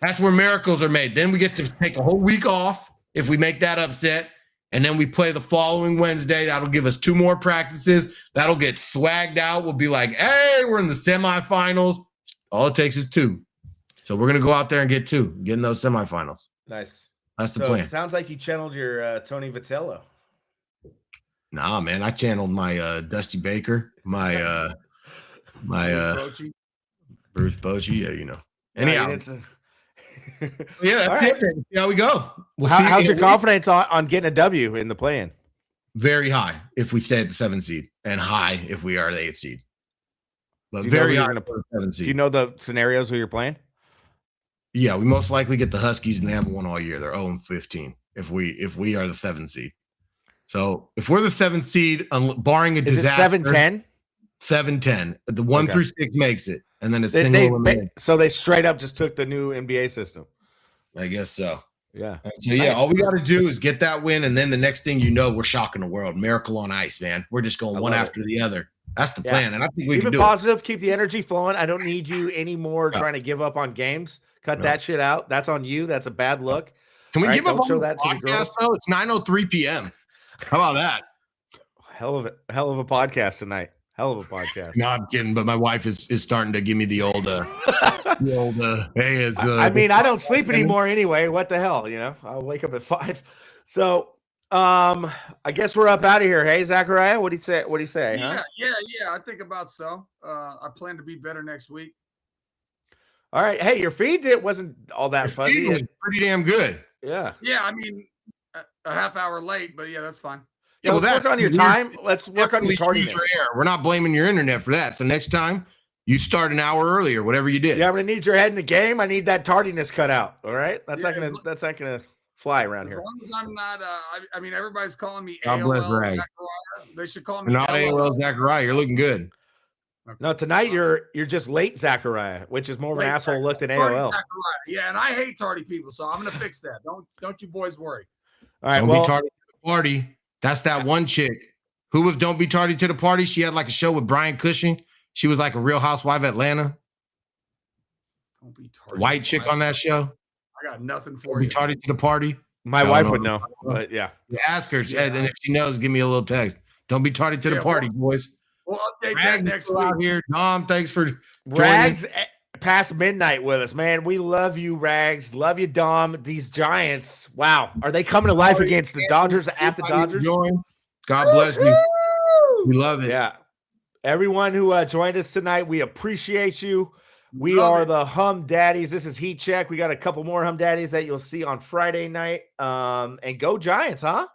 that's where miracles are made. Then we get to take a whole week off if we make that upset, and then we play the following Wednesday. That'll give us 2 more practices. That'll get swagged out. We'll be like, hey, we're in the semifinals. All it takes is 2. So we're going to go out there and get 2, get in those semifinals.
Nice.
That's the plan.
It sounds like you channeled your Tony Vitello.
Nah, man, I channeled my Dusty Baker, my Bruce Bochy, Anyhow. Yeah, that's it. See how we go.
How's your confidence on getting a W in the play-in?
Very high if we stay at the 7th seed, and high if we are the 8th seed. But
very
high
for
the 7th seed.
Do you know the scenarios who you're playing?
Yeah, we most likely get the Huskies, and they haven't won all year. They're 0-15 if we are the 7th seed. So if we're the 7th seed, barring a disaster,
7-10?
7-10. The 1 through 6 makes it, and then it's single.
So they straight up just took the new NBA system.
I guess so.
Yeah.
So yeah, all we got to do is get that win, and then the next thing we're shocking the world. Miracle on ice, man. We're just going one after the other. That's the plan, and I think we can do it.
Positive, keep the energy flowing. I don't need you anymore trying to give up on games. Cut that shit out. That's on you. That's a bad look.
Can we give up on that to the girls? Though? It's 9:03 p.m. How about that?
Hell of a podcast tonight. Hell of a podcast.
No, I'm kidding, but my wife is starting to give me the old hey, it's
I mean, I don't sleep anymore anyway. What the hell, I'll wake up at 5. So I guess we're up out of here. Hey, Zakariah, what do you say?
Yeah, I think about so. I plan to be better next week.
All right. Hey, your feed wasn't all that fuzzy.
It was pretty damn good.
Yeah.
Yeah, I mean, a half hour late, but yeah, that's fine.
Yeah, let's work on your time. Let's work on your tardiness.
We're not blaming your internet for that. So next time, you start an hour earlier, whatever you did.
Yeah, I'm gonna need your head in the game. I need that tardiness cut out. All right, that's not gonna fly around here.
As long as I'm not, I mean, everybody's calling me
God bless
AOL
Rags.
Zachariah. They should call me
not AOL Zachariah. You're looking good.
Okay. No, tonight you're just late Zakariah, which is more of an asshole look than AOL.
Zachariah. Yeah, and I hate tardy people, so I'm gonna fix that. Don't you boys worry.
All right, don't be tardy to the party. That's that one chick who was Don't Be Tardy to the Party. She had like a show with Brian Cushing. She was like a Real Housewife of Atlanta.
Don't be tardy.
White chick on that show.
I got nothing for
you.
Be
tardy to the party.
My wife would know, but yeah.
Ask her, and if she knows, give me a little text. Don't be tardy to the party, boys.
We'll update that next week.
Out here, Dom. Thanks for
Rags past midnight with us, man. We love you, Rags. Love you, Dom. These Giants, wow, are they coming to life against the Dodgers at the Dodgers?
God bless you. We love it.
Yeah, everyone who joined us tonight, we appreciate you. We are the Hum Daddies. This is Heat Check. We got a couple more Hum Daddies that you'll see on Friday night. And go Giants, huh?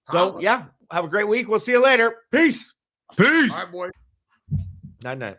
So yeah, have a great week. We'll see you later. Peace.
Peace.
All right, boy.
Night.